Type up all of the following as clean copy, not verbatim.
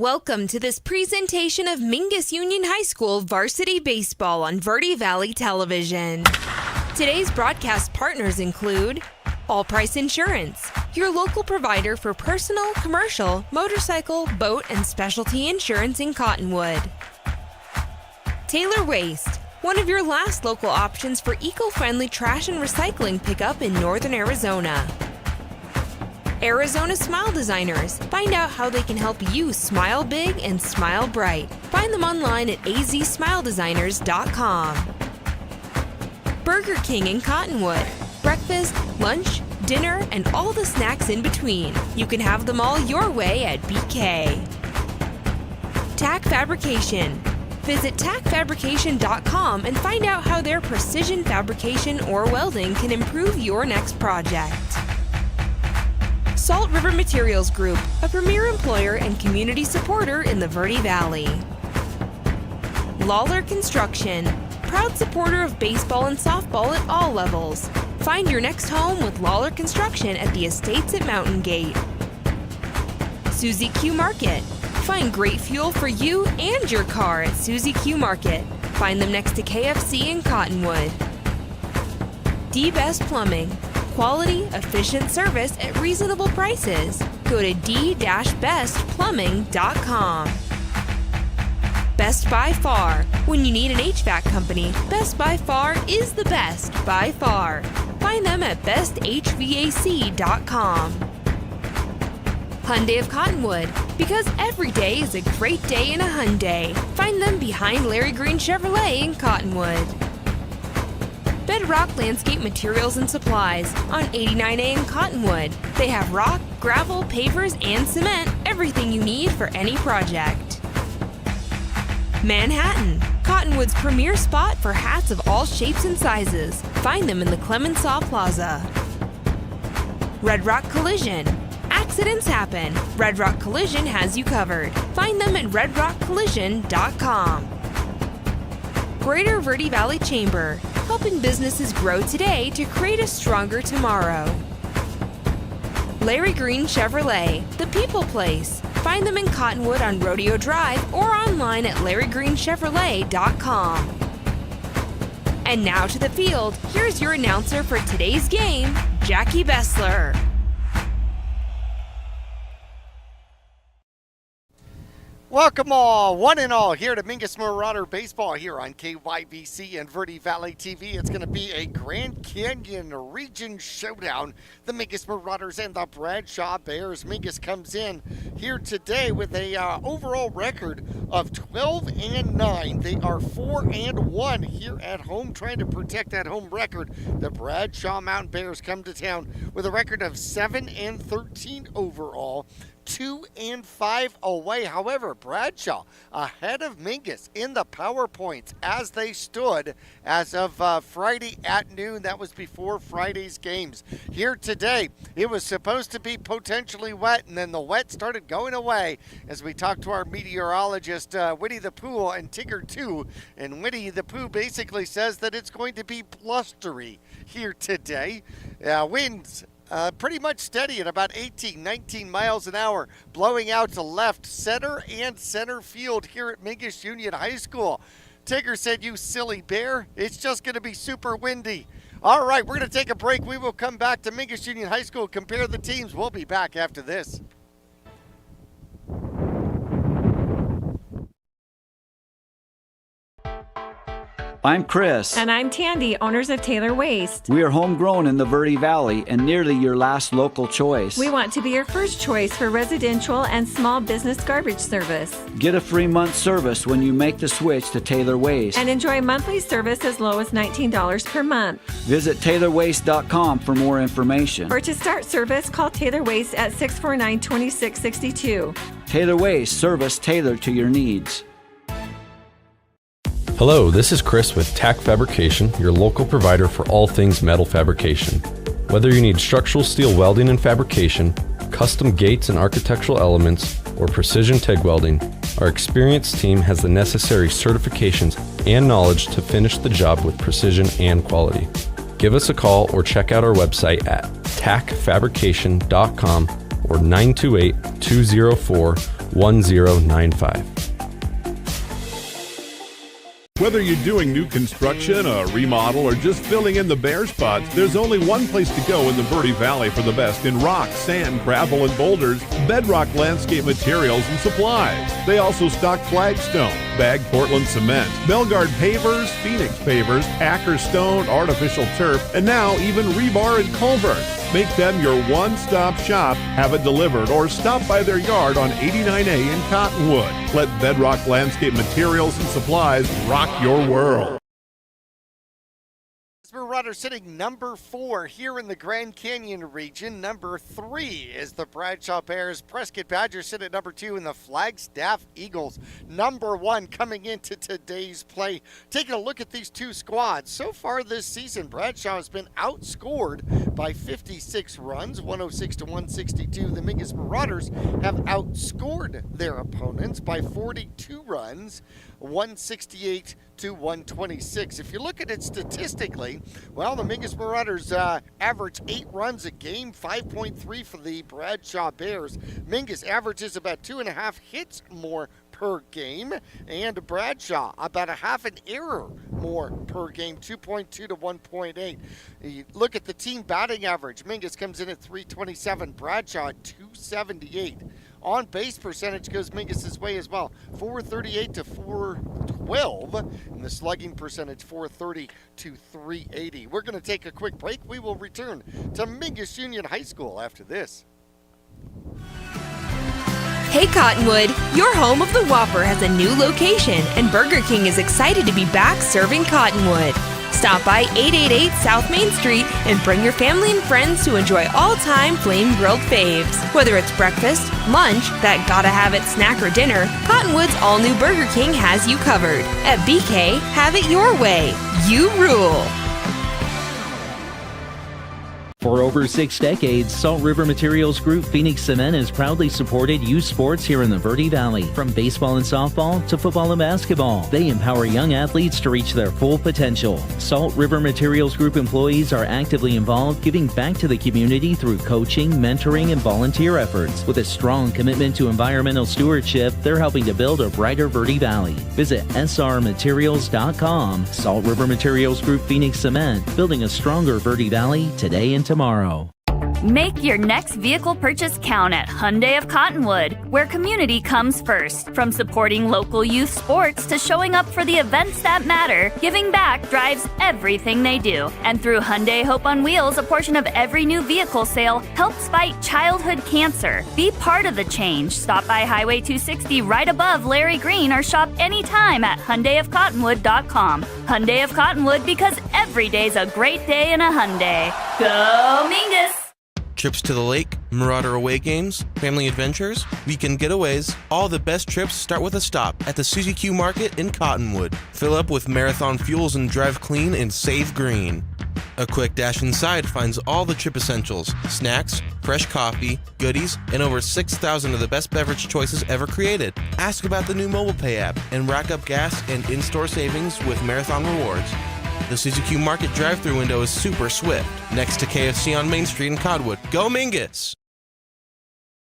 Welcome to this presentation of Mingus Union High School Varsity Baseball on Verde Valley Television. Today's broadcast partners include All Price Insurance, your local provider for personal, commercial, motorcycle, boat, and specialty insurance in Cottonwood. Taylor Waste, one of your last local options for eco-friendly trash and recycling pickup in northern Arizona. Arizona Smile Designers. Find out how they can help you smile big and smile bright. Find them online at azsmiledesigners.com. Burger King in Cottonwood. Breakfast, lunch, dinner, and all the snacks in between. You can have them all your way at BK. Tack Fabrication. Visit tackfabrication.com and find out how their precision fabrication or welding can improve your next project. Salt River Materials Group, a premier employer and community supporter in the Verde Valley. Lawler Construction, proud supporter of baseball and softball at all levels. Find your next home with Lawler Construction at the Estates at Mountain Gate. Suzy Q Market, find great fuel for you and your car at Suzy Q Market. Find them next to KFC in Cottonwood. D-Best Plumbing, quality, efficient service at reasonable prices. Go to d-bestplumbing.com. Best by Far. When you need an HVAC company, Best by Far is the best by far. Find them at besthvac.com. Hyundai of Cottonwood. Because every day is a great day in a Hyundai. Find them behind Larry Green Chevrolet in Cottonwood. Bedrock Landscape Materials and Supplies on 89A in Cottonwood. They have rock, gravel, pavers, and cement, everything you need for any project. Manhattan, Cottonwood's premier spot for hats of all shapes and sizes. Find them in the Clemenceau Plaza. Red Rock Collision. Accidents happen. Red Rock Collision has you covered. Find them at redrockcollision.com. Greater Verde Valley Chamber, helping businesses grow today to create a stronger tomorrow. Larry Green Chevrolet, the people place. Find them in Cottonwood on Rodeo Drive or online at larrygreenchevrolet.com. And now to the field, here's your announcer for today's game, Jackie Bessler. Welcome all, one and all, here to Mingus Marauder Baseball here on KYVC and Verde Valley TV. It's going to be a Grand Canyon Region Showdown. The Mingus Marauders and the Bradshaw Bears. Mingus comes in here today with a overall record of 12-9. They are 4-1 here at home, trying to protect that home record. The Bradshaw Mountain Bears come to town with a record of 7-13 overall. 2-5 away. However, Bradshaw ahead of Mingus in the power points as they stood as of Friday at noon. That was before Friday's games. Here today, it was supposed to be potentially wet, and then the wet started going away as we talked to our meteorologist, Winnie the Pooh and Tigger too. And Winnie the Pooh basically says that it's going to be blustery here today. Winds pretty much steady at about 18, 19 miles an hour, blowing out to left, center, and center field here at Mingus Union High School. Tigger said, "You silly bear, it's just going to be super windy." All right, we're going to take a break. We will come back to Mingus Union High School, compare the teams. We'll be back after this. I'm Chris. And I'm Tandy, owners of Taylor Waste. We are homegrown in the Verde Valley and nearly your last local choice. We want to be your first choice for residential and small business garbage service. Get a free month service when you make the switch to Taylor Waste. And enjoy monthly service as low as $19 per month. Visit TaylorWaste.com for more information. Or to start service, call Taylor Waste at 649-2662. Taylor Waste, service tailored to your needs. Hello, this is Chris with Tack Fabrication, your local provider for all things metal fabrication. Whether you need structural steel welding and fabrication, custom gates and architectural elements, or precision TIG welding, our experienced team has the necessary certifications and knowledge to finish the job with precision and quality. Give us a call or check out our website at tackfabrication.com or 928-204 1095. Whether you're doing new construction, a remodel, or just filling in the bare spots, there's only one place to go in the Verde Valley for the best in rock, sand, gravel, and boulders, Bedrock Landscape Materials and Supplies. They also stock flagstone, bagged Portland cement, Belgard pavers, Phoenix pavers, Acker stone, artificial turf, and now even rebar and culvert. Make them your one-stop shop, have it delivered, or stop by their yard on 89A in Cottonwood. Let Bedrock Landscape Materials and Supplies rock your world. Marauders sitting number 4 here in the Grand Canyon region. Number 3 is the Bradshaw Bears. Prescott Badgers sit at number 2, and the Flagstaff Eagles number 1 coming into today's play. Taking a look at these two squads. So far this season, Bradshaw has been outscored by 56 runs, 106 to 162. The Mingus Marauders have outscored their opponents by 42 runs, 168 to 126. If you look at it statistically, well, the Mingus Marauders average 8 runs a game, 5.3 for the Bradshaw Bears. Mingus averages about 2.5 hits more per game, and Bradshaw about a half an error more per game, 2.2 to 1.8. You look at the team batting average. Mingus comes in at 327, Bradshaw at 278. On base percentage goes Mingus's way as well, 438 to 412, and the slugging percentage 430 to 380. We're going to take a quick break. We will return to Mingus Union High School after this. Hey Cottonwood, your home of the Whopper has a new location, and Burger King is excited to be back serving Cottonwood. Stop by 888 South Main Street and bring your family and friends to enjoy all-time flame-grilled faves. Whether it's breakfast, lunch, that gotta-have-it snack or dinner, Cottonwood's all-new Burger King has you covered. At BK, have it your way. You rule. For over 6 decades, Salt River Materials Group Phoenix Cement has proudly supported youth sports here in the Verde Valley. From baseball and softball to football and basketball, they empower young athletes to reach their full potential. Salt River Materials Group employees are actively involved, giving back to the community through coaching, mentoring, and volunteer efforts. With a strong commitment to environmental stewardship, they're helping to build a brighter Verde Valley. Visit srmaterials.com. Salt River Materials Group Phoenix Cement, building a stronger Verde Valley today and tomorrow. Make your next vehicle purchase count at Hyundai of Cottonwood, where community comes first. From supporting local youth sports to showing up for the events that matter, giving back drives everything they do. And through Hyundai Hope on Wheels, a portion of every new vehicle sale helps fight childhood cancer. Be part of the change. Stop by Highway 260 right above Larry Green or shop anytime at HyundaiofCottonwood.com. Hyundai of Cottonwood, because every day's a great day in a Hyundai. Go Mingus! Trips to the lake, Marauder away games, family adventures, weekend getaways, all the best trips start with a stop at the Suzy Q Market in Cottonwood. Fill up with Marathon fuels and drive clean and save green. A quick dash inside finds all the trip essentials, snacks, fresh coffee, goodies, and over 6,000 of the best beverage choices ever created. Ask about the new mobile pay app and rack up gas and in-store savings with Marathon Rewards. The Suzy Q Market drive-thru window is super swift, next to KFC on Main Street in Cottonwood. Go Mingus!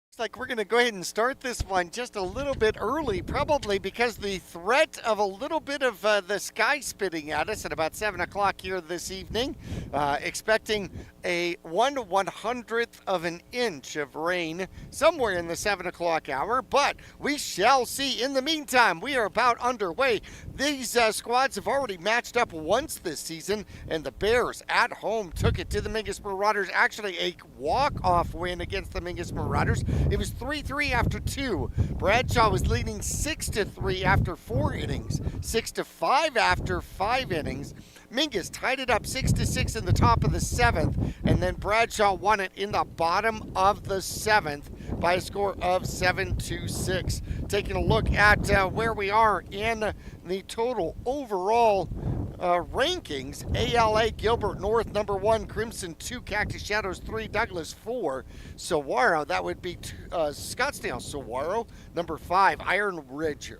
Looks like we're going to go ahead and start this one just a little bit early, probably because the threat of a little bit of the sky spitting at us at about 7 o'clock here this evening. Expecting a 1/100th of an inch of rain somewhere in the 7 o'clock hour, but we shall see. In the meantime, we are about underway. These squads have already matched up once this season, and the Bears at home took it to the Mingus Marauders. Actually, a walk-off win against the Mingus Marauders. It was 3-3 after 2. Bradshaw was leading 6-3 after 4 innings, 6-5 after 5 innings. Mingus tied it up 6-6 in the top of the 7th, and then Bradshaw won it in the bottom of the 7th by a score of 7-6. Taking a look at where we are in the total overall rankings. ALA Gilbert North number 1, Crimson 2, Cactus Shadows 3, Douglas 4, Saguaro, that would be Scottsdale Saguaro number 5, Iron Ridge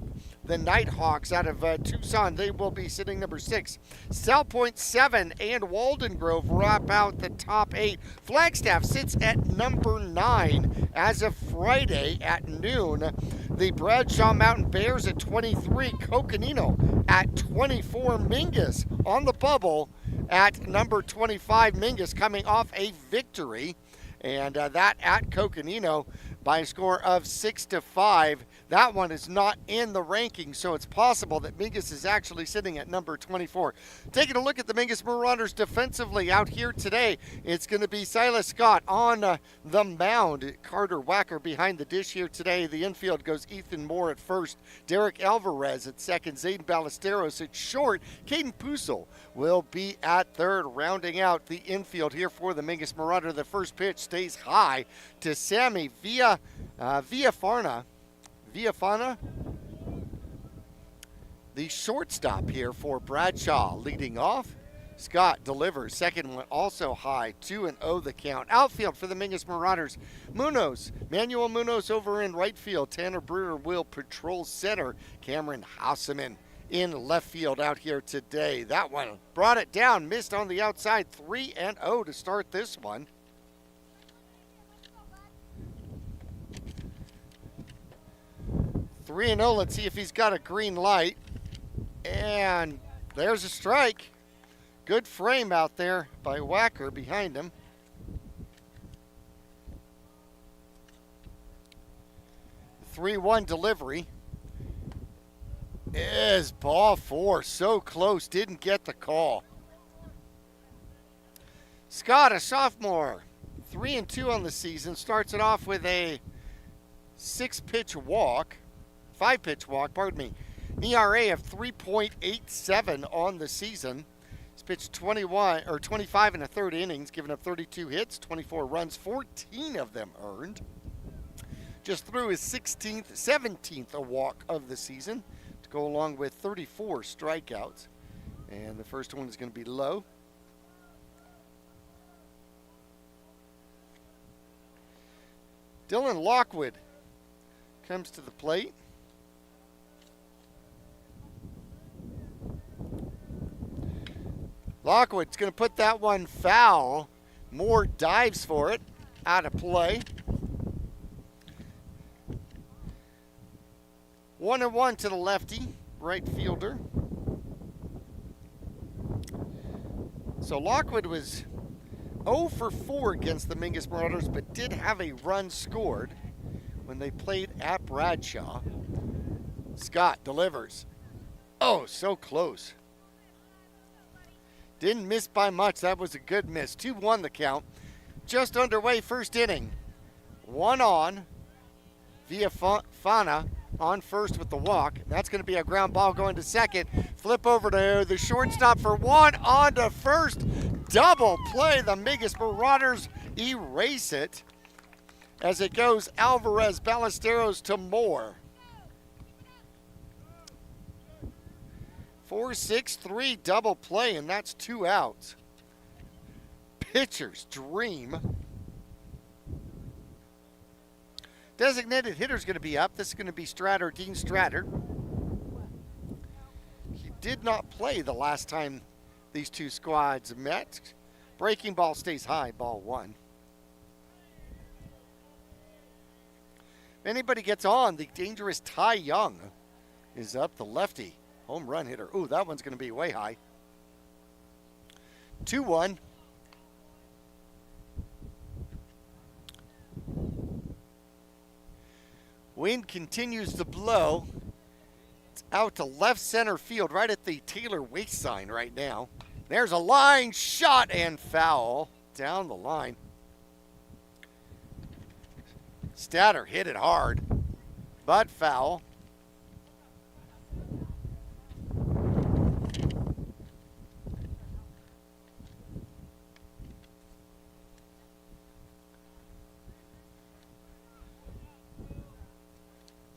the Nighthawks out of Tucson. They will be sitting number 6. South Point 7 and Walden Grove wrap out the top 8. Flagstaff sits at number 9 as of Friday at noon. The Bradshaw Mountain Bears at 23. Coconino at 24. Mingus on the bubble at number 25. Mingus coming off a victory. And that at Coconino by a score of 6-5. That one is not in the rankings, so it's possible that Mingus is actually sitting at number 24. Taking a look at the Mingus Marauders defensively out here today, it's going to be Silas Scott on the mound. Carter Wacker behind the dish here today. The infield goes Ethan Moore at first, Derek Alvarez at second, Zayden Ballesteros at short. Caden Pusel will be at third, rounding out the infield here for the Mingus Marauder. The first pitch stays high to Sammy Villafana, the shortstop here for Bradshaw. Leading off, Scott delivers. Second one also high, 2-0 the count. Outfield for the Mingus Marauders, Manuel Munoz over in right field. Tanner Brewer will patrol center. Cameron Houseman in left field out here today. That one brought it down, missed on the outside. 3-0 to start this one. 3-0. Let's see if he's got a green light. And there's a strike. Good frame out there by Wacker behind him. The 3-1 delivery is ball 4. So close, didn't get the call. Scott, a sophomore, 3-2 on the season, starts it off with a 5-pitch walk, pardon me. ERA of 3.87 on the season. He's pitched 25 1/3 innings, giving up 32 hits, 24 runs, 14 of them earned. Just threw his 17th walk of the season to go along with 34 strikeouts. And the first one is going to be low. Dylan Lockwood comes to the plate. Lockwood's going to put that one foul. Moore dives for it. Out of play. 1-1 to the lefty, right fielder. So Lockwood was 0 for 4 against the Mingus Marauders, but did have a run scored when they played at Bradshaw. Scott delivers. Oh, so close. Didn't miss by much. That was a good miss. 2-1 the count. Just underway, first inning. 1 on. Villafana on first with the walk. That's going to be a ground ball going to second. Flip over to the shortstop for 1 on to first. Double play. The Mingus Marauders erase it as it goes Alvarez, Ballesteros to Moore. 4-6-3 double play, and that's 2 outs. Pitcher's dream. Designated hitter's going to be up. This is going to be Dean Stratter. He did not play the last time these two squads met. Breaking ball stays high, ball 1. If anybody gets on, the dangerous Ty Young is up, the lefty. Home run hitter. Ooh, that one's going to be way high. 2-1. Wind continues to blow. It's out to left center field, right at the Taylor Waste sign right now. There's a line shot and foul down the line. Statter hit it hard, but foul.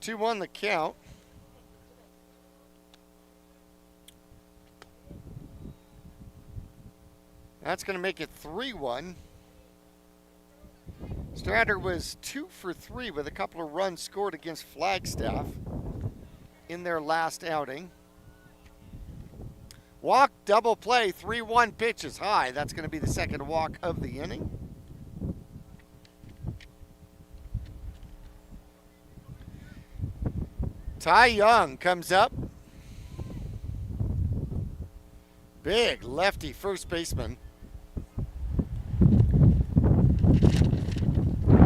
Two-1 the count. That's going to make it 3-1. Stratter was 2 for 3 with a couple of runs scored against Flagstaff. in their last outing. Walk, double play, 3-1 pitch is high. That's going to be the second walk of the inning. Ty Young comes up. Big lefty first baseman.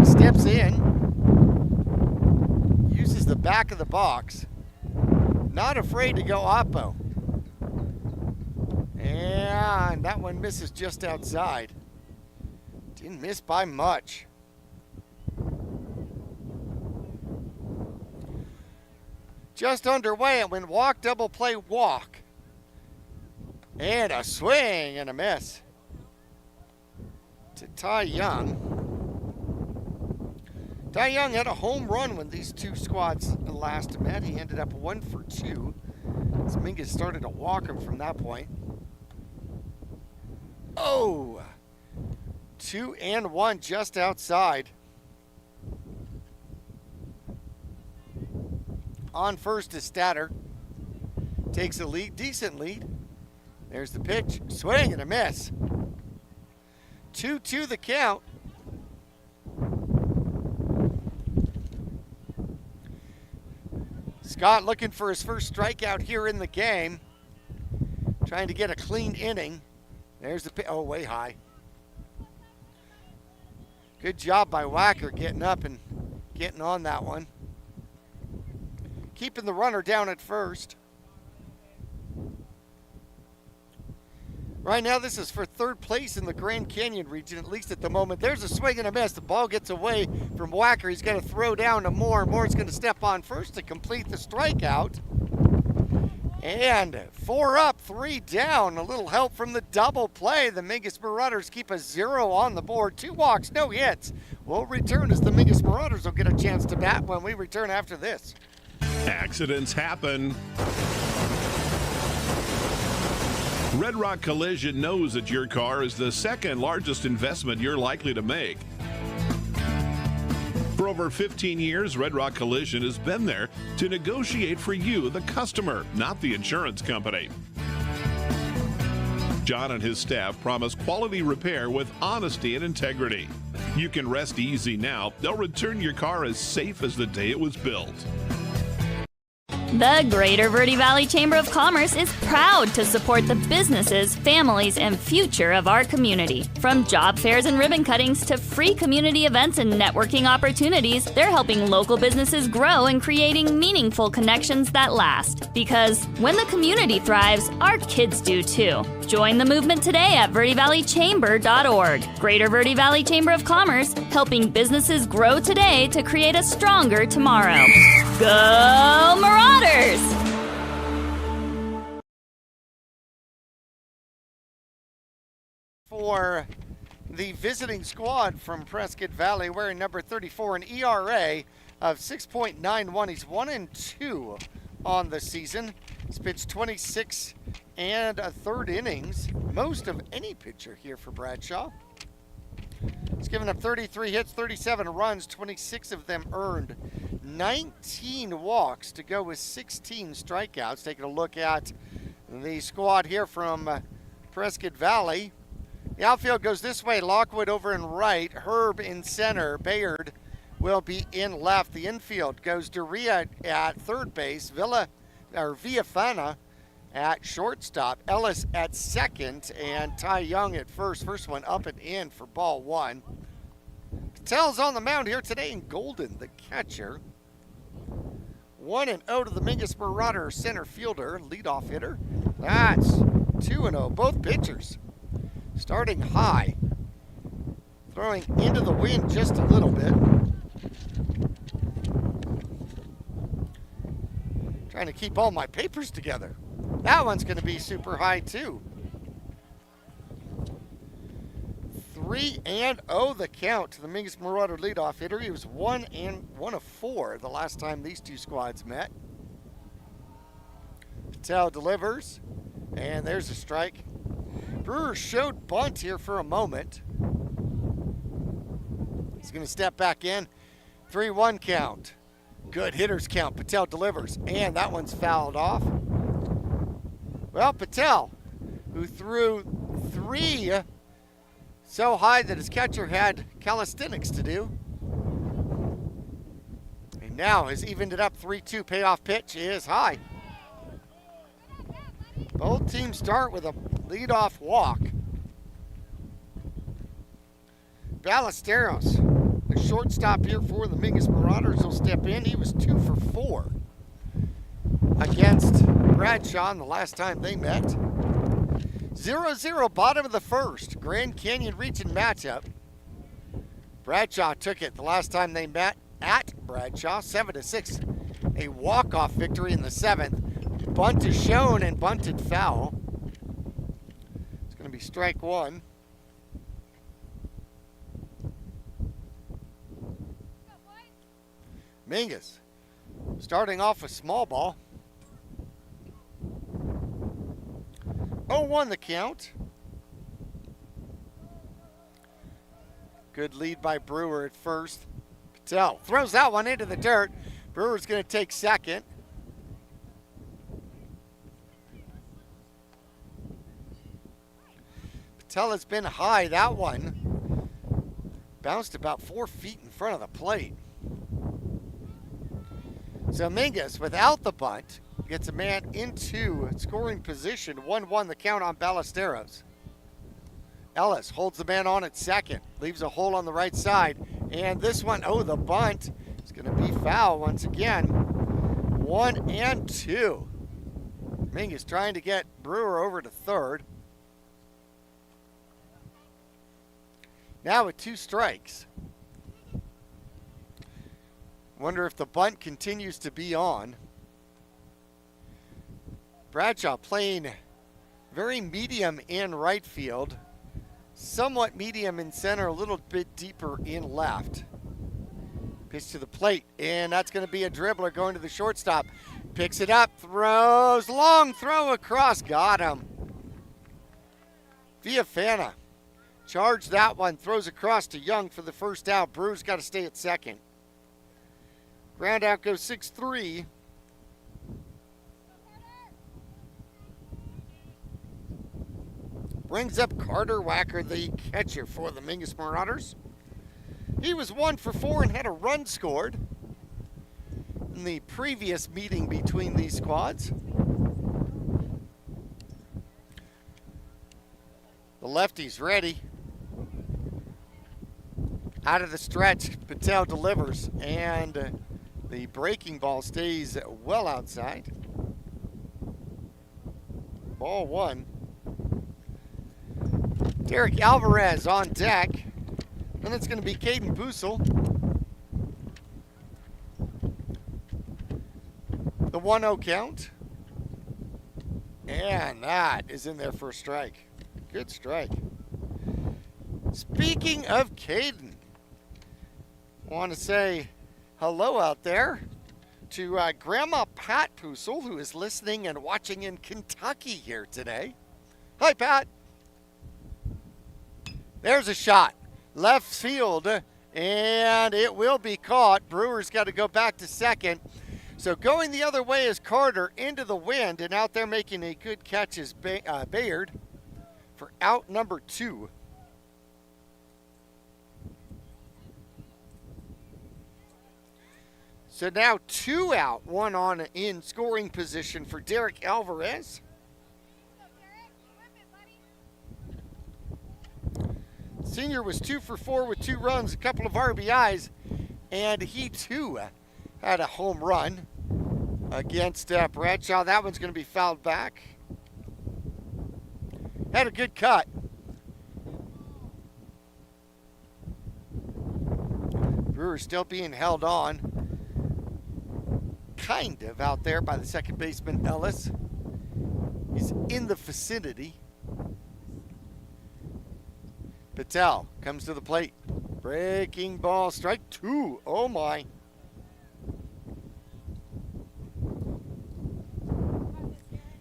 Steps in. Uses the back of the box. Not afraid to go oppo. And that one misses just outside. Didn't miss by much. Just underway, it went walk, double play, walk. And a swing and a miss to Ty Young. Ty Young had a home run when these two squads last met. He ended up 1 for 2. Mingus started to walk him from that point. Oh! 2-1 just outside. On first is Statter. Takes a lead, decent lead. There's the pitch, swing and a miss. 2-2 the count. Scott looking for his first strikeout here in the game. Trying to get a clean inning. There's the pitch, oh, way high. Good job by Wacker getting up and getting on that one. Keeping the runner down at first. Right now, this is for third place in the Grand Canyon region, at least at the moment. There's a swing and a miss. The ball gets away from Wacker. He's going to throw down to Moore. Moore's going to step on first to complete the strikeout. And 4 up, 3 down. A little help from the double play. The Mingus Marauders keep a 0 on the board. 2 walks, no hits. We'll return as the Mingus Marauders will get a chance to bat when we return after this. Accidents happen. Red Rock Collision knows that your car is the second largest investment you're likely to make. For over 15 years, Red Rock Collision has been there to negotiate for you, the customer, not the insurance company. John and his staff promise quality repair with honesty and integrity. You can rest easy now. They'll return your car as safe as the day it was built. The Greater Verde Valley Chamber of Commerce is proud to support the businesses, families, and future of our community. From job fairs and ribbon cuttings to free community events and networking opportunities, they're helping local businesses grow and creating meaningful connections that last. Because when the community thrives, our kids do too. Join the movement today at verdevalleychamber.org. Greater Verde Valley Chamber of Commerce, helping businesses grow today to create a stronger tomorrow. Go Marauders! For the visiting squad from Prescott Valley, wearing number 34, an ERA of 6.91. He's 1-2 on the season. He's pitched 26 1/3 innings, most of any pitcher here for Bradshaw. He's given up 33 hits, 37 runs, 26 of them earned. 19 walks to go with 16 strikeouts. Taking a look at the squad here from Prescott Valley. The outfield goes this way. Lockwood over in right, Herb in center, Bayard will be in left. The infield goes Doria at third base, Villafana at shortstop, Ellis at second, and Ty Young at first. First one up and in for ball 1. Patel's on the mound here today, and Golden, the catcher. 1-0 to the Mingus Marauder center fielder, leadoff hitter. That's 2-0, both pitchers. Starting high, throwing into the wind just a little bit. Trying to keep all my papers together. That one's going to be super high too. 3-0 the count to the Mingus Marauder leadoff hitter. He was 1 of 4 the last time these two squads met. Patel delivers, and there's a strike. Brewer showed bunt here for a moment. He's going to step back in. 3-1 count. Good hitters count. Patel delivers, and that one's fouled off. Well, Patel, who threw 3 so high that his catcher had calisthenics to do. And now has evened it up 3-2. Payoff pitch is high. Both teams start with a leadoff walk. Ballesteros, the shortstop here for the Mingus Marauders, will step in. He was 2 for 4 against Bradshaw the last time they met. 0-0, bottom of the first. Grand Canyon Region matchup. Bradshaw took it the last time they met at Bradshaw, 7-6. A walk-off victory in the 7th. Bunt is shown and bunted foul. It's going to be strike 1. Mingus starting off with small ball. 0-1 the count. Good lead by Brewer at first. Patel throws that one into the dirt. Brewer's going to take second. Patel has been high. That one bounced about 4 feet in front of the plate. So Mingus, without the bunt, gets a man into scoring position. 1-1 the count on Ballesteros. Ellis holds the man on at second, leaves a hole on the right side. And this one, the bunt is going to be foul once again. 1-2. Mingus trying to get Brewer over to third. Now with 2 strikes. Wonder if the bunt continues to be on. Bradshaw playing very medium in right field, somewhat medium in center, a little bit deeper in left. Pitch to the plate, and that's going to be a dribbler going to the shortstop. Picks it up, throws, long throw across, got him. Viafana charged that one, throws across to Young for the first out. Brewer's got to stay at second. Ground out goes 6-3. Brings up Carter Wacker, the catcher for the Mingus Marauders. He was 1 for 4 and had a run scored in the previous meeting between these squads. The lefty's ready. Out of the stretch, Patel delivers, and the breaking ball stays well outside. Ball 1. Derek Alvarez on deck. Then it's going to be Caden Bussel. The 1-0 count. And that is in there for a strike. Good strike. Speaking of Caden, I want to say hello out there to Grandma Pat Pussel, who is listening and watching in Kentucky here today. Hi, Pat. There's a shot. Left field, and it will be caught. Brewer's got to go back to second. So going the other way is Carter into the wind, and out there making a good catch is Bayard for out number 2. So now 2 out, 1 on in scoring position for Derek Alvarez. Senior was 2 for 4 with 2 runs, a couple of RBIs, and he too had a home run against Bradshaw. That one's going to be fouled back. Had a good cut. Brewer still being held on. Kind of out there by the second baseman, Ellis. He's in the vicinity. Patel comes to the plate. Breaking ball, strike 2. Oh my.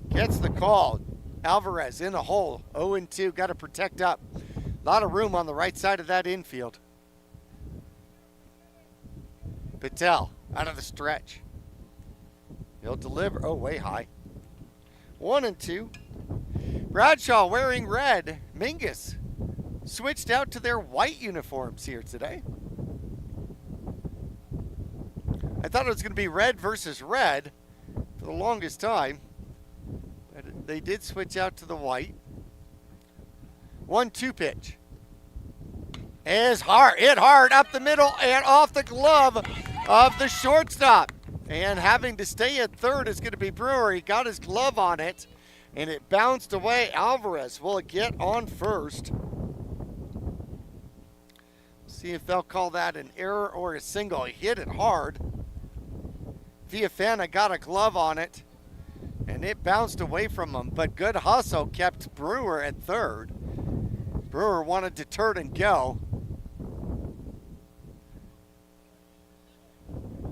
Gets the call. Alvarez in a hole. 0-2. Got to protect up. A lot of room on the right side of that infield. Patel out of the stretch. He'll deliver. Oh, way high. 1-2. Bradshaw wearing red. Mingus switched out to their white uniforms here today. I thought it was going to be red versus red for the longest time. But they did switch out to the white. 1-2 pitch. Is hard. Hit hard up the middle and off the glove of the shortstop. And having to stay at third is going to be Brewer. He got his glove on it, and it bounced away. Alvarez will get on first. See if they'll call that an error or a single. He hit it hard. Villafana got a glove on it, and it bounced away from him. But good hustle kept Brewer at third. Brewer wanted to turn and go.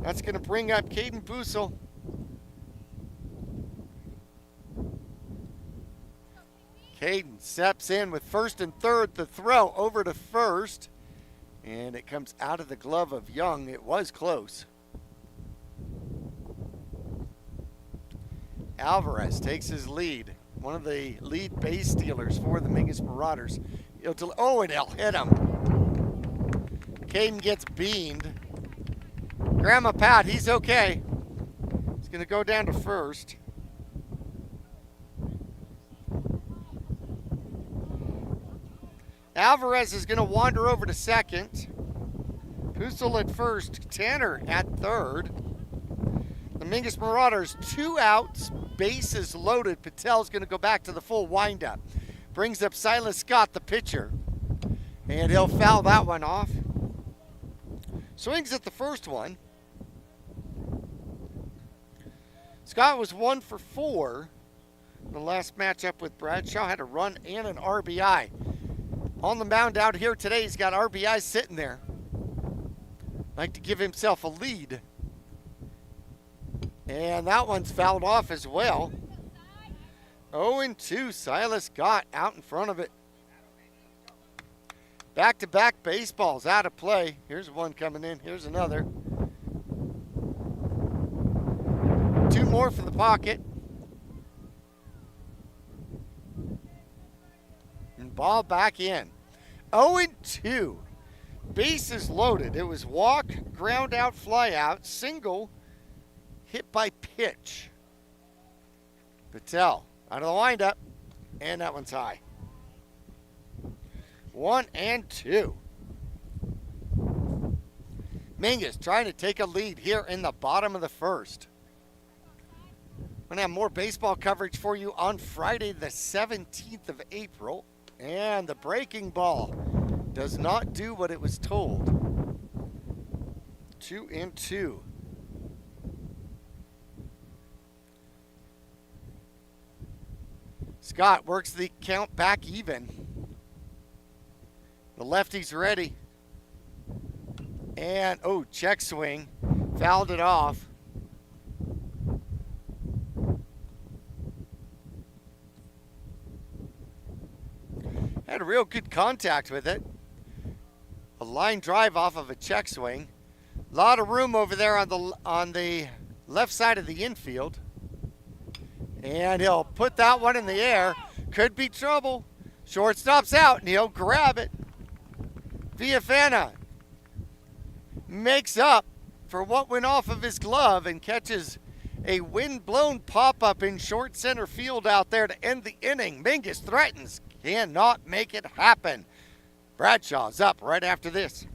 That's going to bring up Caden Bussel. Caden steps in with first and third. The throw over to first. And it comes out of the glove of Young. It was close. Alvarez takes his lead. One of the lead base stealers for the Mingus Marauders. And it'll hit him. Caden gets beamed. Grandma Pat, he's okay. He's going to go down to first. Alvarez is going to wander over to second. Pustel at first. Tanner at third. The Mingus Marauders, 2 outs, bases loaded. Patel's going to go back to the full windup. Brings up Silas Scott, the pitcher. And he'll foul that one off. Swings at the first one. Scott was 1 for 4. The last matchup with Bradshaw had a run and an RBI. On the mound out here today, he's got RBI sitting there. Like to give himself a lead. And that one's fouled off as well. 0-2, Silas Scott out in front of it. Back-to-back baseballs out of play. Here's one coming in. Here's another. 2 more for the pocket. And ball back in. 0-2. Bases loaded. It was walk, ground out, fly out, single, hit by pitch. Patel out of the windup. And that one's high. 1-2. Mingus trying to take a lead here in the bottom of the first. I'm going to have more baseball coverage for you on Friday the 17th of April. And the breaking ball does not do what it was told. 2-2. Scott works the count back even. The lefty's ready. And, check swing. Fouled it off. Had a real good contact with it. A line drive off of a check swing. A lot of room over there on the left side of the infield. And he'll put that one in the air. Could be trouble. Shortstop's out, and he'll grab it. Villafana makes up for what went off of his glove and catches a wind-blown pop-up in short center field out there to end the inning. Mingus threatens. Cannot make it happen. Bradshaw's up right after this.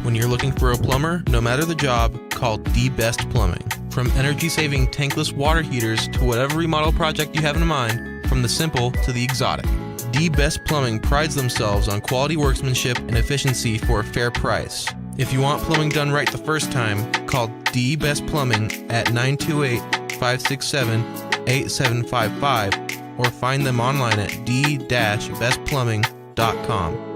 When you're looking for a plumber, no matter the job, call The Best Plumbing. From energy-saving tankless water heaters to whatever remodel project you have in mind, from the simple to the exotic. The Best Plumbing prides themselves on quality workmanship and efficiency for a fair price. If you want plumbing done right the first time, call The Best Plumbing at 928-567-8755 or find them online at d-bestplumbing.com.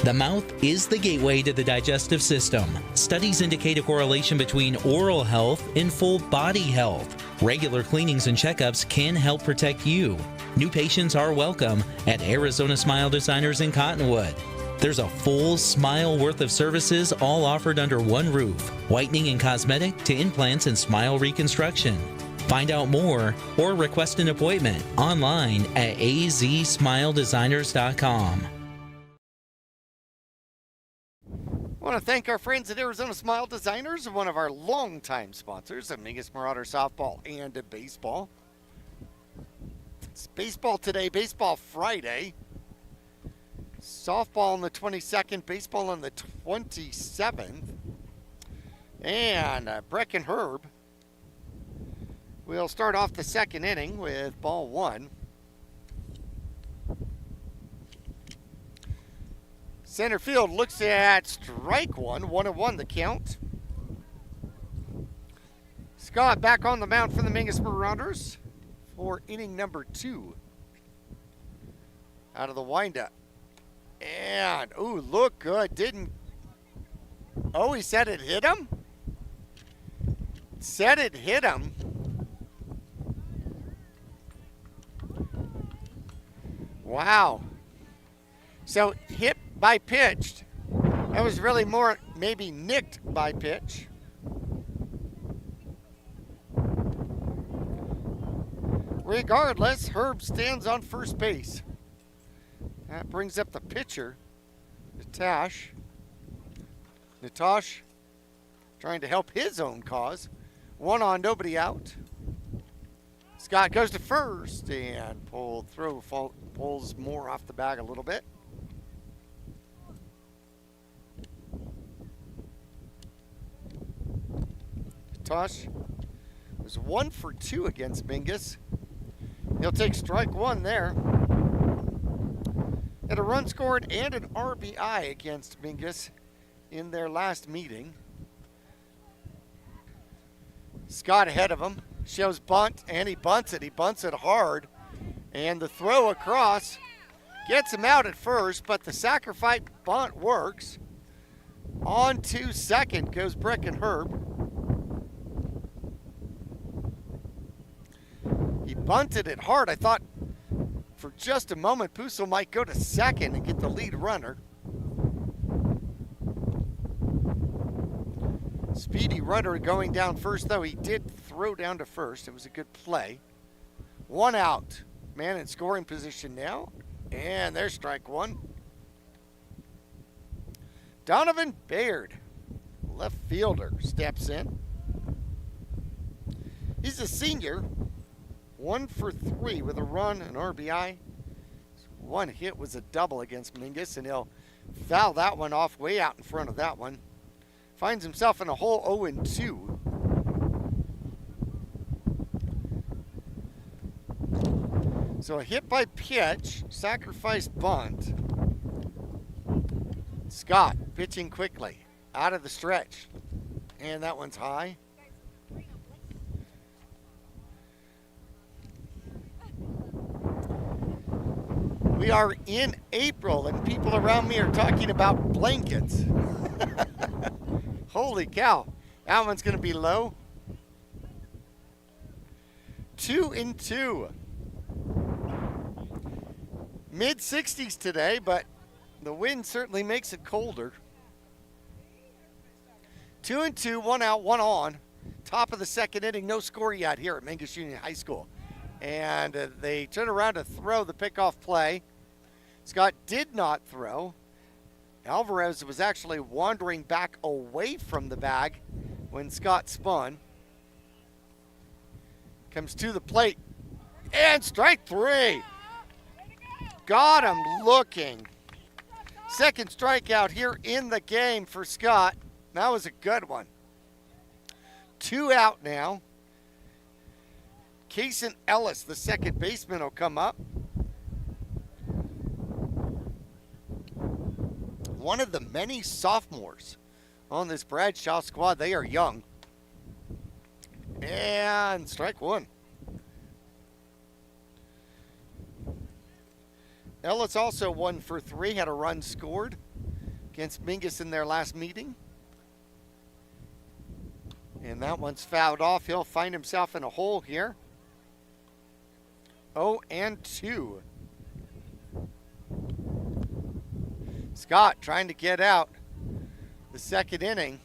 The mouth is the gateway to the digestive system. Studies indicate a correlation between oral health and full body health. Regular cleanings and checkups can help protect you. New patients are welcome at Arizona Smile Designers in Cottonwood. There's a full smile worth of services all offered under one roof. Whitening and cosmetic to implants and smile reconstruction. Find out more or request an appointment online at azsmiledesigners.com. I want to thank our friends at Arizona Smile Designers, one of our longtime sponsors of Mingus Marauder Softball and Baseball. It's baseball today, baseball Friday. Softball on the 22nd, baseball on the 27th. And Breck and Herb will start off the second inning with ball one. Center field looks at strike one, 1-1 the count. Scott back on the mound for the Mingus Marauders for inning number 2. Out of the windup. And, ooh, look good. Didn't. Oh, he said it hit him? Said it hit him. Wow. So, hit by pitched. That was really more maybe nicked by pitch. Regardless, Herb stands on first base. That brings up the pitcher, Natash. Natash trying to help his own cause. 1 on, nobody out. Scott goes to first and pulls more off the bag a little bit. Natash was 1 for 2 against Mingus. He'll take strike 1 there. Had a run scored and an RBI against Mingus in their last meeting. Scott ahead of him. Shows bunt, and he bunts it. He bunts it hard. And the throw across gets him out at first, but the sacrifice bunt works. On to second goes Breck and Herb. He bunted it hard. I thought for just a moment, Puso might go to second and get the lead runner. Speedy runner going down first, though. He did throw down to first. It was a good play. 1 out. Man in scoring position now. And there's strike 1. Donovan Baird, left fielder, steps in. He's a senior. 1 for 3 with a run, an RBI. 1 hit was a double against Mingus, and he'll foul that one off way out in front of that one. Finds himself in a hole 0-2. So a hit by pitch, sacrifice bunt. Scott pitching quickly, out of the stretch. And that one's high. We are in April, and people around me are talking about blankets. Holy cow. That one's going to be low. 2-2. Mid-60s today, but the wind certainly makes it colder. 2-2, 1 out, 1 on. Top of the second inning, no score yet here at Mingus Union High School. And they turn around to throw the pickoff play. Scott did not throw. Alvarez was actually wandering back away from the bag when Scott spun. Comes to the plate. And strike 3. Got him looking. Second strikeout here in the game for Scott. That was a good one. 2 out now. Kason Ellis, the second baseman, will come up. One of the many sophomores on this Bradshaw squad. They are young. And strike 1. Ellis also 1 for 3, had a run scored against Mingus in their last meeting. And that one's fouled off. He'll find himself in a hole here. 0-2. Scott trying to get out the second inning.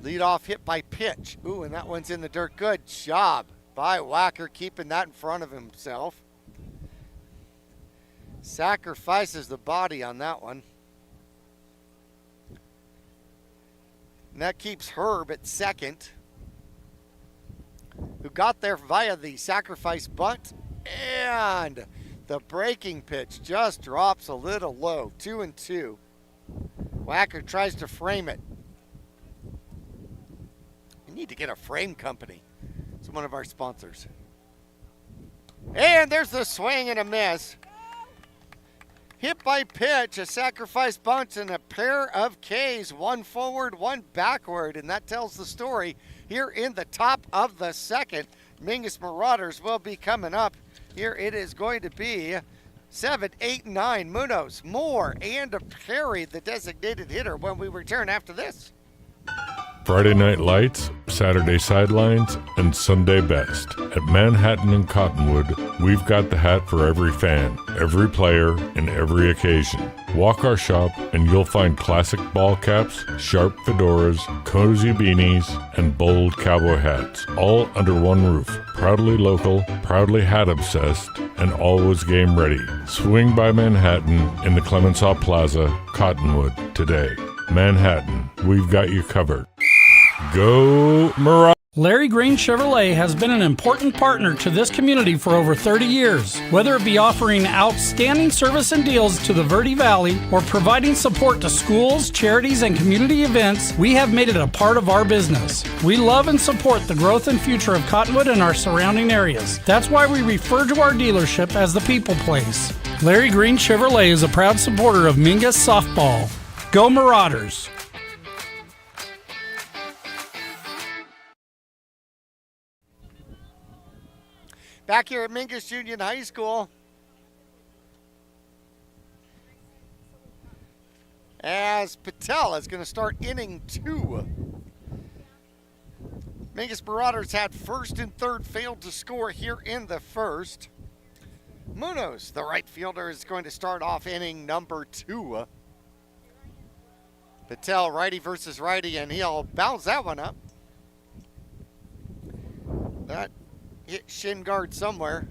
Leadoff hit by pitch. Ooh, and that one's in the dirt. Good job by Wacker keeping that in front of himself. Sacrifices the body on that one. And that keeps Herb at second, who got there via the sacrifice bunt. And the breaking pitch just drops a little low. 2-2. Wacker tries to frame it. We need to get a frame company. It's one of our sponsors. And there's the swing and a miss. Hit by pitch, a sacrifice bunt, and a pair of Ks. One forward, one backward. And that tells the story here in the top of the second. Mingus Marauders will be coming up. Here it is going to be 7, 8, 9. Munoz, Moore, and Perry, the designated hitter, when we return after this. Friday Night Lights, Saturday Sidelines, and Sunday Best. At Manhattan and Cottonwood, we've got the hat for every fan, every player, and every occasion. Walk our shop and you'll find classic ball caps, sharp fedoras, cozy beanies, and bold cowboy hats, all under one roof. Proudly local, proudly hat obsessed, and always game ready. Swing by Manhattan in the Clemenceau Plaza, Cottonwood, today. Manhattan, we've got you covered. Go Marauders! Larry Green Chevrolet has been an important partner to this community for over 30 years. Whether it be offering outstanding service and deals to the Verde Valley or providing support to schools, charities, and community events, we have made it a part of our business. We love and support the growth and future of Cottonwood and our surrounding areas. That's why we refer to our dealership as the People Place. Larry Green Chevrolet is a proud supporter of Mingus Softball. Go Marauders! Back here at Mingus Union High School, as Patel is going to start inning 2. Mingus Marauders had first and third failed to score here in the first. Munoz, the right fielder, is going to start off inning number 2. Patel, righty versus righty, and he'll bounce that one up. That hit shin guard somewhere,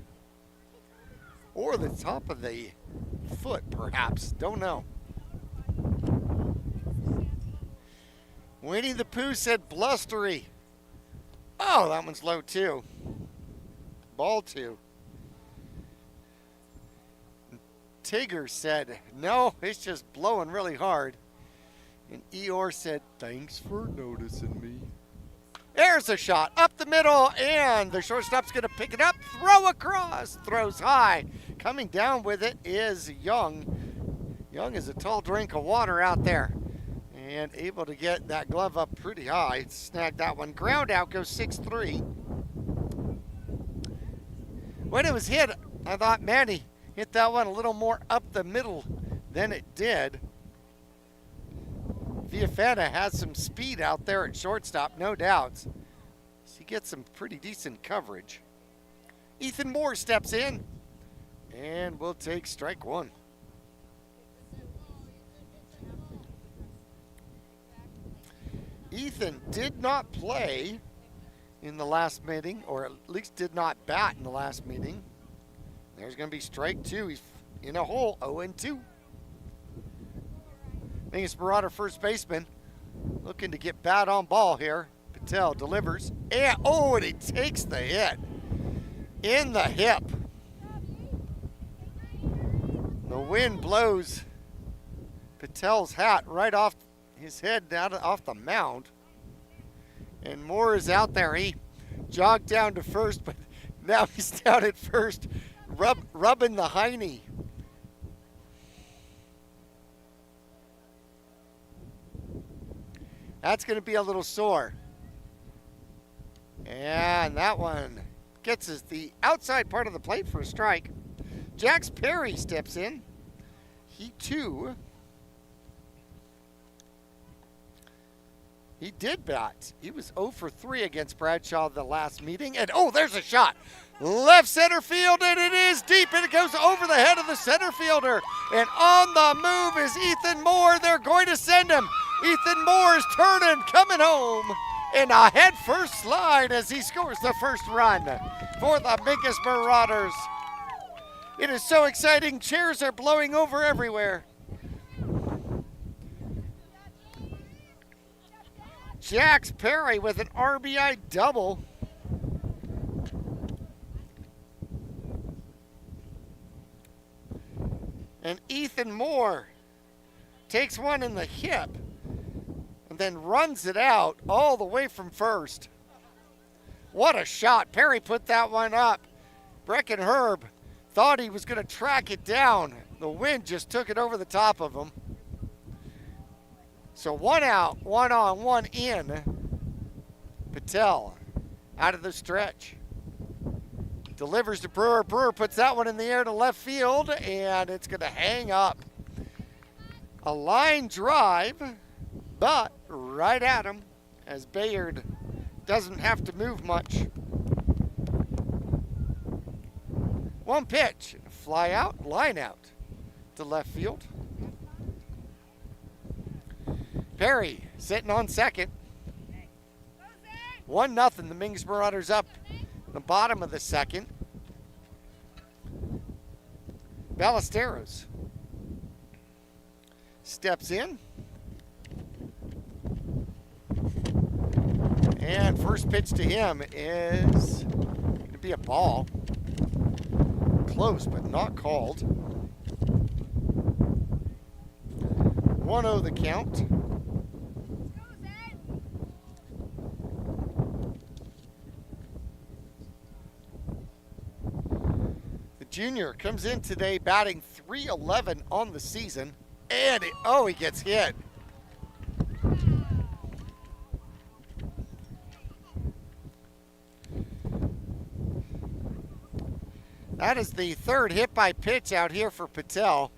or the top of the foot perhaps, don't know. Winnie the Pooh said blustery. Oh, that one's low too. Ball 2. Tigger said no, it's just blowing really hard. And Eeyore said thanks for noticing me. There's a shot up the middle, and the shortstop's going to pick it up, throw across, throws high. Coming down with it is Young. Young is a tall drink of water out there, and able to get that glove up pretty high. Snagged that one. Ground out goes 6-3. When it was hit, I thought, man, he hit that one a little more up the middle than it did. Viafana has some speed out there at shortstop, no doubts. He gets some pretty decent coverage. Ethan Moore steps in, and we'll take strike 1. Ethan did not play in the last meeting, or at least did not bat in the last meeting. There's going to be strike 2. He's in a hole, 0-2. Mingus Marauder first baseman looking to get bat on ball here. Patel delivers. And, oh, and he takes the hit in the hip. The wind blows Patel's hat right off his head down off the mound. And Moore is out there. He jogged down to first, but now he's down at first, rubbing the hiney. That's going to be a little sore. And that one gets us the outside part of the plate for a strike. Jax Perry steps in. He too. He did bat. He was 0 for 3 against Bradshaw the last meeting. And oh, there's a shot. Left center field, and and it is deep, and it goes over the head of the center fielder. And on the move is Ethan Moore. They're going to send him. Ethan Moore is turning, coming home, and a head-first slide as he scores the first run for the Mingus Marauders. It is so exciting. Chairs are blowing over everywhere. Jax Perry with an RBI double. And Ethan Moore takes one in the hip and then runs it out all the way from first. What a shot. Perry put that one up. Brecken Herb thought he was going to track it down. The wind just took it over the top of him. So one out, one on, one in. Patel out of the stretch. Delivers to Brewer. Brewer puts that one in the air to left field, and it's going to hang up. A line drive, but right at him as Bayard doesn't have to move much. One pitch, fly out, line out to left field. Perry sitting on second. 1-0, the Mingus Marauders up in the bottom of the second. Ballesteros steps in. And first pitch to him is going to be a ball. Close, but not called. 1-0 the count. The junior comes in today batting .311 on the season. And he gets hit. That is the third hit by pitch out here for Patel.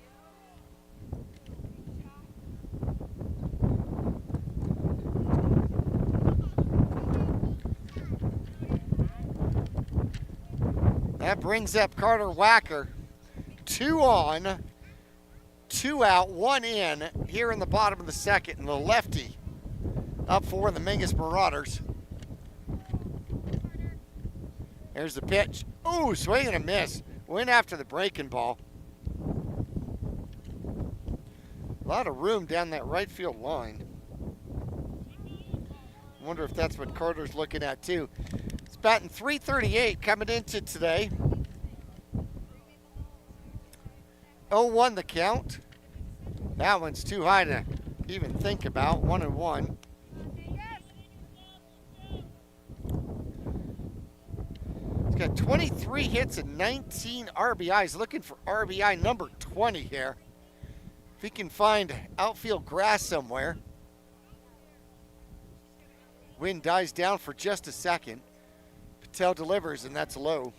That brings up Carter Wacker. 2 on, 2 out, 1 in here in the bottom of the second, and the lefty up for the Mingus Marauders. There's the pitch. Ooh, swing and a miss. Went after the breaking ball. A lot of room down that right field line. Wonder if that's what Carter's looking at too. It's batting .338 coming into today. 0-1 the count. That one's too high to even think about. 1-1. He's got 23 hits and 19 RBIs. Looking for RBI number 20 here. If he can find outfield grass somewhere. Wind dies down for just a second. Patel delivers, and that's low.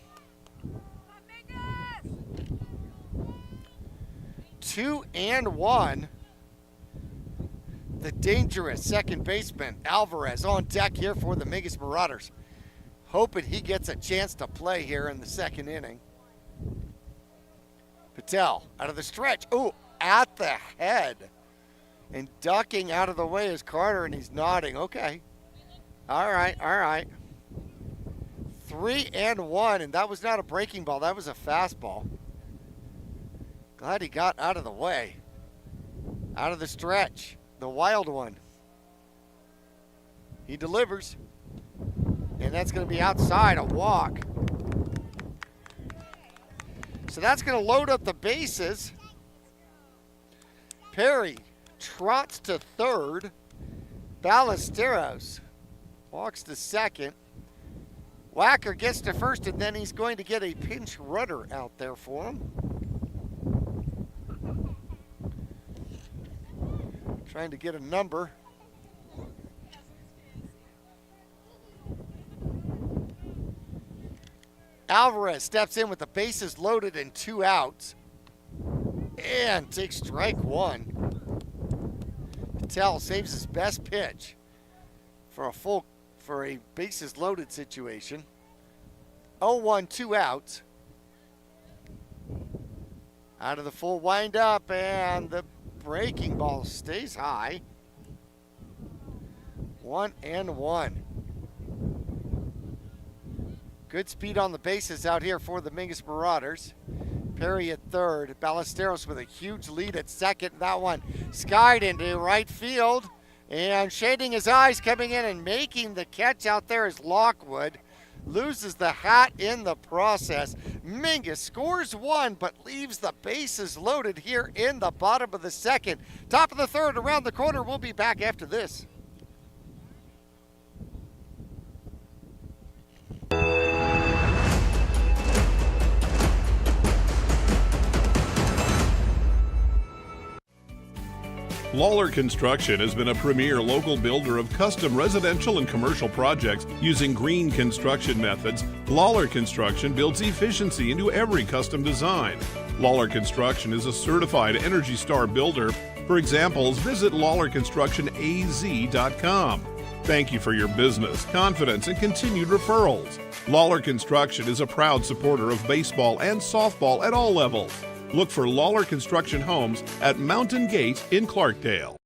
2-1. The dangerous second baseman, Alvarez, on deck here for the Mingus Marauders. Hoping he gets a chance to play here in the second inning. Patel out of the stretch. Ooh, at the head. And ducking out of the way is Carter, and he's nodding. Okay. All right, all right. 3-1, and that was not a breaking ball. That was a fastball. Glad he got out of the way. Out of the stretch. The wild one. He delivers. And that's going to be outside, a walk. So that's going to load up the bases. Perry trots to third. Ballesteros walks to second. Wacker gets to first, and then he's going to get a pinch runner out there for him. Trying to get a number. Alvarez steps in with the bases loaded and 2 outs. And takes strike 1. Patel saves his best pitch for a bases loaded situation. 0-1, 2 outs. Out of the full windup, and the breaking ball stays high. 1-1. Good speed on the bases out here for the Mingus Marauders. Perry at third. Ballesteros with a huge lead at second. That one skied into right field. And shading his eyes, coming in and making the catch out there is Lockwood. Loses the hat in the process. Mingus scores one, but leaves the bases loaded here in the bottom of the second. Top of the third, around the corner. We'll be back after this. Lawler Construction has been a premier local builder of custom residential and commercial projects using green construction methods. Lawler Construction builds efficiency into every custom design. Lawler Construction is a certified Energy Star builder. For examples, visit LawlerConstructionAZ.com. Thank you for your business, confidence, and continued referrals. Lawler Construction is a proud supporter of baseball and softball at all levels. Look for Lawler Construction Homes at Mountain Gate in Clarkdale.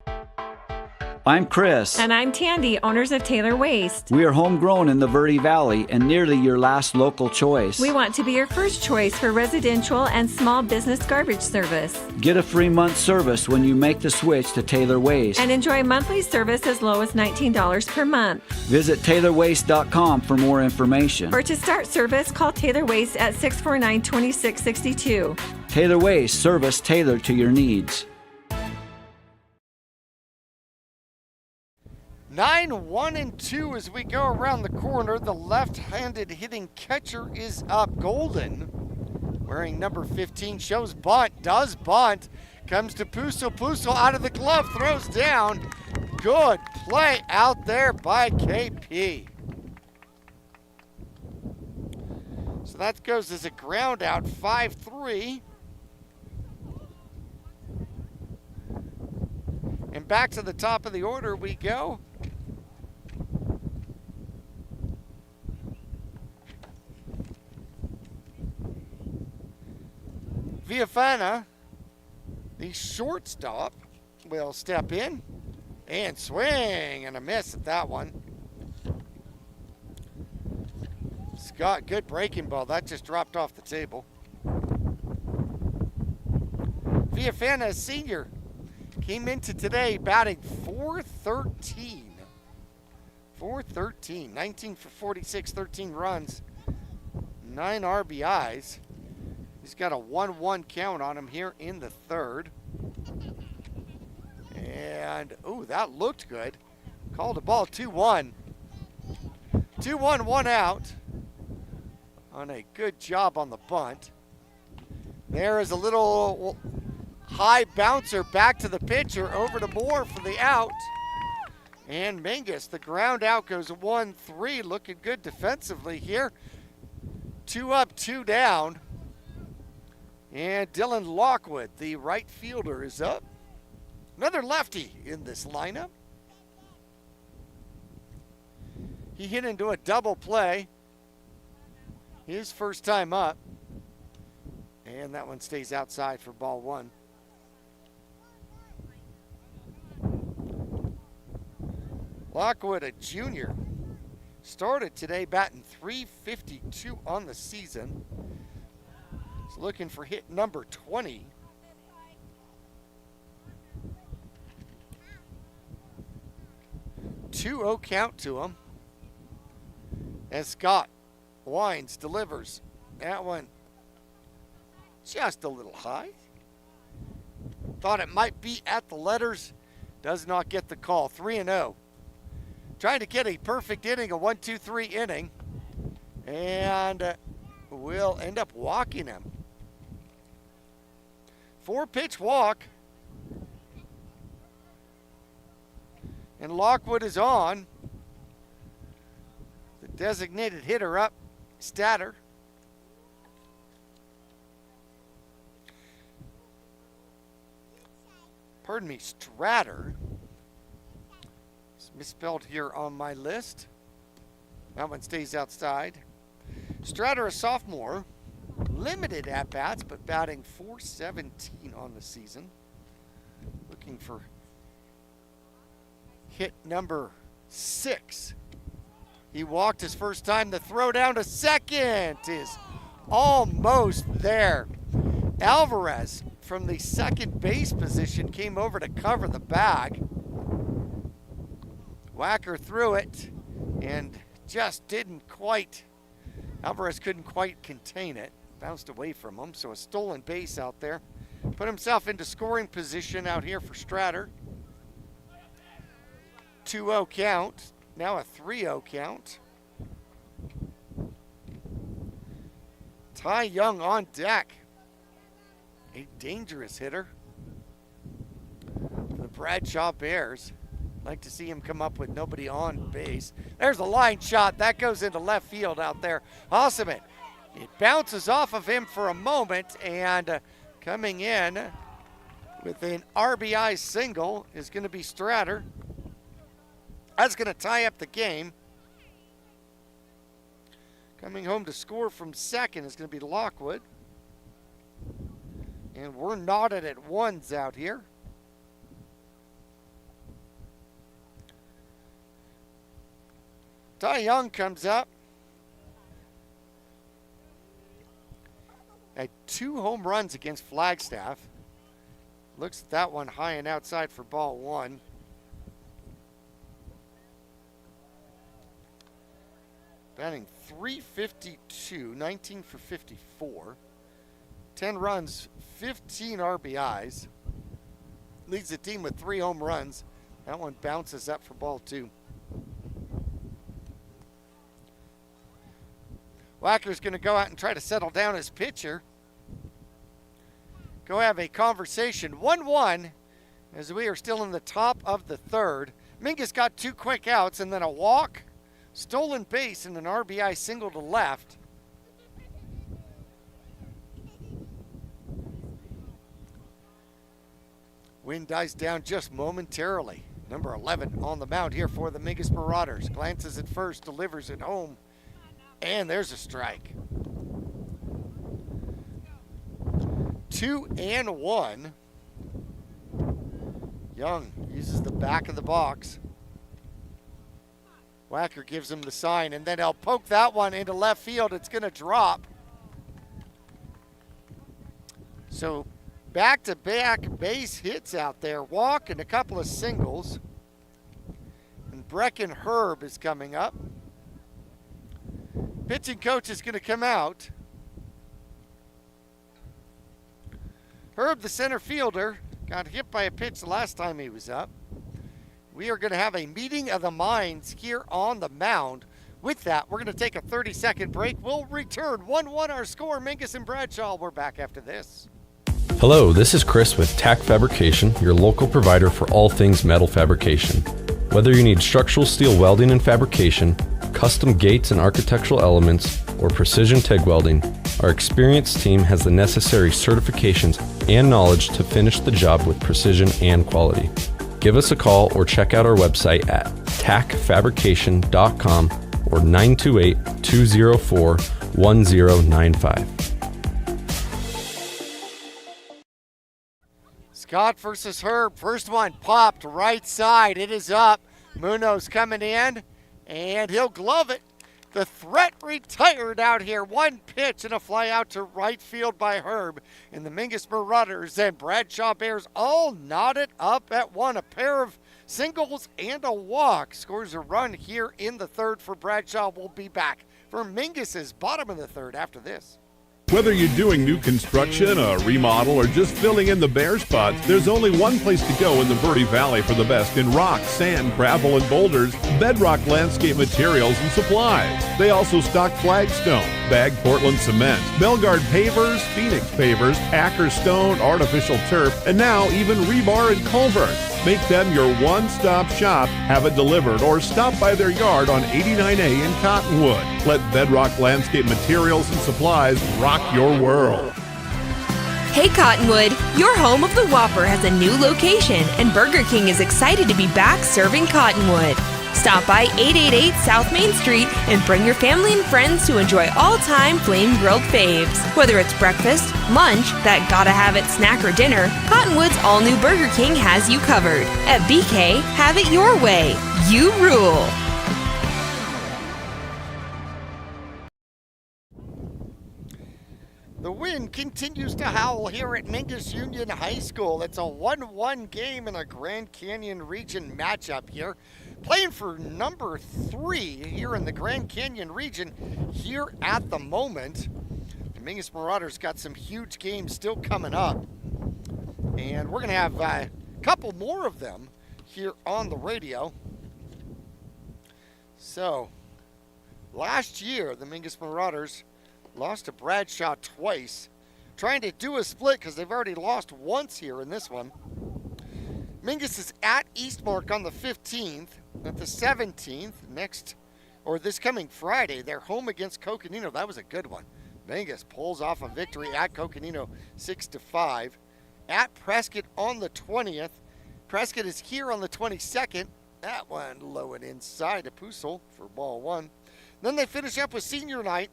I'm Chris. And I'm Tandy, owners of Taylor Waste. We are homegrown in the Verde Valley and nearly your last local choice. We want to be your first choice for residential and small business garbage service. Get a free month service when you make the switch to Taylor Waste. And enjoy monthly service as low as $19 per month. Visit TaylorWaste.com for more information. Or to start service, call Taylor Waste at 649-2662. Taylor Waste, service tailored to your needs. 9-1-2 as we go around the corner. The left-handed hitting catcher is up. Golden, wearing number 15, shows bunt, does bunt, comes to Puso. Puso out of the glove, throws down. Good play out there by KP. So that goes as a ground out, 5-3. And back to the top of the order we go. Viafana, the shortstop, will step in and swing and a miss at that one. Scott, good breaking ball. That just dropped off the table. Viafana, a senior, came into today batting .413. .413, 19 for 46, 13 runs, 9 RBIs. He's got a 1-1 count on him here in the third. And, ooh, that looked good. Called a ball 2-1. 2-1, 1 out. On a good job on the bunt. There is a little high bouncer back to the pitcher, over to Moore for the out. And Mingus, the ground out, goes 1-3, looking good defensively here. 2 up, 2 down. And Dylan Lockwood, the right fielder, is up. Another lefty in this lineup. He hit into a double play. His first time up. And that one stays outside for ball 1. Lockwood, a junior, started today batting .352 on the season. He's looking for hit number 20. .20 count to him. And Scott Wines delivers. That one just a little high. Thought it might be at the letters. Does not get the call. 3-0. Trying to get a perfect inning, a 1-2-3 inning. And will end up walking him. 4-pitch walk. And Lockwood is on. The designated hitter up, Statter. Pardon me, Stratter. It's misspelled here on my list. That one stays outside. Stratter, a sophomore, limited at-bats, but batting .417 on the season. Looking for hit number 6. He walked his first time. The throw down to second is almost there. Alvarez from the second base position came over to cover the bag. Wacker threw it and just didn't quite, Alvarez couldn't quite contain it. Bounced away from him, so a stolen base out there. Put himself into scoring position out here for Stratter. 2-0 count, now a 3-0 count. Ty Young on deck. A dangerous hitter for the Bradshaw Bears. Like to see him come up with nobody on base. There's a line shot. That goes into left field out there. Osman. It bounces off of him for a moment, and coming in with an RBI single is going to be Stratter. That's going to tie up the game. Coming home to score from second is going to be Lockwood. And we're knotted at ones out here. Ty Young comes up. Had 2 home runs against Flagstaff. Looks at that one high and outside for ball 1. Batting .352, 19 for 54. 10 runs, 15 RBIs. Leads the team with 3 home runs. That one bounces up for ball 2. Wacker's going to go out and try to settle down his pitcher. Go have a conversation. 1-1 as we are still in the top of the third. Mingus got 2 quick outs and then a walk, stolen base, and an RBI single to left. Wind dies down just momentarily. Number 11 on the mound here for the Mingus Marauders. Glances at first, delivers it home. And there's a strike. 2-1. Young uses the back of the box. Wacker gives him the sign, and then he'll poke that one into left field. It's going to drop. So back-to-back base hits out there. Walk and a couple of singles. And Brecken Herb is coming up. Pitching coach is going to come out. Herb, the center fielder, got hit by a pitch the last time he was up. We are going to have a meeting of the minds here on the mound. With that, we're going to take a 30-second break. We'll return. 1-1 our score. Mingus and Bradshaw. We're back after this. Hello, this is Chris with Tack Fabrication, your local provider for all things metal fabrication. Whether you need structural steel welding and fabrication, custom gates and architectural elements, or precision TIG welding, our experienced team has the necessary certifications and knowledge to finish the job with precision and quality. Give us a call or check out our website at tackfabrication.com or 928-204-1095. Scott versus Herb. First one popped right side. It is up. Munoz coming in, and he'll glove it. The threat retired out here. One pitch and a fly out to right field by Herb. And the Mingus Marauders and Bradshaw Bears all knotted up at one. A pair of singles and a walk. Scores a run here in the third for Bradshaw. We'll be back for Mingus's bottom of the third after this. Whether you're doing new construction, a remodel, or just filling in the bare spots, there's only one place to go in the Verde Valley for the best in rock, sand, gravel, and boulders, Bedrock Landscape Materials and Supplies. They also stock flagstone, bagged Portland cement, Belgard pavers, Phoenix pavers, Packer stone, artificial turf, and now even rebar and culvert. Make them your one-stop shop, have it delivered, or stop by their yard on 89A in Cottonwood. Let Bedrock Landscape Materials and Supplies rock your world. Hey Cottonwood, your home of the Whopper has a new location, and Burger King is excited to be back serving Cottonwood. Stop by 888 South Main Street and bring your family and friends to enjoy all-time flame-grilled faves. Whether it's breakfast, lunch, that gotta-have-it snack or dinner, Cottonwood's all-new Burger King has you covered. At BK, have it your way. You rule. The wind continues to howl here at Mingus Union High School. It's a 1-1 game in a Grand Canyon region matchup here. Playing for number 3 here in the Grand Canyon region here at the moment. The Mingus Marauders got some huge games still coming up. And we're going to have a couple more of them here on the radio. So, last year, the Mingus Marauders lost to Bradshaw twice. Trying to do a split because they've already lost once here in this one. Mingus is at Eastmark on the 15th. At the 17th, this coming Friday, they're home against Coconino. That was a good one. Mingus pulls off a victory at Coconino 6-5. At Prescott on the 20th. Prescott is here on the 22nd. That one low and inside to Pusel for ball 1. Then they finish up with senior night.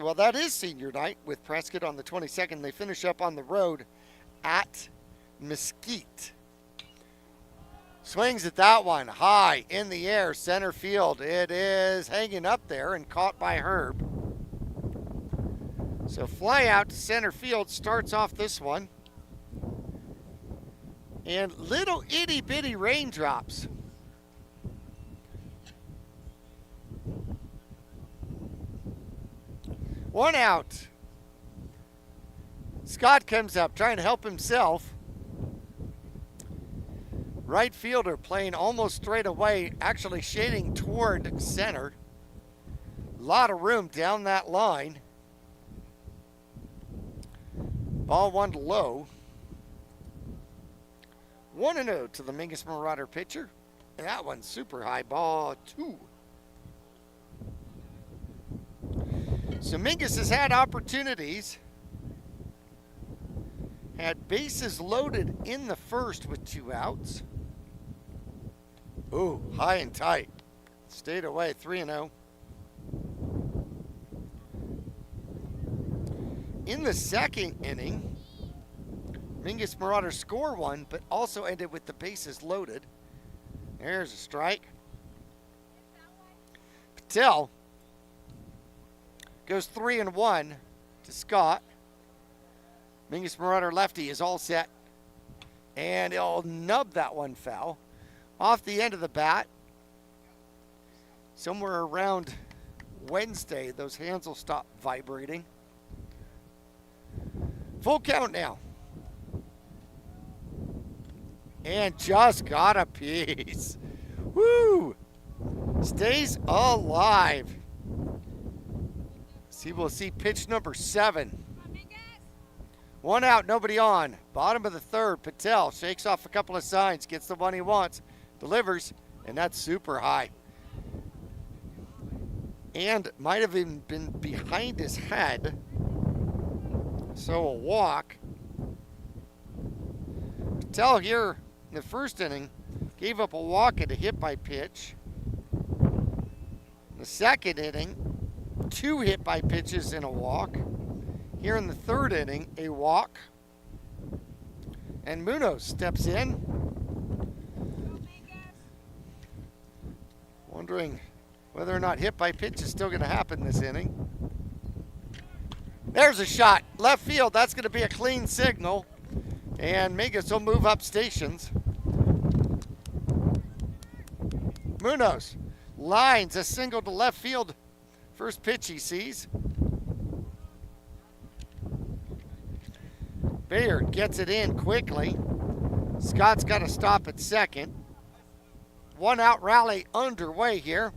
Well, that is senior night with Prescott on the 22nd. They finish up on the road at Mesquite. Swings at that one high in the air, center field. It is hanging up there and caught by Herb. So fly out to center field starts off this one. And little itty bitty raindrops. One out. Scott comes up trying to help himself. Right fielder playing almost straight away, actually shading toward center. A lot of room down that line. Ball 1 low. 1-0 to the Mingus Marauder pitcher. And that one's super high, ball 2. So Mingus has had opportunities. Had bases loaded in the first with 2 outs. Ooh, high and tight. Stayed away, 3-0. In the second inning, Mingus Marauders score 1, but also ended with the bases loaded. There's a strike. Patel goes 3-1 to Scott. Mingus Marauder lefty is all set. And he'll nub that one foul. Off the end of the bat. Somewhere around Wednesday, those hands will stop vibrating. Full count now. And just got a piece. Woo! Stays alive. We'll see pitch number 7. 1 out, nobody on. Bottom of the 3rd, Patel shakes off a couple of signs, gets the one he wants, delivers, and that's super high. And might have even been behind his head. So a walk. Patel here in the first inning gave up a walk and a hit by pitch. In the second inning, 2 hit by pitches and a walk. Here in the third inning, a walk. And Munoz steps in. Wondering whether or not hit by pitch is still going to happen this inning. There's a shot. Left field. That's going to be a clean signal. And Mingus will move up stations. Munoz lines a single to left field. First pitch he sees. Bayard gets it in quickly. Scott's got to stop at second. 1 out rally underway here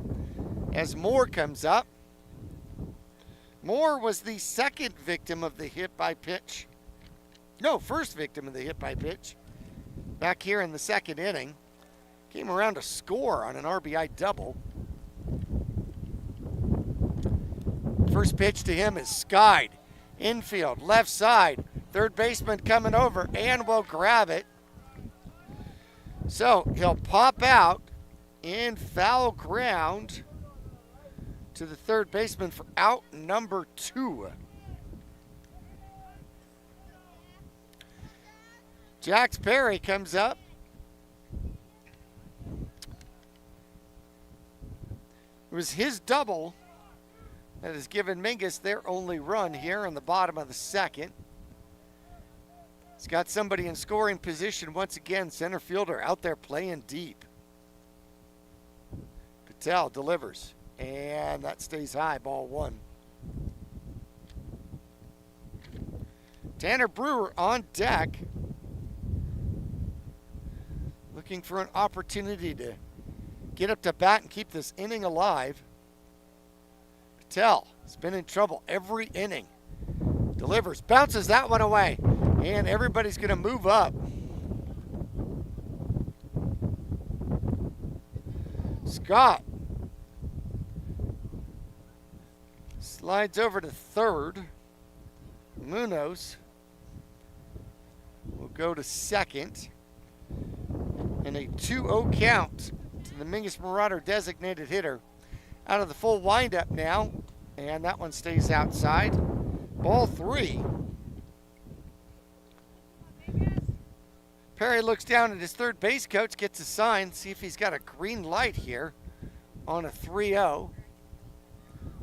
as Moore comes up. Moore was the second victim of the hit by pitch. No, first victim of the hit by pitch. Back here in the second inning. Came around to score on an RBI double. First pitch to him is skied. Infield, left side. Third baseman coming over and will grab it. So he'll pop out in foul ground to the third baseman for out number 2. Jax Perry comes up. It was his double that has given Mingus their only run here in the bottom of the second. He's got somebody in scoring position once again. Center fielder out there playing deep. Patel delivers, and that stays high, ball 1. Tanner Brewer on deck, looking for an opportunity to get up to bat and keep this inning alive. Patel has been in trouble every inning. Delivers, bounces that one away, and everybody's going to move up. Scott slides over to third. Munoz will go to second. And a 2-0 count to the Mingus Marauder designated hitter. Out of the full windup now, and that one stays outside. Ball 3. Perry looks down at his third base coach, gets a sign, see if he's got a green light here on a 3-0.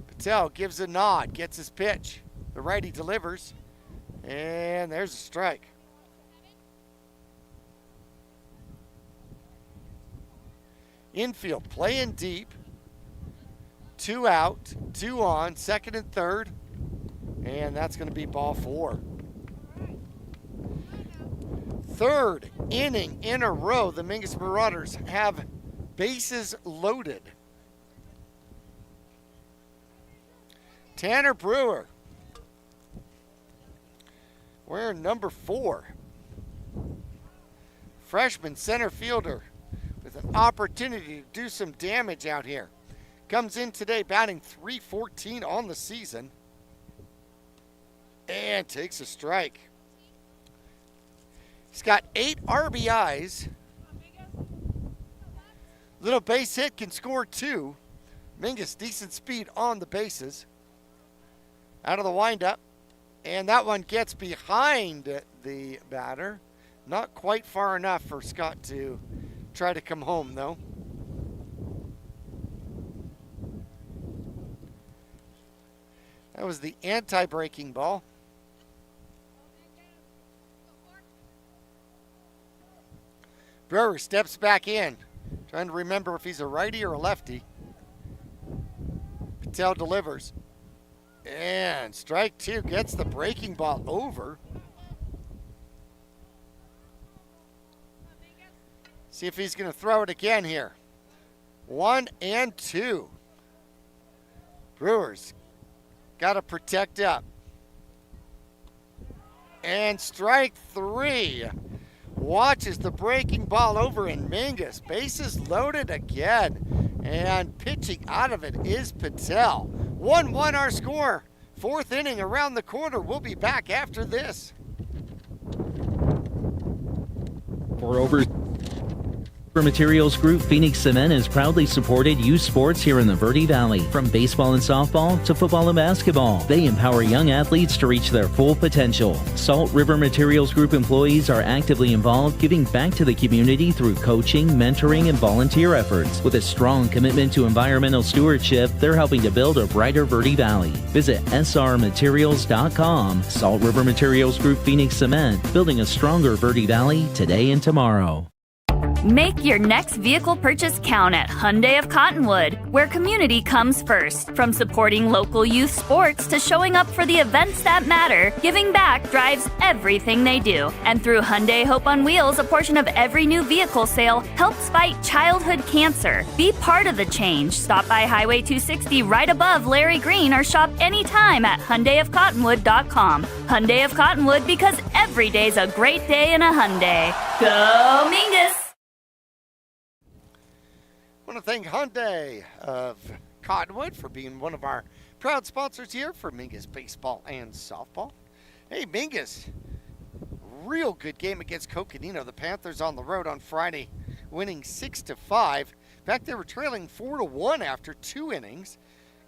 Patel gives a nod, gets his pitch. The righty delivers, and there's a strike. Infield playing deep. 2 out, 2 on, second and third, and that's going to be ball 4. Third inning in a row, the Mingus Marauders have bases loaded. Tanner Brewer, wearing number 4. Freshman center fielder with an opportunity to do some damage out here. Comes in today batting .314 on the season and takes a strike. He's got 8 RBIs. Little base hit, can score 2. Mingus, decent speed on the bases. Out of the windup. And that one gets behind the batter. Not quite far enough for Scott to try to come home, though. That was the anti-breaking ball. Brewer steps back in, trying to remember if he's a righty or a lefty. Patel delivers. And strike 2, gets the breaking ball over. See if he's going to throw it again here. 1 and 2. Brewers got to protect up. And strike 3. Watches the breaking ball over in Mingus. Bases loaded again. And pitching out of it is Patel. 1-1 our score. 4th inning around the corner. We'll be back after this. For over Materials Group, Phoenix Cement has proudly supported youth sports here in the Verde Valley. From baseball and softball to football and basketball, they empower young athletes to reach their full potential. Salt River Materials Group employees are actively involved, giving back to the community through coaching, mentoring, and volunteer efforts. With a strong commitment to environmental stewardship, they're helping to build a brighter Verde Valley. Visit srmaterials.com. Salt River Materials Group, Phoenix Cement, building a stronger Verde Valley today and tomorrow. Make your next vehicle purchase count at Hyundai of Cottonwood, where community comes first. From supporting local youth sports to showing up for the events that matter, giving back drives everything they do. And through Hyundai Hope on Wheels, a portion of every new vehicle sale helps fight childhood cancer. Be part of the change. Stop by Highway 260 right above Larry Green or shop anytime at HyundaiofCottonwood.com. Hyundai of Cottonwood, because every day's a great day in a Hyundai. Go Mingus! I want to thank Hyundai of Cottonwood for being one of our proud sponsors here for Mingus baseball and softball. Hey, Mingus, real good game against Coconino. The Panthers on the road on Friday, winning 6-5. In fact, they were trailing 4-1 after 2 innings.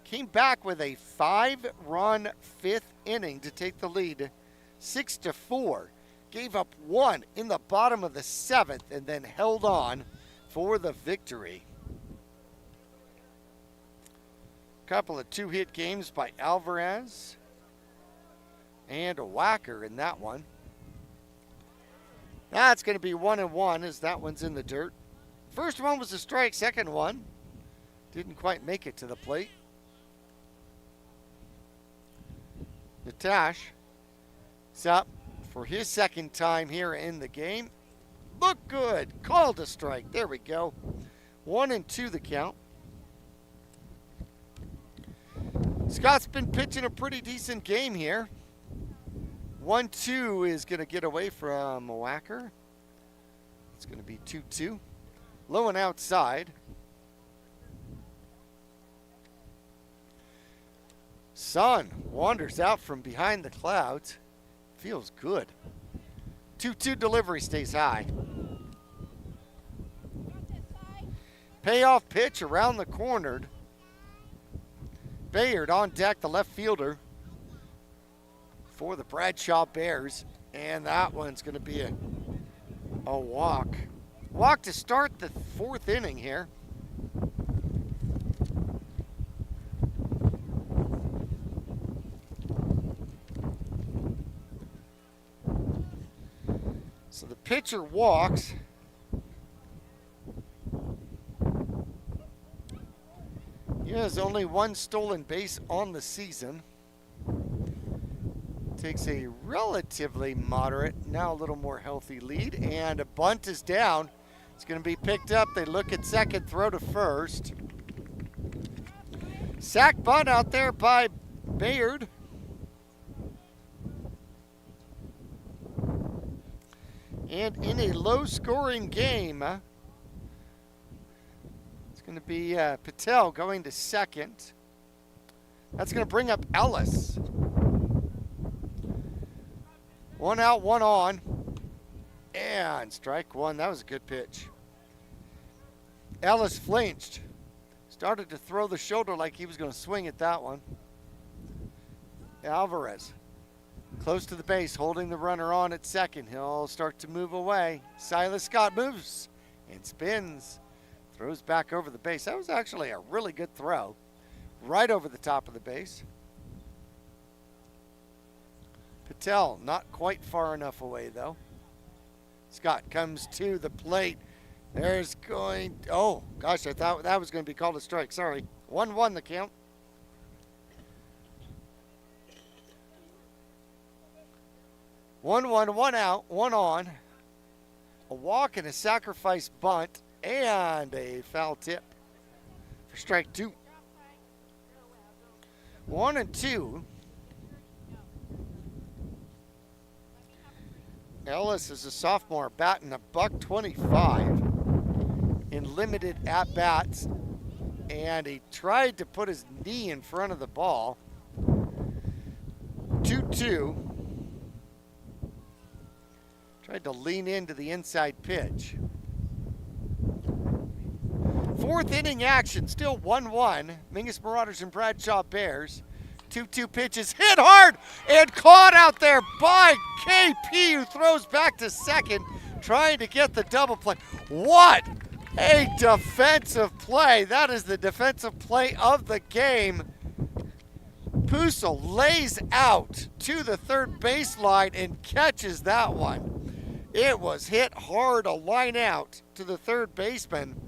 Came back with a 5-run 5th inning to take the lead, 6-4. Gave up 1 in the bottom of the 7th and then held on for the victory. Couple of 2-hit games by Alvarez and a whacker in that one. That's going to be 1-1 as that one's in the dirt. First one was a strike, second one didn't quite make it to the plate. Natash is up for his second time here in the game. Look good. Called a strike. There we go. 1-2 the count. Scott's been pitching a pretty decent game here. 1-2 is going to get away from Wacker. It's going to be 2-2. Low and outside. Sun wanders out from behind the clouds. Feels good. 2-2 delivery stays high. Payoff pitch around the corner. Bayard on deck, the left fielder for the Bradshaw Bears. And that one's going to be a walk. Walk to start the 4th inning here. So the pitcher walks. He has only 1 stolen base on the season. Takes a relatively moderate, now a little more healthy lead, and a bunt is down. It's going to be picked up. They look at second, throw to first. Sack bunt out there by Bayard. And in a low-scoring game, it's going to be Patel going to second. That's going to bring up Ellis. 1 out, 1 on. And strike 1. That was a good pitch. Ellis flinched. Started to throw the shoulder like he was going to swing at that one. Alvarez. Close to the base, holding the runner on at second. He'll start to move away. Silas Scott moves and spins. Throws back over the base. That was actually a really good throw. Right over the top of the base. Patel not quite far enough away though. Scott comes to the plate. There's going, oh gosh, I thought that was going to be called a strike. Sorry. 1-1 the count. One out, 1 on. A walk and a sacrifice bunt and a foul tip for strike 2. 1-2. Ellis is a sophomore, batting $125 in limited at-bats, and he tried to put his knee in front of the ball. 2-2. Tried to lean into the inside pitch. 4th inning action, still 1-1. Mingus Marauders and Bradshaw Bears. 2-2 pitches hit hard and caught out there by KP, who throws back to second, trying to get the double play. What a defensive play. That is the defensive play of the game. Pusil lays out to the third baseline and catches that one. It was hit hard, a line out to the third baseman.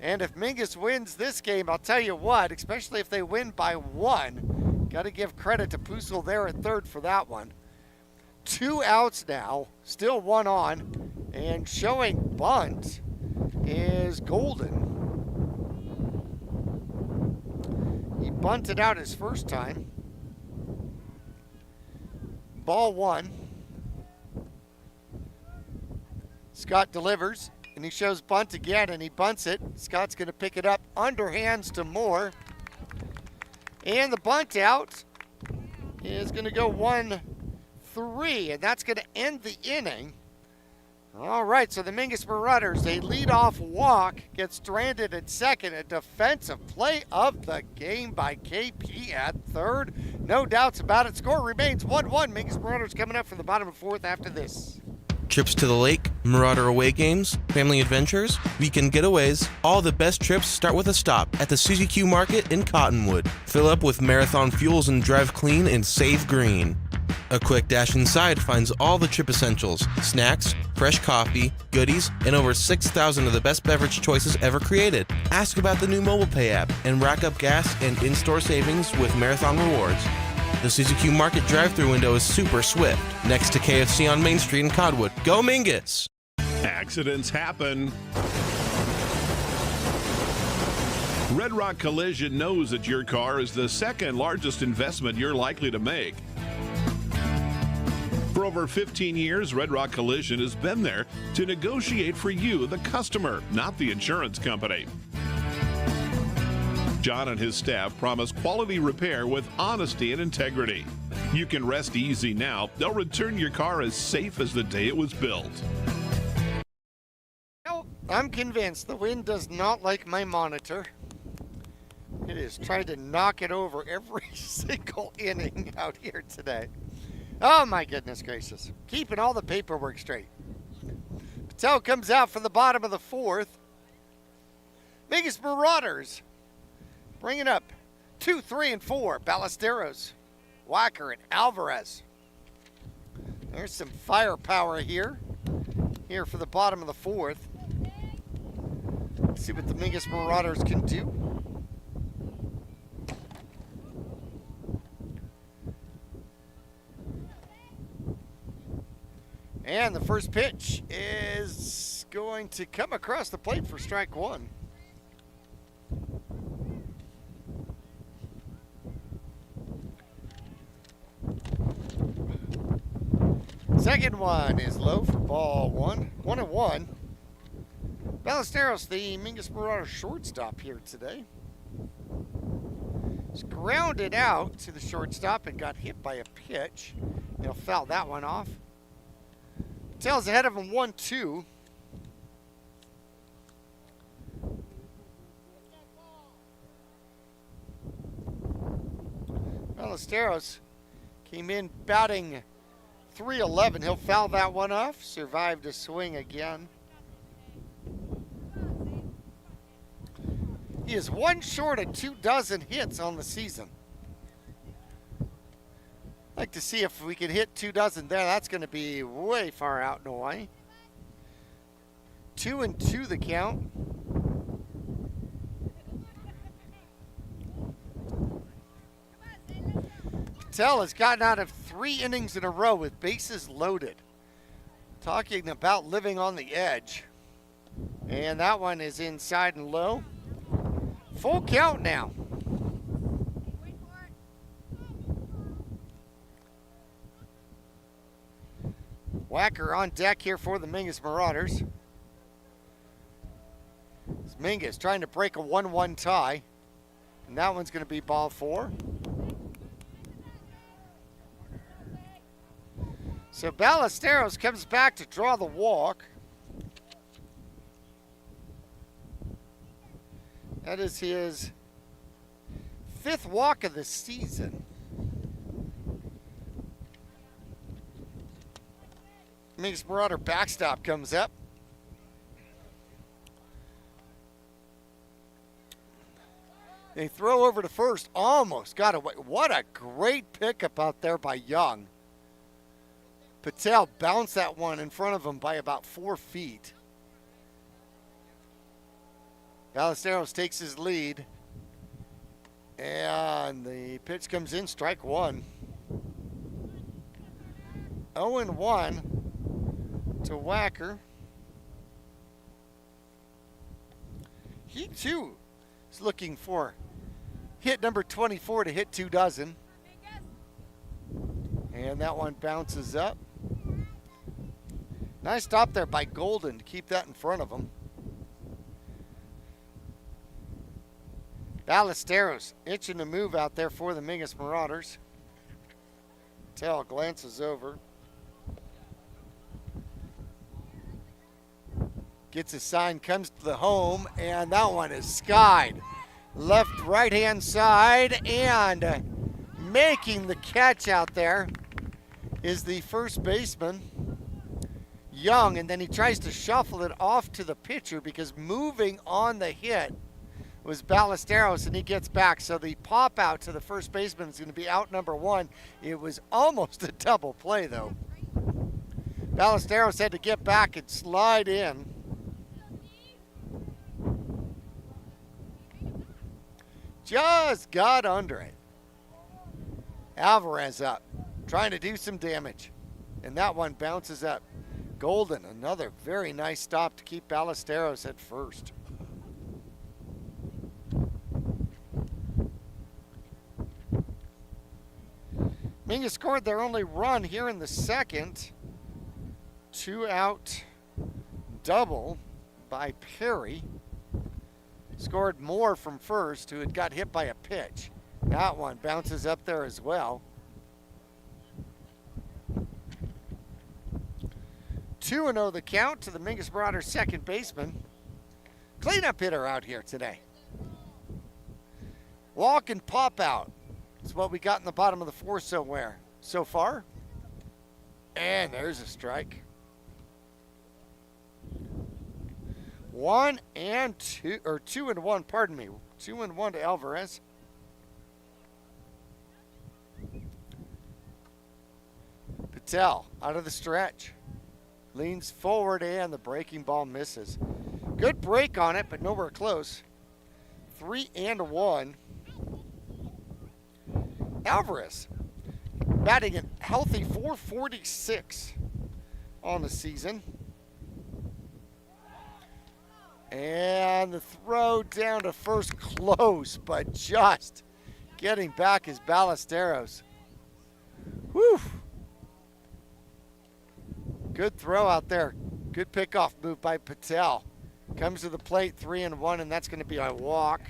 And if Mingus wins this game, I'll tell you what, especially if they win by 1, got to give credit to Pusil there at third for that one. 2 outs now, still 1 on, and showing bunt is Golden. He bunted out his first time. Ball 1. Scott delivers, and he shows bunt again, and he bunts it. Scott's going to pick it up, underhands to Moore. And the bunt out is going to go 1-3, and that's going to end the inning. All right, so the Mingus Marauders, a leadoff walk, gets stranded at second. A defensive play of the game by KP at third. No doubts about it. Score remains 1-1. Mingus Marauders coming up for the bottom of fourth after this. Trips to the lake, Marauder away games, family adventures, weekend getaways, all the best trips start with a stop at the CZQ Market in Cottonwood. Fill up with Marathon fuels and drive clean and save green. A quick dash inside finds all the trip essentials, snacks, fresh coffee, goodies, and over 6,000 of the best beverage choices ever created. Ask about the new mobile pay app and rack up gas and in-store savings with Marathon Rewards. The CZQ Market drive-thru window is super swift, next to KFC on Main Street in Cottonwood. Go Mingus! Accidents happen. Red Rock Collision knows that your car is the second largest investment you're likely to make. For over 15 years, Red Rock Collision has been there to negotiate for you, the customer, not the insurance company. John and his staff promise quality repair with honesty and integrity. You can rest easy now. They'll return your car as safe as the day it was built. No, I'm convinced the wind does not like my monitor. It is trying to knock it over every single inning out here today. Oh my goodness gracious. Keeping all the paperwork straight. Patel comes out for the bottom of the fourth. Mingus Marauders bringing up 2, 3, and 4. Ballesteros, Wacker, and Alvarez. There's some firepower here for the bottom of the fourth. Let's see what the Mingus Marauders can do. And the first pitch is going to come across the plate for strike one. Second one is low for ball one. 1-1. Ballesteros, the Mingus Marauder shortstop here today. He's grounded out to the shortstop and got hit by a pitch. He'll foul that one off. Tails ahead of him 1-2. Ballesteros came in batting .311. He'll foul that one off. Survived a swing again. He is one short of 24 hits on the season. I'd like to see if we can hit 24 there. That's going to be way far out and away. 2-2 the count. Patel has gotten out of 3 innings in a row with bases loaded. Talking about living on the edge. And that one is inside and low. Full count now. Wacker on deck here for the Mingus Marauders. It's Mingus trying to break a 1-1 tie. And that one's going to be ball 4. So Ballesteros comes back to draw the walk. That is his 5th walk of the season. Mingus Marauder backstop comes up. They throw over to first. Almost got away. What a great pickup out there by Young. Patel bounced that one in front of him by about 4 feet. Ballesteros takes his lead. And the pitch comes in, strike 1. 0-1 to Wacker. He too is looking for hit number 24 to hit 24. And that one bounces up. Nice stop there by Golden to keep that in front of him. Ballesteros itching to move out there for the Mingus Marauders. Patel glances over. Gets a sign, comes to the home, and that one is skied. Left, right-hand side, and making the catch out there is the first baseman, Young, and then he tries to shuffle it off to the pitcher because moving on the hit was Ballesteros, and he gets back. So the pop out to the first baseman is going to be out number 1. It was almost a double play, though. Ballesteros had to get back and slide in. Just got under it. Alvarez up, trying to do some damage. And that one bounces up. Golden, another very nice stop to keep Ballesteros at first. Mingus scored their only run here in the second. 2-out double by Perry. Scored more from first, who had got hit by a pitch. That one bounces up there as well. 2-0 the count to the Mingus Marauders second baseman. Cleanup hitter out here today. Walk and pop out is what we got in the bottom of the fourth so far. And there's a strike. 2-1, pardon me. 2-1 to Alvarez. Patel out of the stretch. Leans forward and the breaking ball misses. Good break on it, but nowhere close. 3-1. Alvarez batting a healthy .446 on the season. And the throw down to first, close, but just getting back is Ballesteros. Whew. Good throw out there. Good pickoff move by Patel. Comes to the plate, 3-1, and that's going to be a walk.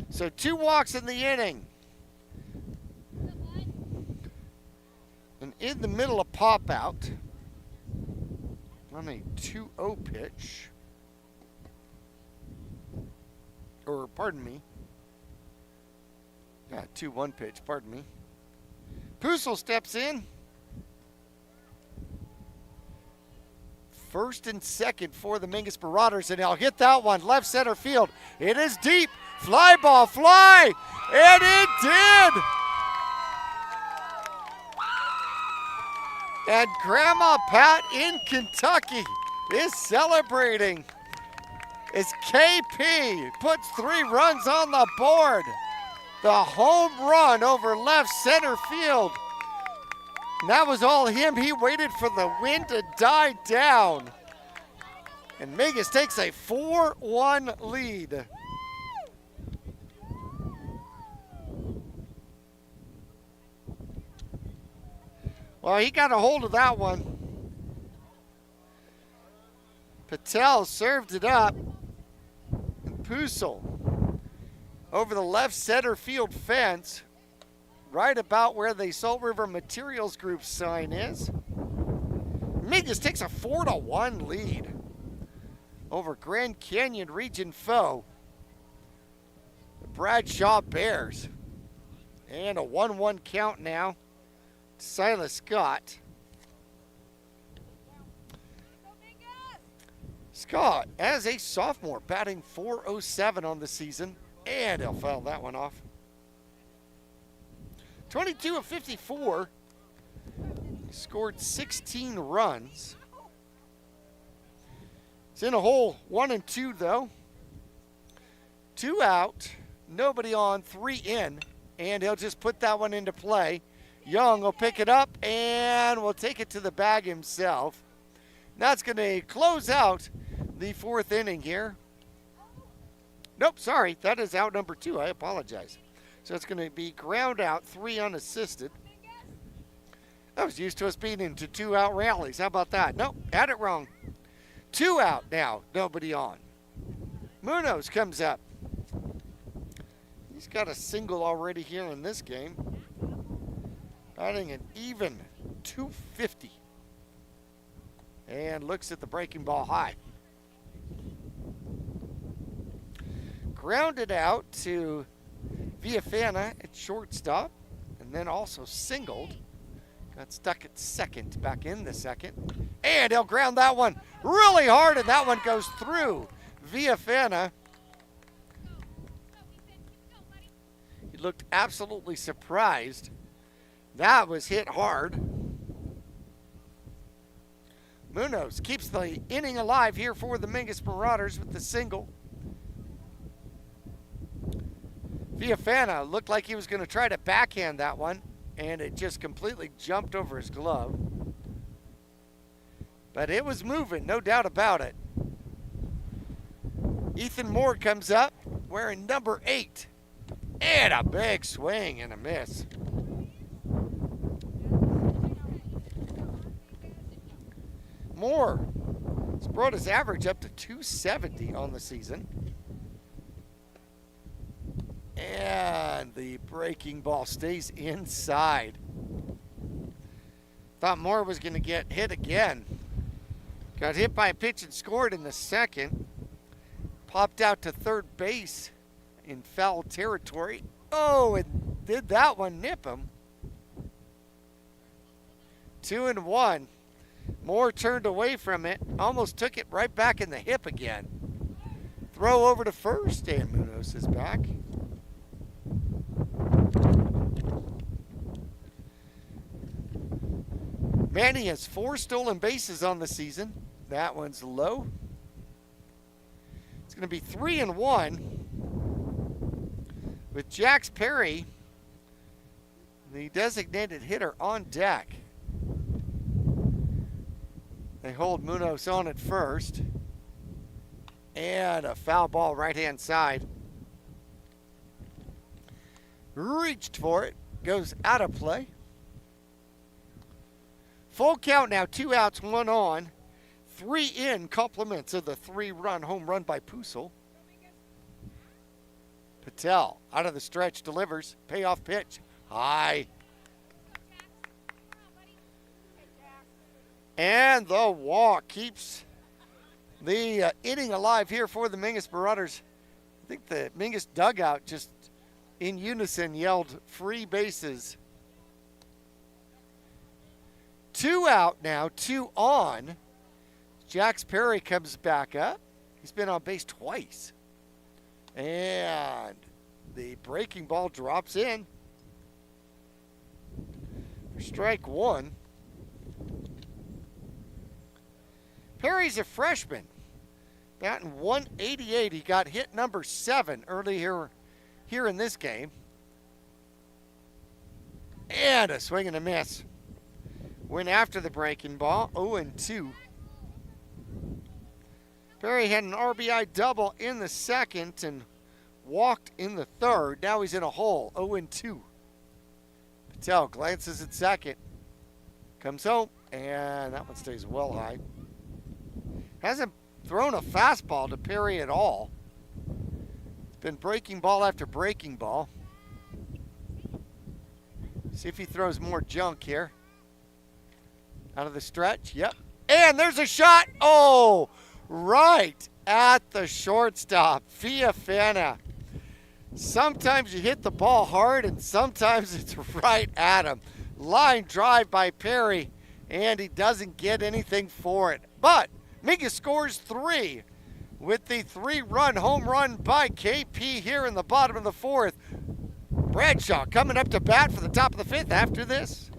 So 2 walks in the inning. And in the middle of pop out on a 2-0 pitch. Or, pardon me. Yeah, 2-1 pitch, pardon me. Pusil steps in. First and second for the Mingus Marauders, and he'll hit that one left center field. It is deep. Fly ball, fly! And it did! And Grandma Pat in Kentucky is celebrating as KP puts 3 runs on the board. The home run over left center field. And that was all him. He waited for the wind to die down. And Mingus takes a 4-1 lead. Well, he got a hold of that one. Patel served it up. And Pusil over the left center field fence, right about where the Salt River Materials Group sign is. Mingus takes a 4-1 lead over Grand Canyon Region foe, the Bradshaw Bears. And a 1-1 count now. Silas Scott. Scott, as a sophomore, batting .407 on the season, and he'll foul that one off. 22 of 54. He scored 16 runs. It's in a hole 1 and 2 though. 2 out, nobody on, 3 in, and he'll just put that one into play. Young will pick it up and will take it to the bag himself. That's going to close out the 4th inning here. Nope, sorry, that is out number 2. I apologize. So it's going to be ground out, 3 unassisted. I was used to us being into 2-out rallies. How about that? Nope, had it wrong. 2 out now, nobody on. Munoz comes up. He's got a single already here in this game. Batting an even 250. And looks at the breaking ball high. Grounded out to Villafana at shortstop, and then also singled. Got stuck at second, back in the second. And he'll ground that one really hard, and that one goes through Villafana. He looked absolutely surprised. That was hit hard. Munoz keeps the inning alive here for the Mingus Marauders with the single. Villafana looked like he was going to try to backhand that one, and it just completely jumped over his glove. But it was moving, no doubt about it. Ethan Moore comes up wearing number 8. And a big swing and a miss. Moore has brought his average up to 270 on the season. And the breaking ball stays inside. Thought Moore was going to get hit again. Got hit by a pitch and scored in the second. Popped out to third base in foul territory. Oh, and did that one nip him? 2-1. Moore turned away from it. Almost took it right back in the hip again. Throw over to first, and Munoz is back. Manny has 4 stolen bases on the season. That one's low. It's going to be 3-1 with Jax Perry, the designated hitter, on deck. They hold Munoz on at first. And a foul ball right-hand side. Reached for it. Goes out of play. Full count now, 2 outs, 1 on. 3 in, compliments of the 3-run home run by Pusel. Patel out of the stretch, delivers. Payoff pitch. High. And the walk keeps the inning alive here for the Mingus Marauders. I think the Mingus dugout just in unison yelled free bases. 2 out now, 2 on. Jax Perry comes back up. He's been on base twice. And the breaking ball drops in for strike 1. Perry's a freshman, batting 188. He got hit number 7 earlier here in this game. And a swing and a miss. Went after the breaking ball, 0-2. Perry had an RBI double in the second and walked in the third. Now he's in a hole, 0-2. Patel glances at second, comes home, and that one stays well high. Hasn't thrown a fastball to Perry at all. It's been breaking ball after breaking ball. See if he throws more junk here. Out of the stretch, yep. And there's a shot. Oh, right at the shortstop, Villafana. Sometimes you hit the ball hard and sometimes it's right at him. Line drive by Perry, and he doesn't get anything for it. But Mingus scores 3 with the 3-run home run by KP here in the bottom of the 4th. Bradshaw coming up to bat for the top of the 5th after this.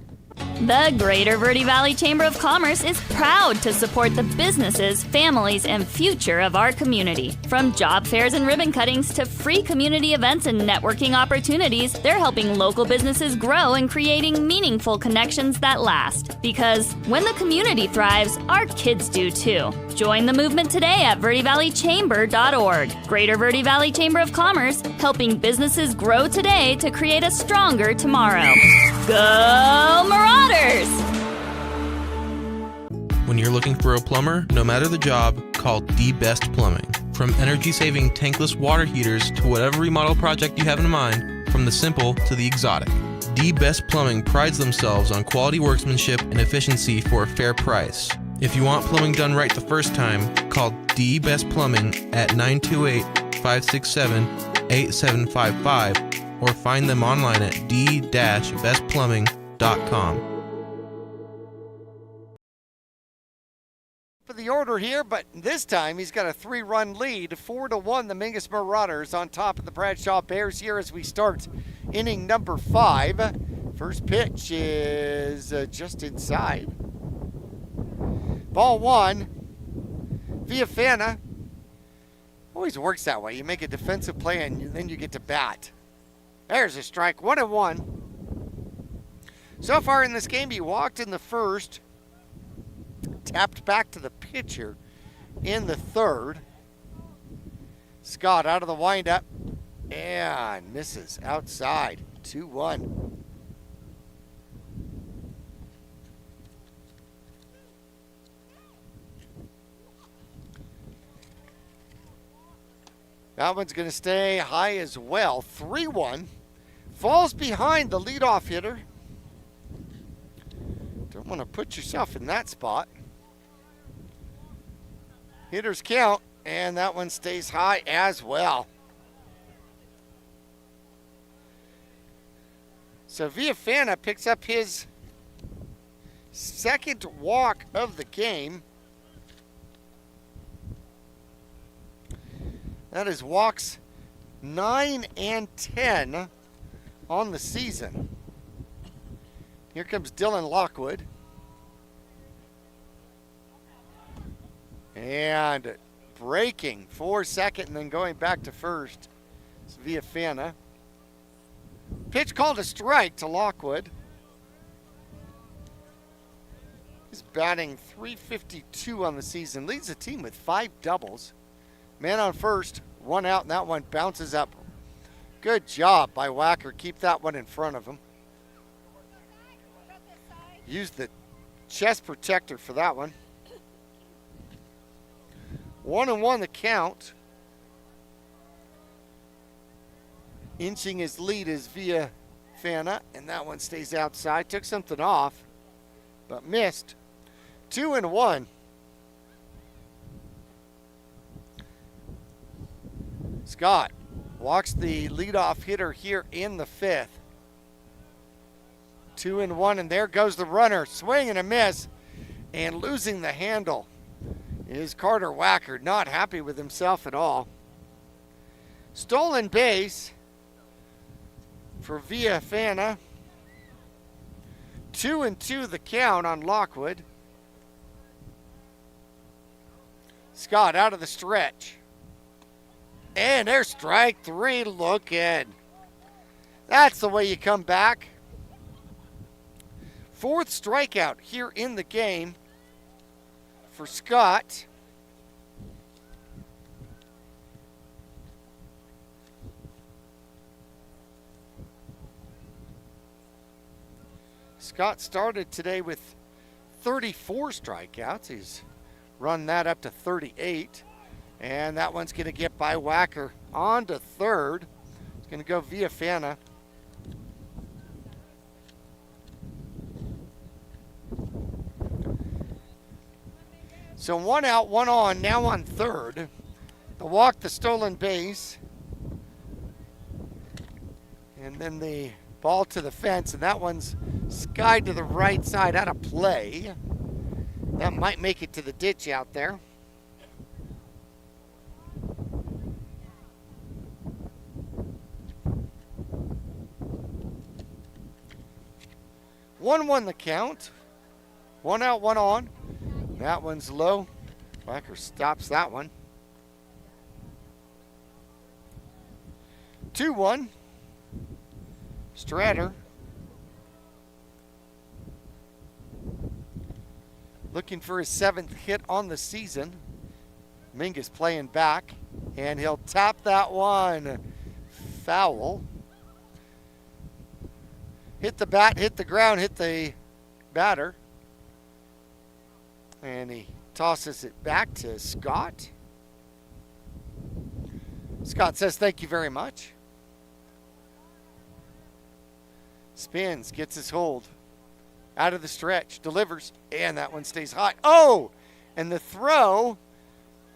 The Greater Verde Valley Chamber of Commerce is proud to support the businesses, families, and future of our community. From job fairs and ribbon cuttings to free community events and networking opportunities, they're helping local businesses grow and creating meaningful connections that last. Because when the community thrives, our kids do too. Join the movement today at verdevalleychamber.org. Greater Verde Valley Chamber of Commerce, helping businesses grow today to create a stronger tomorrow. Go Marauders! When you're looking for a plumber, no matter the job, call The Best Plumbing. From energy-saving tankless water heaters to whatever remodel project you have in mind, from the simple to the exotic, D Best Plumbing prides themselves on quality workmanship and efficiency for a fair price. If you want plumbing done right the first time, call D Best Plumbing at 928-567-8755 or find them online at d-bestplumbing.com. For the order here, but this time he's got a 3-run lead, 4-1. The Mingus Marauders on top of the Bradshaw Bears here as we start inning number 5. First pitch is just inside. Ball 1. Villafana. Always works that way. You make a defensive play and then you get to bat. There's a strike. 1-1. So far in this game, he walked in the first. Tapped back to the pitcher in the third. Scott out of the windup and misses outside. 2-1. That one's going to stay high as well. 3-1. Falls behind the leadoff hitter. Don't want to put yourself in that spot. Hitters count, and that one stays high as well. So Villafana picks up his second walk of the game. That is walks 9 and 10 on the season. Here comes Dylan Lockwood. And breaking for second and then going back to first. It's Villafana. Pitch called a strike to Lockwood. He's batting .352 on the season. Leads the team with 5 doubles. Man on first, 1 out, and that one bounces up. Good job by Wacker. Keep that one in front of him. Use the chest protector for that one. 1-1 the count. Inching his lead is Villafana, and that one stays outside. Took something off, but missed. 2-1. Scott walks the leadoff hitter here in the 5th. 2-1, and there goes the runner. Swing and a miss, and losing the handle is Carter Wacker. Not happy with himself at all. Stolen base for Villafana. 2-2 the count on Lockwood. Scott out of the stretch. And there's strike 3 looking. That's the way you come back. 4th strikeout here in the game for Scott. Scott started today with 34 strikeouts. He's run that up to 38. And that one's going to get by Wacker on to third. It's going to go Villafana. So 1 out, 1 on, now on third. The walk, the stolen base. And then the ball to the fence, and that one's skied to the right side out of play. That might make it to the ditch out there. One the count. 1 out, 1 on. That one's low. Wacker stops that one. 2-1. Stratter. Looking for his 7th hit on the season. Mingus playing back, and he'll tap that one. Foul. Hit the bat, hit the ground, hit the batter. And he tosses it back to Scott. Scott says thank you very much. Spins, gets his hold. Out of the stretch, delivers, and that one stays high. Oh! And the throw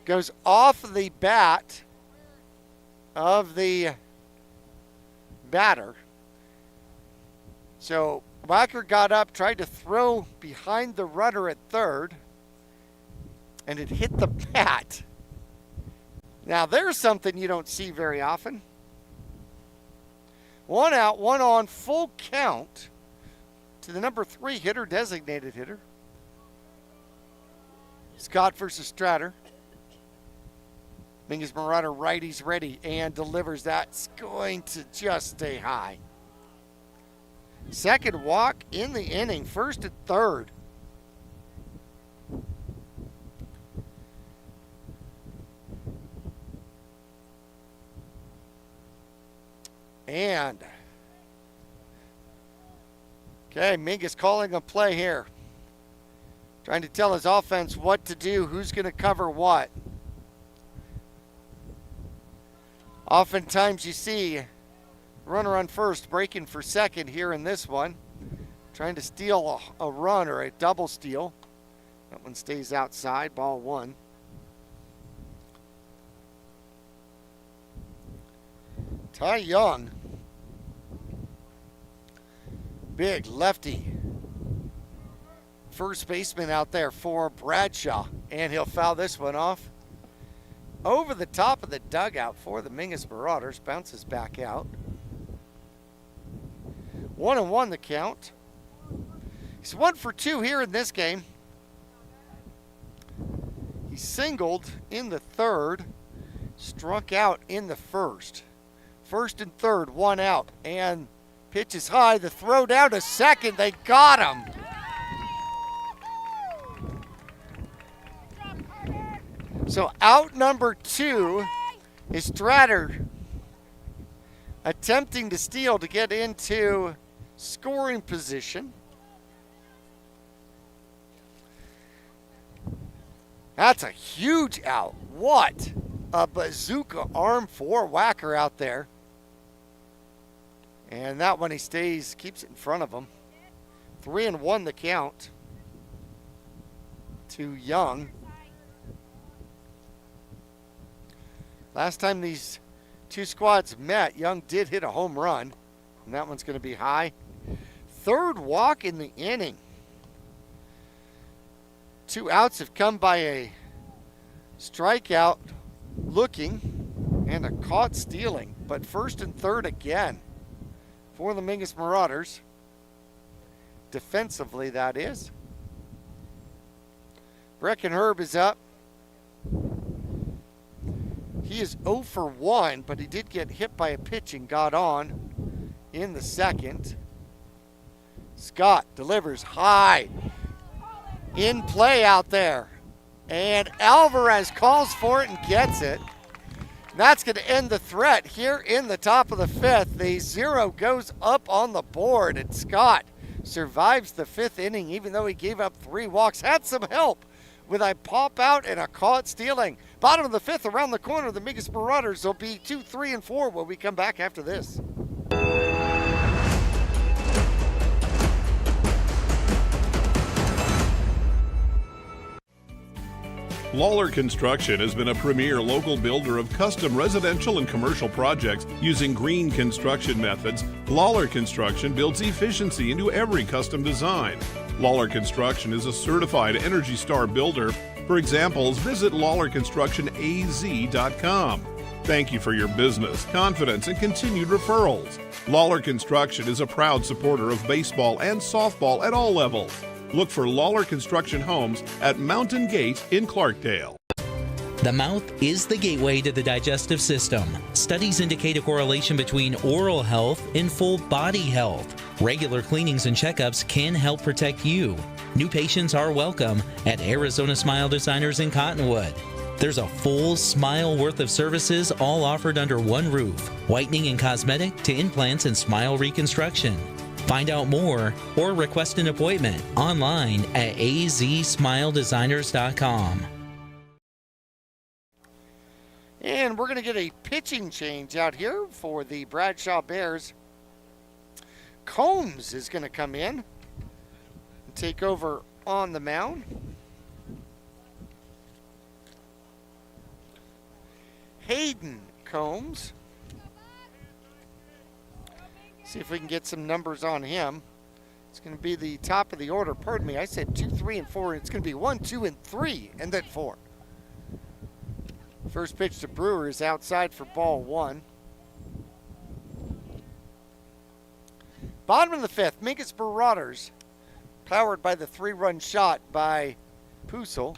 goes off the bat of the batter. So Whacker got up, tried to throw behind the runner at third, and it hit the bat. Now there's something you don't see very often. 1 out, 1 on, full count to the number 3 hitter, designated hitter. Scott versus Stratter. Mingus Marauder righty's ready and delivers. That's going to just stay high. Second walk in the inning, first and third. And, okay, Mingus calling a play here. Trying to tell his offense what to do, who's going to cover what. Oftentimes you see runner on first breaking for second here in this one. Trying to steal a run or a double steal. That one stays outside, ball 1. Ty Young. Big lefty. First baseman out there for Bradshaw. And he'll foul this one off. Over the top of the dugout for the Mingus Marauders. Bounces back out. 1-1 the count. He's 1 for 2 here in this game. He singled in the third. Struck out in the first. First and third, 1 out. And pitch is high. The throw down to second. They got him. So out number 2 is Stratter attempting to steal to get into scoring position. That's a huge out. What a bazooka arm for Whacker out there. And that one he stays, keeps it in front of him. 3-1 the count to Young. Last time these two squads met, Young did hit a home run, and that one's going to be high. Third walk in the inning. 2 outs have come by a strikeout looking and a caught stealing, but first and third again for the Mingus Marauders. Defensively, that is. Breckenherb is up. He is 0 for 1, but he did get hit by a pitch and got on in the second. Scott delivers high. In play out there. And Alvarez calls for it and gets it. That's going to end the threat here in the top of the 5th. The 0 goes up on the board, and Scott survives the 5th inning, even though he gave up 3 walks. Had some help with a pop out and a caught stealing. Bottom of the 5th, around the corner, the Mingus Marauders will be 2, 3, and 4 when we come back after this. Lawler Construction has been a premier local builder of custom residential and commercial projects using green construction methods. Lawler Construction builds efficiency into every custom design. Lawler Construction is a certified Energy Star builder. For examples, visit LawlerConstructionAZ.com. Thank you for your business, confidence, and continued referrals. Lawler Construction is a proud supporter of baseball and softball at all levels. Look for Lawler Construction Homes at Mountain Gate in Clarkdale. The mouth is the gateway to the digestive system. Studies indicate a correlation between oral health and full body health. Regular cleanings and checkups can help protect you. New patients are welcome at Arizona Smile Designers in Cottonwood. There's a full smile worth of services all offered under one roof. Whitening and cosmetic to implants and smile reconstruction. Find out more or request an appointment online at azsmiledesigners.com. And we're going to get a pitching change out here for the Bradshaw Bears. Combs is going to come in and take over on the mound. Hayden Combs. See if we can get some numbers on him. It's going to be the top of the order. Pardon me, I said 2, 3, and 4. It's going to be 1, 2, and 3, and then 4. First pitch to Brewer is outside for ball 1. Bottom of the 5th, Mingus Marauders, powered by the 3-run shot by Pusel.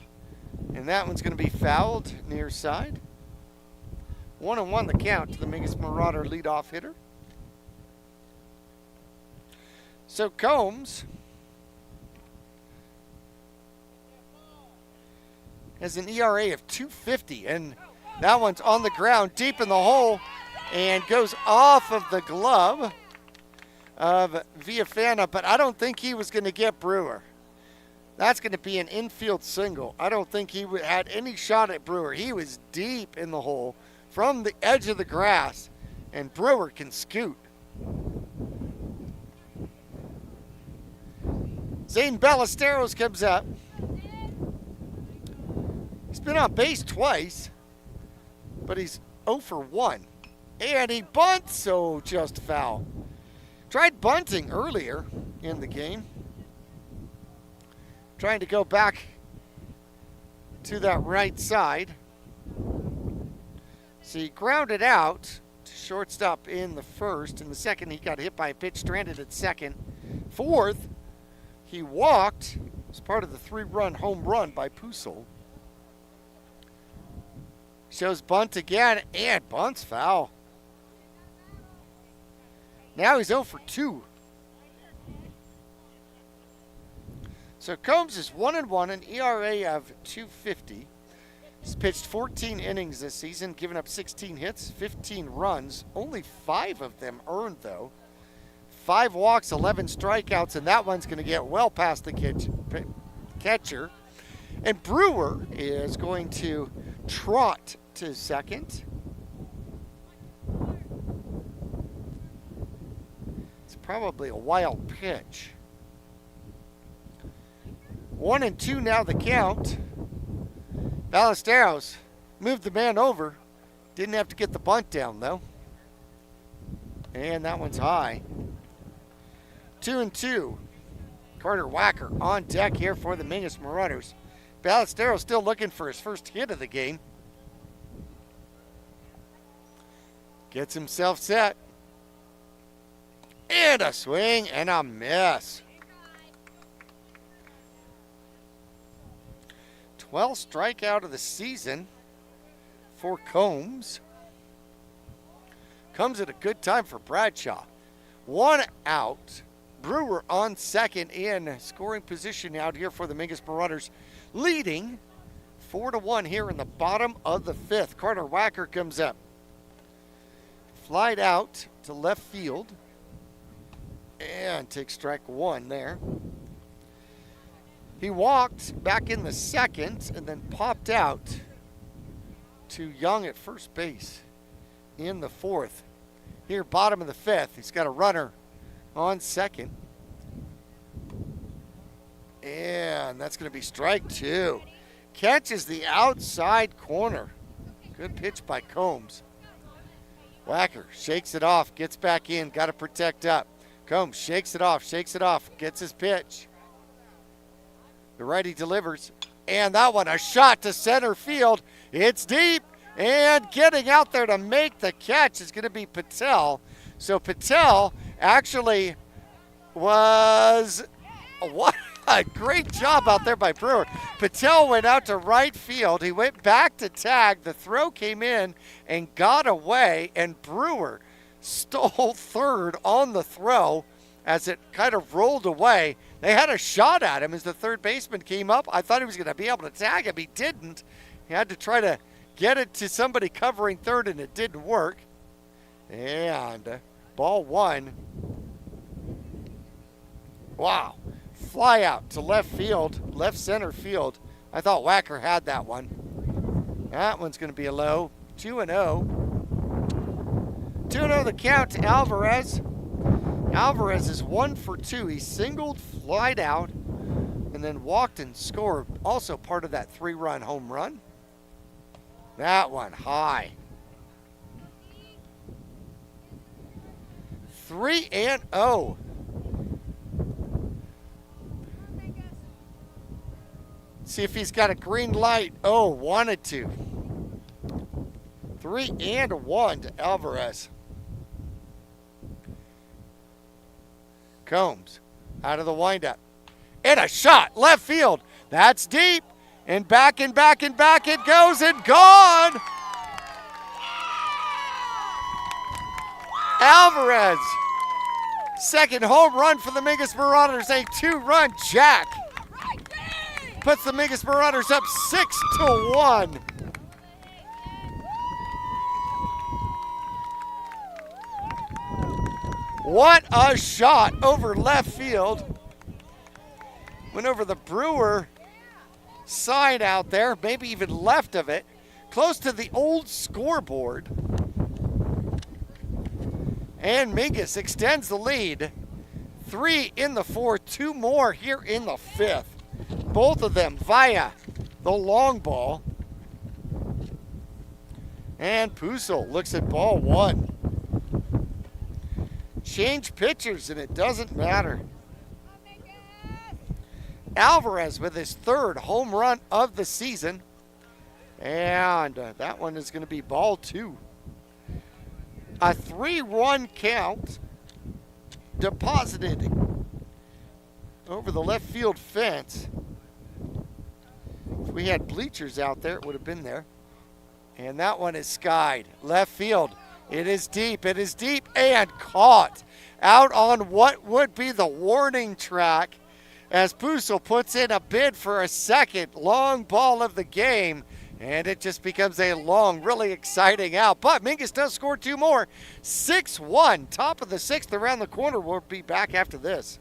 And that one's going to be fouled near side. 1-1 the count to the Mingus Marauder leadoff hitter. So Combs has an ERA of 2.50, and that one's on the ground deep in the hole and goes off of the glove of Villafana, but I don't think he was going to get Brewer. That's going to be an infield single. I don't think he had any shot at Brewer. He was deep in the hole from the edge of the grass, and Brewer can scoot. Zane Ballesteros comes up. He's been on base twice, but he's 0 for 1. And he bunts, so just foul. Tried bunting earlier in the game. Trying to go back to that right side. So he grounded out to shortstop in the first. In the second, he got hit by a pitch, stranded at second. Fourth, he walked as part of the 3-run home run by Pusel. Shows bunt again, and bunt's foul. Now he's 0 for 2. So Combs is 1-1, an ERA of 2.50. He's pitched 14 innings this season, given up 16 hits, 15 runs, only 5 of them earned though. 5 walks, 11 strikeouts, and that one's going to get well past the catcher. And Brewer is going to trot to second. It's probably a wild pitch. 1-2 now the count. Ballesteros moved the man over. Didn't have to get the bunt down though. And that one's high. 2-2. Carter Wacker on deck here for the Mingus Marauders. Ballesteros still looking for his first hit of the game. Gets himself set. And a swing and a miss. 12th strikeout of the season for Combs. Comes at a good time for Bradshaw. 1 out. Brewer on second in scoring position out here for the Mingus Marauders, leading 4-1 here in the bottom of the 5th. Carter Wacker comes up. Flied out to left field and takes strike 1 there. He walked back in the second and then popped out to Young at first base in the 4th. Here, bottom of the 5th, he's got a runner on second. And that's going to be strike 2. Catches the outside corner. Good pitch by Combs. Wacker shakes it off, gets back in, got to protect up. Combs shakes it off, gets his pitch. The righty delivers, and that one, a shot to center field. It's deep, and getting out there to make the catch is going to be Patel. So Patel actually was, what a great job out there by Brewer. Patel went out to right field. He went back to tag. The throw came in and got away, and Brewer stole third on the throw as it kind of rolled away. They had a shot at him as the third baseman came up. I thought he was going to be able to tag him. He didn't. He had to try to get it to somebody covering third, and it didn't work. And ball 1. Wow. Fly out to left field, left center field. I thought Wacker had that one. That one's going to be a low. 2-0. 2-0 the count to Alvarez. Alvarez is 1 for 2. He singled, flied out, and then walked and scored. Also part of that 3-run home run. That one high. 3-0. See if he's got a green light. Oh, wanted to. 3-1 to Alvarez. Combs out of the windup. And a shot, left field. That's deep. And back and back and back it goes and gone. Alvarez. Second home run for the Mingus Marauders. A 2-run jack. Puts the Mingus Marauders up 6-1. What a shot over left field. Went over the Brewer side out there, maybe even left of it, close to the old scoreboard. And Mingus extends the lead. 3 in the 4th, 2 more here in the 5th. Both of them via the long ball. And Pusil looks at ball 1. Change pitchers and it doesn't matter. Alvarez with his 3rd home run of the season. And that one is going to be ball 2. A 3-run count deposited over the left field fence. If we had bleachers out there, it would have been there. And that one is skied. Left field. It is deep. It is deep and caught out on what would be the warning track as Pusil puts in a bid for a second long ball of the game. And it just becomes a long, really exciting out. But Mingus does score 2 more. 6-1. Top of the 6th around the corner. We'll be back after this.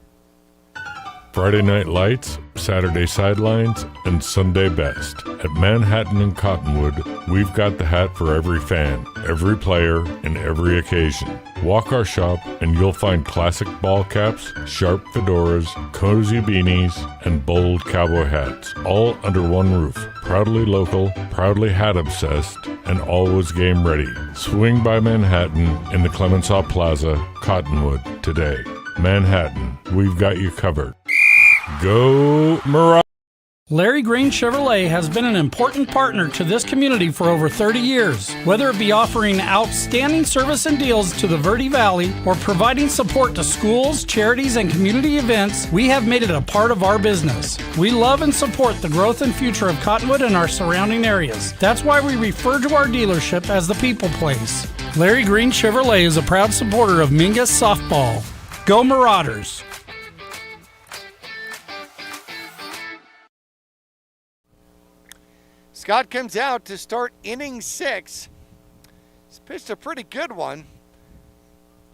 Friday night lights, Saturday sidelines, and Sunday best. At Manhattan and Cottonwood, we've got the hat for every fan, every player, and every occasion. Walk our shop and you'll find classic ball caps, sharp fedoras, cozy beanies, and bold cowboy hats, all under one roof. Proudly local, proudly hat obsessed, and always game ready. Swing by Manhattan in the Clemenceau Plaza, Cottonwood today. Manhattan, we've got you covered. Go Marauders! Larry Green Chevrolet has been an important partner to this community for over 30 years. Whether it be offering outstanding service and deals to the Verde Valley or providing support to schools, charities, and community events, we have made it a part of our business. We love and support the growth and future of Cottonwood and our surrounding areas. That's why we refer to our dealership as the People Place. Larry Green Chevrolet is a proud supporter of Mingus Softball. Go Marauders! Scott comes out to start inning 6. He's pitched a pretty good one.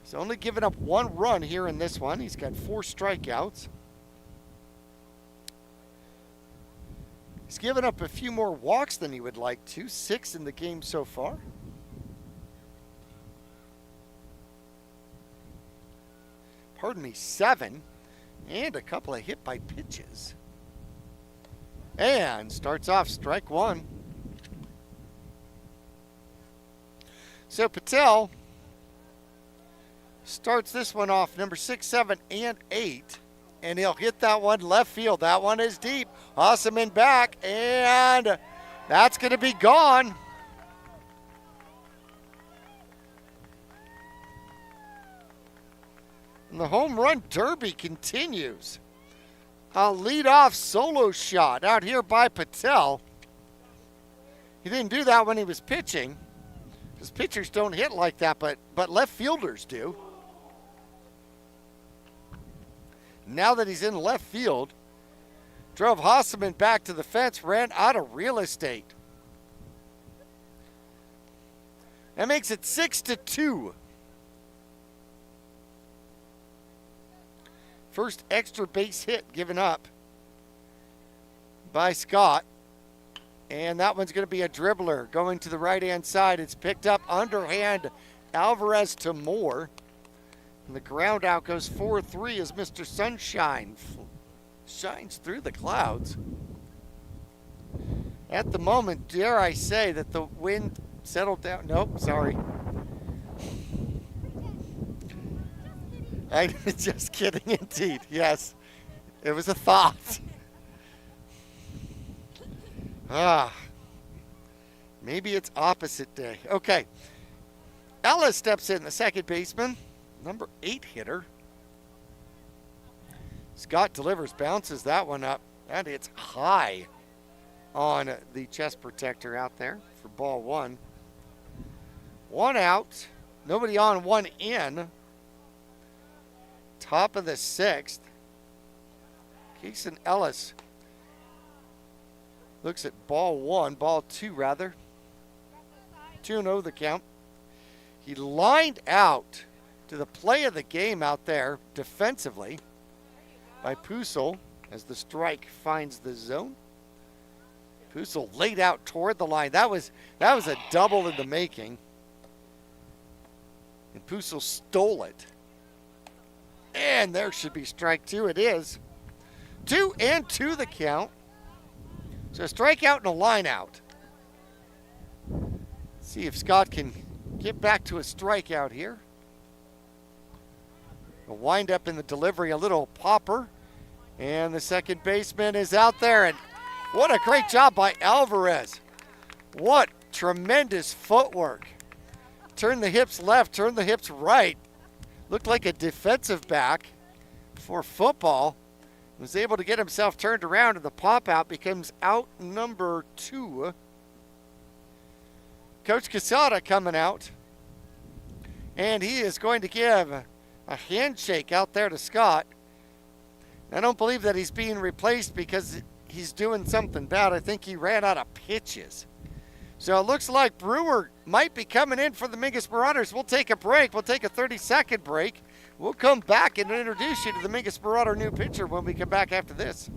He's only given up 1 run here in this one. He's got 4 strikeouts. He's given up a few more walks than he would like to. 6 in the game so far. Pardon me, 7. And a couple of hit by pitches. And starts off strike 1. So Patel starts this one off, number 6, 7, and 8. And he'll hit that one left field. That one is deep. Osman back, and that's going to be gone. And the home run derby continues. A leadoff solo shot out here by Patel. He didn't do that when he was pitching, because pitchers don't hit like that, but left fielders do. Now that he's in left field, drove Hasseman back to the fence, ran out of real estate. That makes it 6-2. First extra base hit given up by Scott. And that one's going to be a dribbler going to the right-hand side. It's picked up underhand Alvarez to Moore. And the ground out goes 4-3 as Mr. Sunshine shines through the clouds. At the moment, dare I say that the wind settled down. Nope, sorry. I'm just kidding, indeed. Yes, it was a thought. Maybe it's opposite day. Okay. Ellis steps in, the second baseman, number 8 hitter. Scott delivers, bounces that one up, and it's high on the chest protector out there for ball 1. 1 out, nobody on, 1 in. Top of the 6th. Keeson Ellis looks at ball 2 rather. 2-0 the count. He lined out to the play of the game out there defensively by Pusel as the strike finds the zone. Pusel laid out toward the line. That was a double in the making. And Pusel stole it. And there should be strike 2. It is. 2-2 the count. So a strikeout and a line out. See if Scott can get back to a strikeout here. A wind up in the delivery, a little popper. And the second baseman is out there. And what a great job by Alvarez. What tremendous footwork. Turn the hips left, turn the hips right. Looked like a defensive back for football. Was able to get himself turned around, and the pop out becomes out number 2. Coach Quesada coming out. And he is going to give a handshake out there to Scott. I don't believe that he's being replaced because he's doing something bad. I think he ran out of pitches. So it looks like Brewer might be coming in for the Mingus Marauders. We'll take a break. We'll take a 30-second break. We'll come back and introduce you to the Mingus Marauder new pitcher when we come back after this.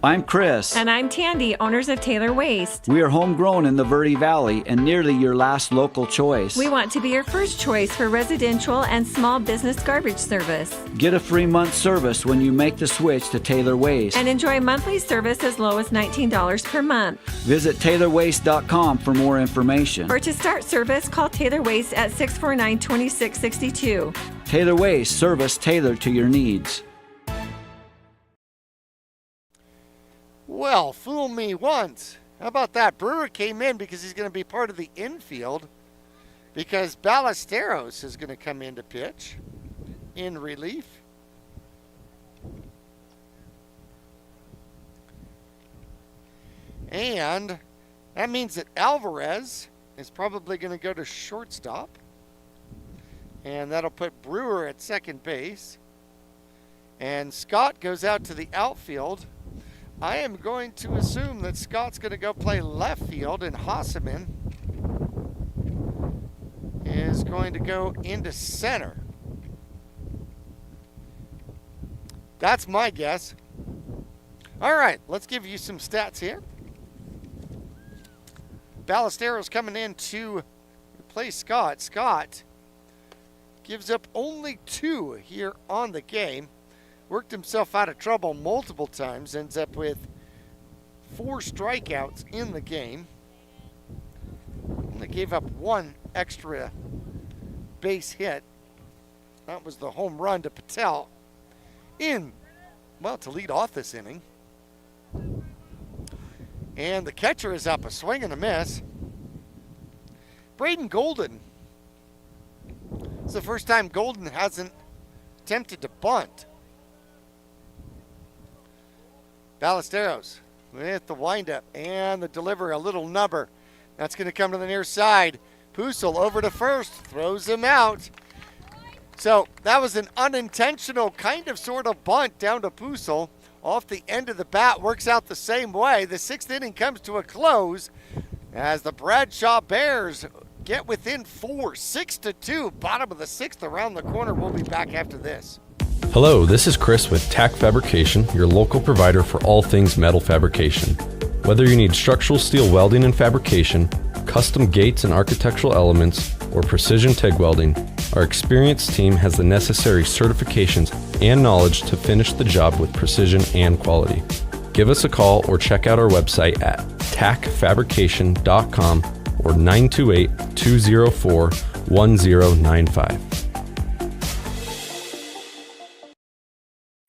I'm Chris. And I'm Tandy, owners of Taylor Waste. We are homegrown in the Verde Valley and nearly your last local choice. We want to be your first choice for residential and small business garbage service. Get a free month service when you make the switch to Taylor Waste. And enjoy monthly service as low as $19 per month. Visit TaylorWaste.com for more information. Or to start service, call Taylor Waste at 649-2662. Taylor Waste, service tailored to your needs. Well, fool me once. How about that? Brewer came in because he's going to be part of the infield because Ballesteros is going to come in to pitch in relief. And that means that Alvarez is probably going to go to shortstop. And that'll put Brewer at second base. And Scott goes out to the outfield. I am going to assume that Scott's going to go play left field and Hasseman is going to go into center. That's my guess. All right, let's give you some stats here. Ballesteros coming in to replace Scott. Scott gives up only 2 here on the game. Worked himself out of trouble multiple times. Ends up with 4 strikeouts in the game. Only gave up 1 extra base hit. That was the home run to Patel to lead off this inning. And the catcher is up, a swing and a miss. Braden Golden. It's the first time Golden hasn't attempted to bunt. Ballesteros with the windup and the delivery, a little nubber. That's going to come to the near side. Pusel over to first, throws him out. So that was an unintentional kind of sort of bunt down to Pusel. Off the end of the bat, works out the same way. The 6th inning comes to a close as the Bradshaw Bears get within 4, 6-2. Bottom of the 6th around the corner. We'll be back after this. Hello, this is Chris with Tack Fabrication, your local provider for all things metal fabrication. Whether you need structural steel welding and fabrication, custom gates and architectural elements, or precision TIG welding, Our experienced team has the necessary certifications and knowledge to finish the job with precision and quality. Give us a call or check out our website at tacfabrication.com or 928-204-1095.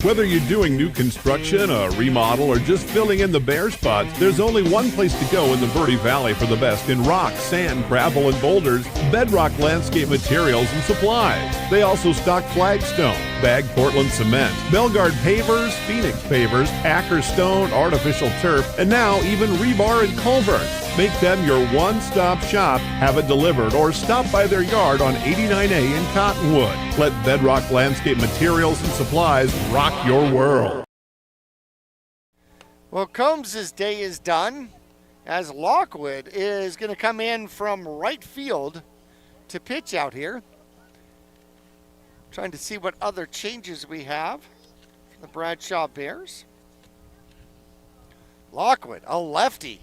Whether you're doing new construction, a remodel, or just filling in the bare spots, there's only one place to go in the Verde Valley for the best in rock, sand, gravel, and boulders, Bedrock Landscape Materials and Supplies. They also stock flagstone, bagged Portland cement, Belgard pavers, Phoenix pavers, Packer stone, artificial turf, and now even rebar and culvert. Make them your one-stop shop, have it delivered, or stop by their yard on 89A in Cottonwood. Let Bedrock Landscape Materials and Supplies rock your world. Well, Combs' day is done as Lockwood is going to come in from right field to pitch out here. Trying to see what other changes we have for the Bradshaw Bears. Lockwood, a lefty.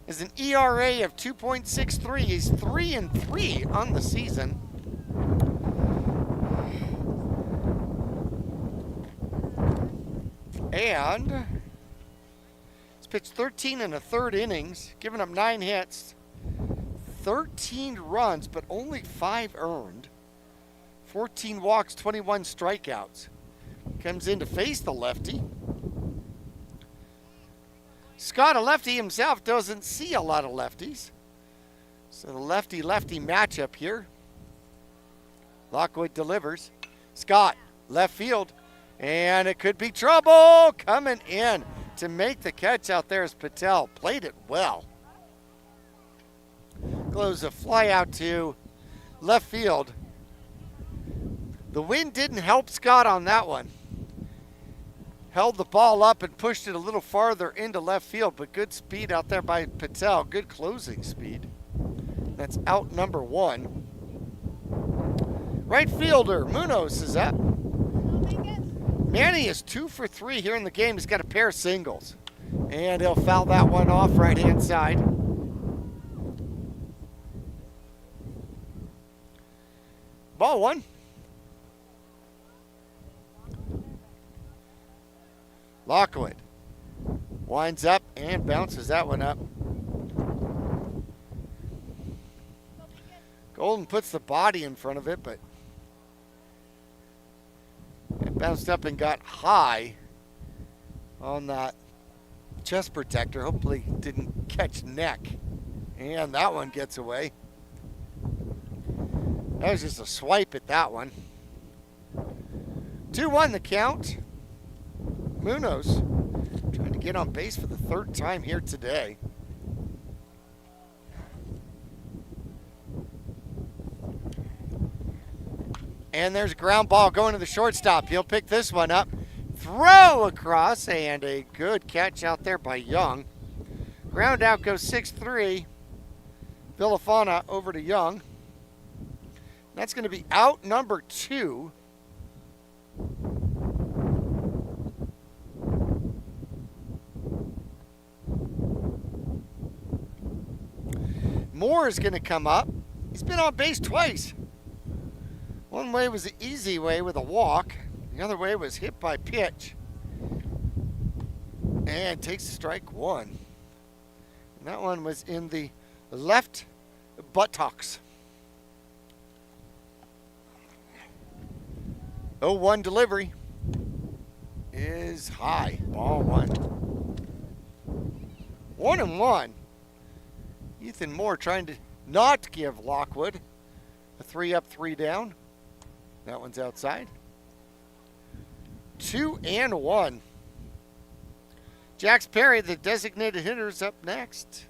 Is an ERA of 2.63. He's 3-3 on the season. And he's pitched 13 1/3 innings, giving up 9 hits, 13 runs, but only 5 earned, 14 walks, 21 strikeouts. Comes in to face the lefty. Scott, a lefty himself, doesn't see a lot of lefties. So the lefty-lefty matchup here. Lockwood delivers. Scott, left field. And it could be trouble. Coming in to make the catch out there is Patel. Played it well. Goes a fly out to left field. The wind didn't help Scott on that one. Held the ball up and pushed it a little farther into left field, but good speed out there by Patel. Good closing speed. That's out number 1. Right fielder, MUHS is up. Manny is 2 for 3 here in the game. He's got a pair of singles. And he'll foul that one off right-hand side. Ball 1. Lockwood winds up and bounces that one up. Golden puts the body in front of it, but it bounced up and got high on that chest protector. Hopefully didn't catch neck. And that one gets away. That was just a swipe at that one. 2-1 the count. MUHS trying to get on base for the 3rd time here today. And there's a ground ball going to the shortstop. He'll pick this one up. Throw across, and a good catch out there by Young. Ground out goes 6-3. Villafana over to Young. That's going to be out number 2. Moore is going to come up. He's been on base twice. One way was the easy way with a walk. The other way was hit by pitch. And takes strike 1. And that one was in the left buttocks. 0-1 delivery is high. Ball 1. 1-1. Ethan Moore trying to not give Lockwood a 3 up, 3 down. That one's outside. 2-1. Jax Perry, the designated hitter, is up next.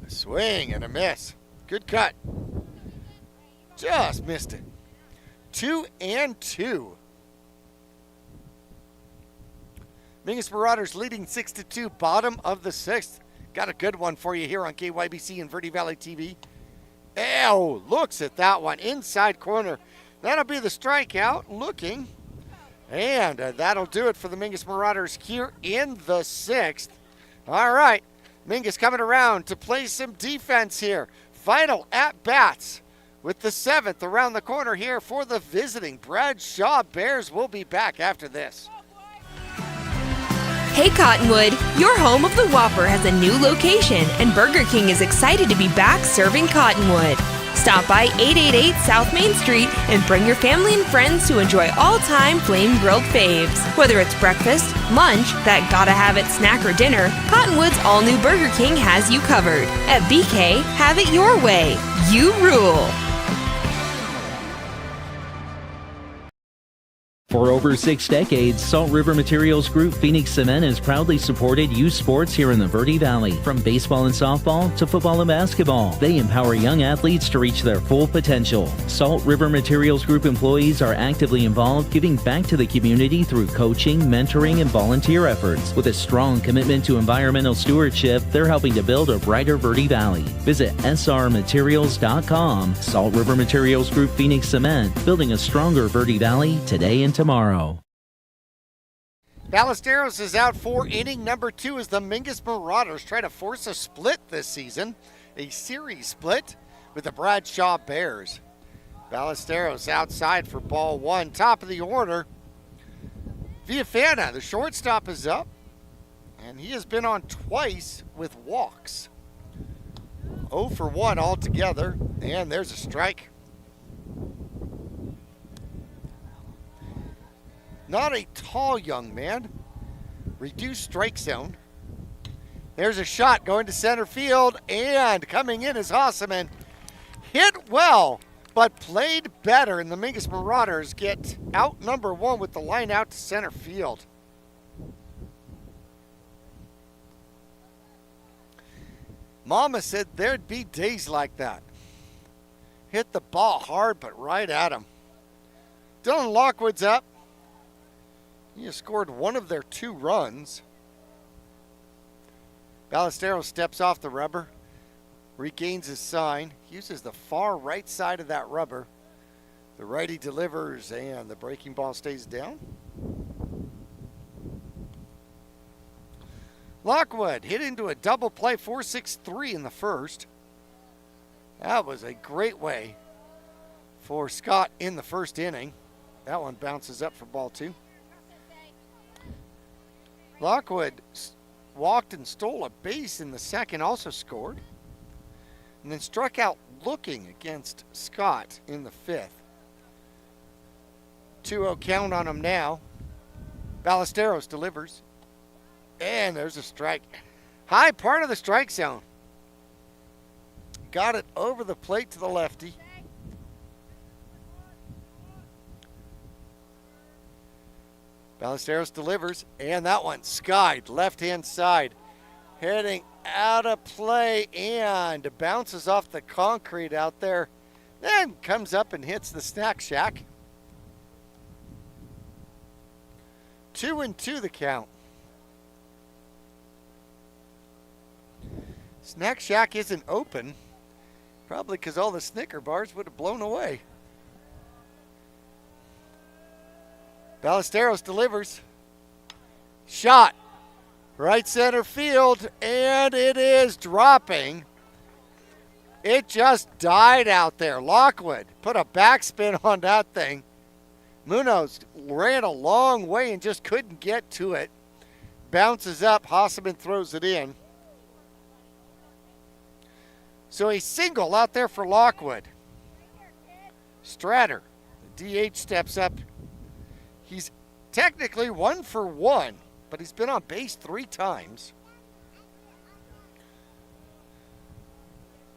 A swing and a miss. Good cut. Just missed it. 2-2. Mingus Marauders leading 6-2, bottom of the 6th. Got a good one for you here on KYBC and Verde Valley TV. Oh, looks at that one. Inside corner. That'll be the strikeout. Looking. And that'll do it for the Mingus Marauders here in the 6th. All right, Mingus coming around to play some defense here. Final at-bats with the 7th around the corner here for the visiting Bradshaw Bears. We'll be back after this. Hey Cottonwood, your home of the Whopper has a new location, and Burger King is excited to be back serving Cottonwood. Stop by 888 South Main Street and bring your family and friends to enjoy all-time flame-grilled faves. Whether it's breakfast, lunch, that gotta-have-it snack or dinner, Cottonwood's all-new Burger King has you covered. At BK, have it your way. You rule. For over 6 decades, Salt River Materials Group Phoenix Cement has proudly supported youth sports here in the Verde Valley. From baseball and softball to football and basketball, they empower young athletes to reach their full potential. Salt River Materials Group employees are actively involved, giving back to the community through coaching, mentoring, and volunteer efforts. With a strong commitment to environmental stewardship, they're helping to build a brighter Verde Valley. Visit srmaterials.com. Salt River Materials Group Phoenix Cement, building a stronger Verde Valley today and tomorrow. Ballesteros is out for inning number 2 as the Mingus Marauders try to force a split this season, a series split with the Bradshaw Bears. Ballesteros outside for ball 1, top of the order. Villafana, the shortstop, is up, and he has been on twice with walks. 0 for 1 altogether, and there's a strike. Not a tall young man. Reduced strike zone. There's a shot going to center field, and coming in is Hossaman. Hit well, but played better, and the Mingus Marauders get out number 1 with the line out to center field. Mama said there'd be days like that. Hit the ball hard, but right at him. Dylan Lockwood's up. He has scored one of their 2 runs. Ballesteros steps off the rubber, regains his sign, uses the far right side of that rubber. The righty delivers, and the breaking ball stays down. Lockwood hit into a double play, 4-6-3 in the first. That was a great way for Scott in the first inning. That one bounces up for ball 2. Lockwood walked and stole a base in the second, also scored, and then struck out looking against Scott in the 5th. 2-0 count on him now. Ballesteros delivers, and there's a strike. High part of the strike zone. Got it over the plate to the lefty. Ballesteros delivers, and that one skied left-hand side. Heading out of play and bounces off the concrete out there. Then comes up and hits the snack shack. 2-2 the count. Snack shack isn't open, probably because all the Snicker bars would have blown away. Ballesteros delivers. Shot. Right center field, and it is dropping. It just died out there. Lockwood put a backspin on that thing. Munoz ran a long way and just couldn't get to it. Bounces up. Hossaman throws it in. So a single out there for Lockwood. Stratter, the DH, steps up. He's technically 1 for 1, but he's been on base 3 times.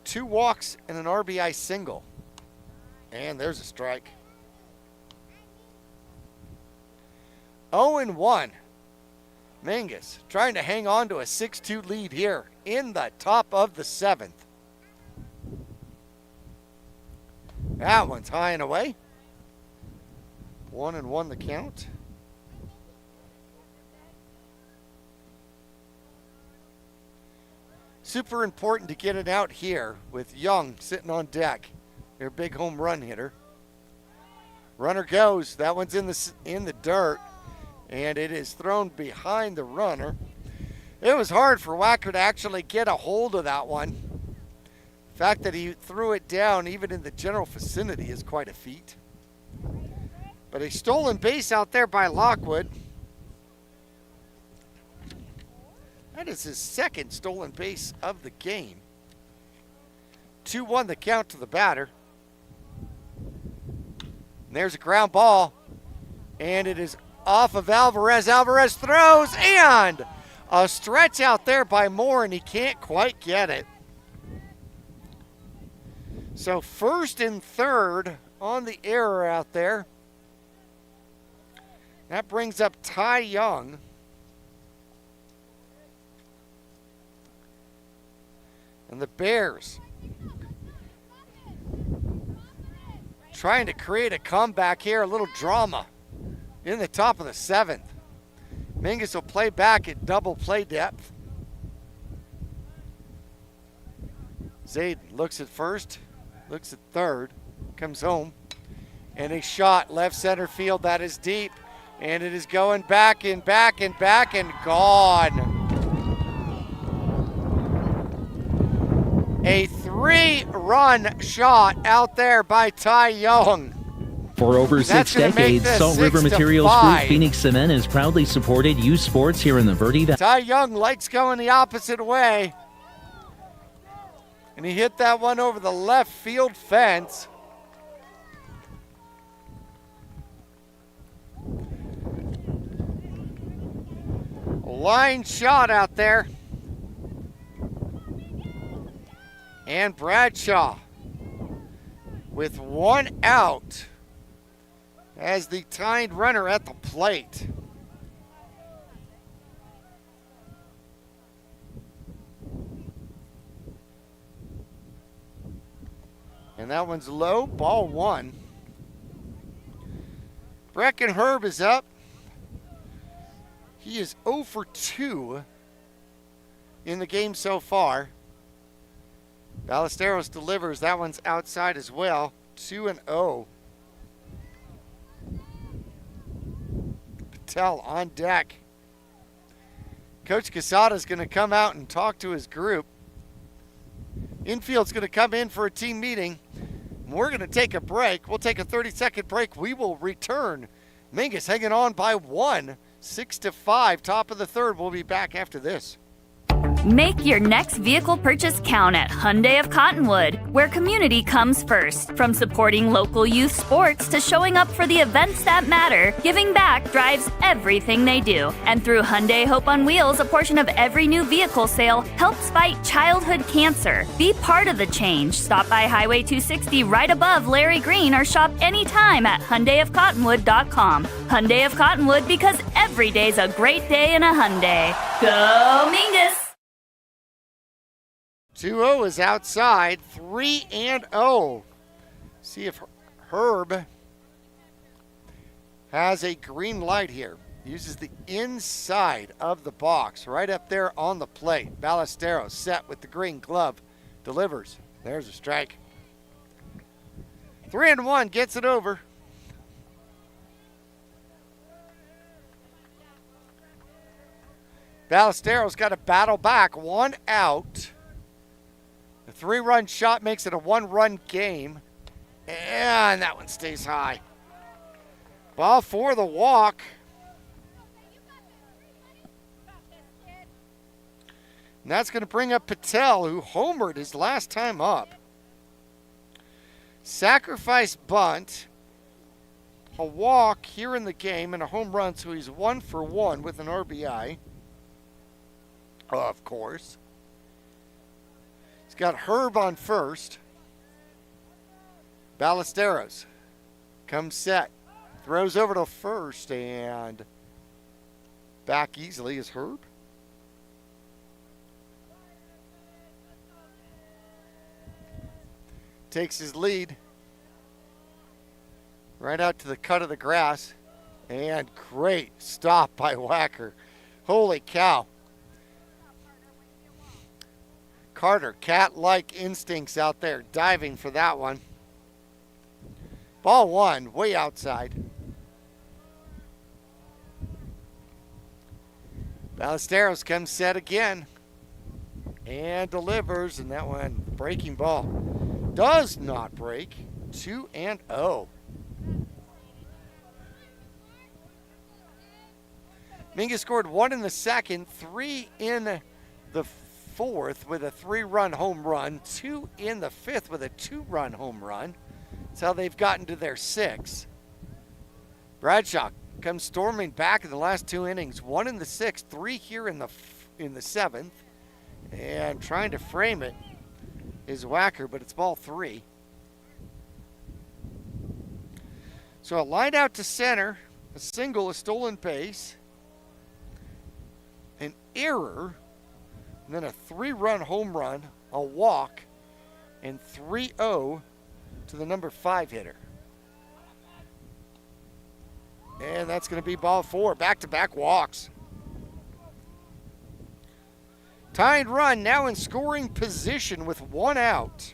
2 walks and an RBI single. And there's a strike. 0-1. Mingus trying to hang on to a 6-2 lead here in the top of the 7th. That one's high and away. 1-1 the count. Super important to get it out here with Young sitting on deck, their big home run hitter. Runner goes. That one's in the dirt, and it is thrown behind the runner. It was hard for Wacker to actually get a hold of that one. The fact that he threw it down even in the general vicinity is quite a feat. But a stolen base out there by Lockwood. That is his second stolen base of the game. 2-1 the count to the batter. And there's a ground ball. And it is off of Alvarez. Alvarez throws, and a stretch out there by Moore, and he can't quite get it. So first and third on the error out there. That brings up Ty Young. And the Bears trying to create a comeback here, a little drama in the top of the seventh. Mingus will play back at double play depth. Zaid looks at first, looks at third, comes home, and a shot left center field that is deep, and it is going back and back and back and gone. A 3-run shot out there by Ty Young. For over That's 6 gonna make decades, this Salt River 6-5. Materials Group Phoenix Cement has proudly supported youth sports here in the Verde Valley. Ty Young likes going the opposite way. And he hit that one over the left field fence. Line shot out there. And Bradshaw with one out as the tied runner at the plate. And that one's low, ball one. Brecken Herb is up. He is 0 for 2 in the game so far. Ballesteros delivers. That one's outside as well. 2-0. Patel on deck. Coach Quesada's going to come out and talk to his group. Infield's going to come in for a team meeting. We're going to take a break. We'll take a 30-second break. We will return. Mingus hanging on by 1, 6-5. Top of the third. We'll be back after this. Make your next vehicle purchase count at Hyundai of Cottonwood, where community comes first. From supporting local youth sports to showing up for the events that matter, giving back drives everything they do. And through Hyundai Hope on Wheels, a portion of every new vehicle sale helps fight childhood cancer. Be part of the change. Stop by Highway 260 right above Larry Green or shop anytime at HyundaiofCottonwood.com. Hyundai of Cottonwood, because every day's a great day in a Hyundai. Go Mingus! 2-0 is outside. 3-0. See if Herb has a green light here. Uses the inside of the box right up there on the plate. Ballesteros set with the green glove. Delivers. There's a strike. 3-1 gets it over. Ballesteros got to battle back. 1 out. The 3-run shot makes it a 1-run game. And that one stays high. Ball for the walk. And that's going to bring up Patel, who homered his last time up. Sacrifice bunt. A walk here in the game and a home run, so he's 1 for 1 with an RBI. Of course. He's got Herb on first. Ballesteros comes set. Throws over to first and back easily is Herb. Takes his lead. Right out to the cut of the grass. And great stop by Wacker. Holy cow. Carter, cat-like instincts out there, diving for that one. Ball one, way outside. Ballesteros comes set again and delivers, and that one breaking ball does not break. 2-0. Mingus scored 1 in the second, 3 in the fourth with a 3-run home run, 2 in the fifth with a 2-run home run. That's how they've gotten to their 6. Bradshaw comes storming back in the last 2 innings, 1 in the 6th, 3 here in the 7th, and trying to frame it is Whacker, but it's ball 3. So a line out to center, a single, a stolen base, an error, and then a 3-run home run, a walk, and 3-0 to the number 5 hitter. And that's going to be ball 4, back-to-back walks. Tying run now in scoring position with 1 out.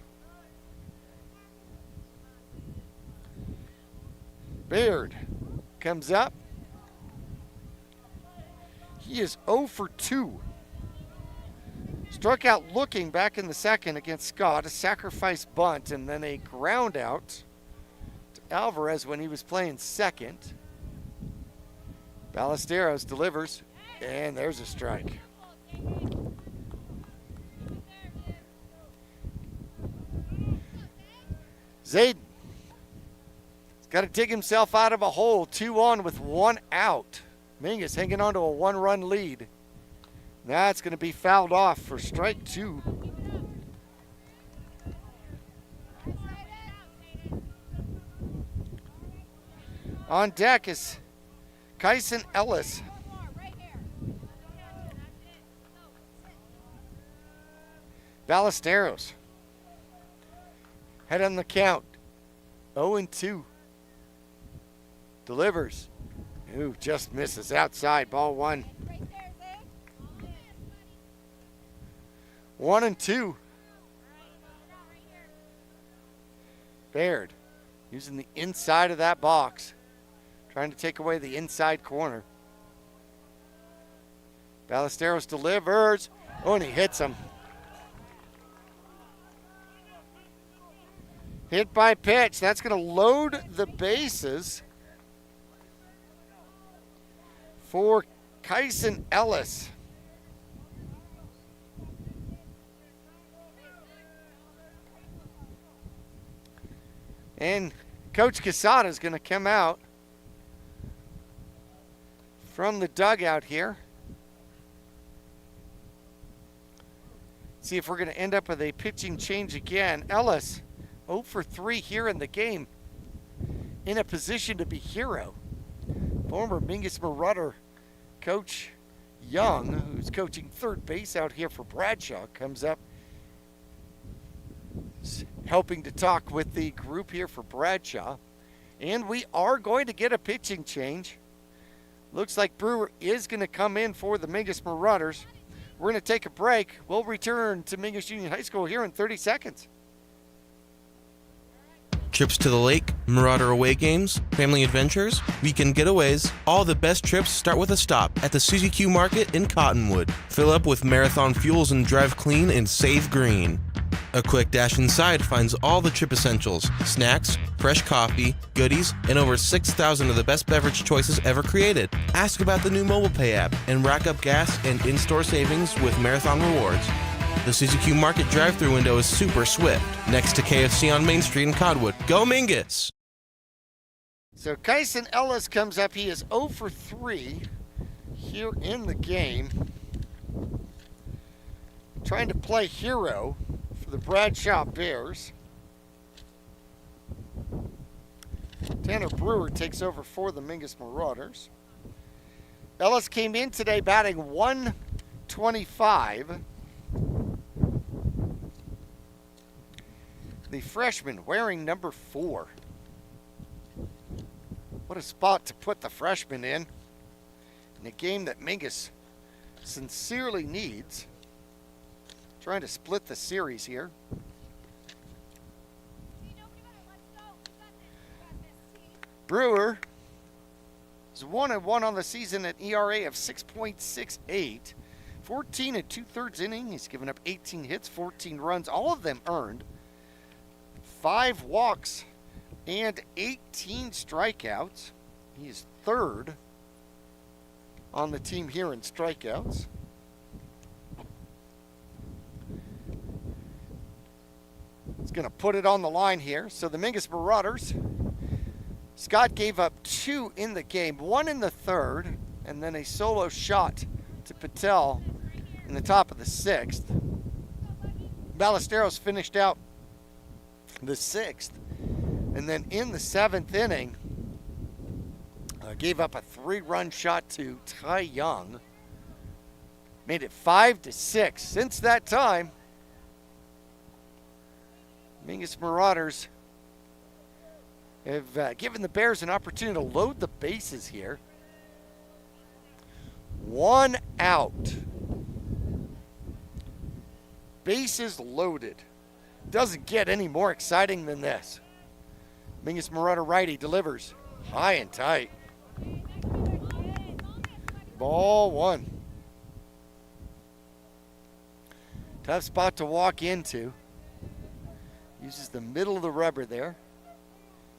Baird comes up. He is 0 for 2. Struck out looking back in the second against Scott, a sacrifice bunt, and then a ground out to Alvarez when he was playing second. Ballesteros delivers, and there's a strike. Zayden has got to dig himself out of a hole. 2 on with 1 out. Mingus hanging on to a 1-run lead. That's going to be fouled off for strike 2. On deck is Kyson Ellis. Ballesteros. Head on the count. 0-2. Delivers. Ooh, just misses outside. Ball 1. 1-2. Baird using the inside of that box. Trying to take away the inside corner. Ballesteros delivers. Oh, and he hits him. Hit by pitch. That's going to load the bases for Kyson Ellis. And Coach Quesada is going to come out from the dugout here. See if we're going to end up with a pitching change again. Ellis, 0 for 3 here in the game. In a position to be hero. Former Mingus Marauder Coach Young, who's coaching third base out here for Bradshaw, comes up helping to talk with the group here for Bradshaw. And we are going to get a pitching change. Looks like Brewer is going to come in for the Mingus Marauders. We're going to take a break. We'll return to Mingus Union High School here in 30 seconds. Trips to the lake, Marauder away games, family adventures, weekend getaways, all the best trips start with a stop at the Suzy Q Market in Cottonwood. Fill up with Marathon fuels and drive clean and save green. A quick dash inside finds all the trip essentials, snacks, fresh coffee, goodies, and over 6,000 of the best beverage choices ever created. Ask about the new mobile pay app and rack up gas and in-store savings with Marathon Rewards. The Suzy Q Market drive-thru window is super swift, next to KFC on Main Street in Cottonwood. Go Mingus! So Kyson Ellis comes up. He is 0 for 3 here in the game. Trying to play hero for the Bradshaw Bears. Tanner Brewer takes over for the Mingus Marauders. Ellis came in today batting 125. The freshman wearing number 4. What a spot to put the freshman in a game that Mingus sincerely needs. Trying to split the series here. Brewer is 1-1 on the season at ERA of 6.68. 14 and 2/3 inning. He's given up 18 hits, 14 runs, all of them earned. 5 walks and 18 strikeouts. He is third on the team here in strikeouts. He's going to put it on the line here. So the Mingus Marauders, Scott gave up 2 in the game, 1 in the third, and then a solo shot to Patel in the top of the 6th. Ballesteros finished out the 6th, and then in the 7th inning, gave up a 3-run shot to Ty Young. Made it 5-6. Since that time, Mingus Marauders have given the Bears an opportunity to load the bases here. 1 out. Bases loaded. Doesn't get any more exciting than this. Mingus Marauder righty delivers high and tight. Ball 1. Tough spot to walk into. Uses the middle of the rubber there.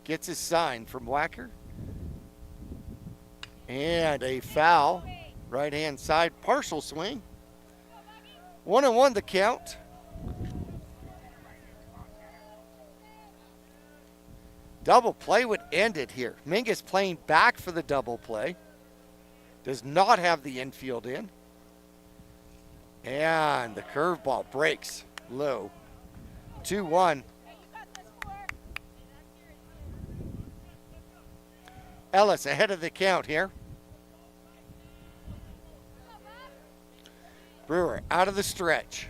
Gets his sign from Wacker. And a foul. Right-hand side, partial swing. 1-1 the count. Double play would end it here. Mingus playing back for the double play. Does not have the infield in. And the curveball breaks low. 2-1. Ellis ahead of the count here. Brewer out of the stretch.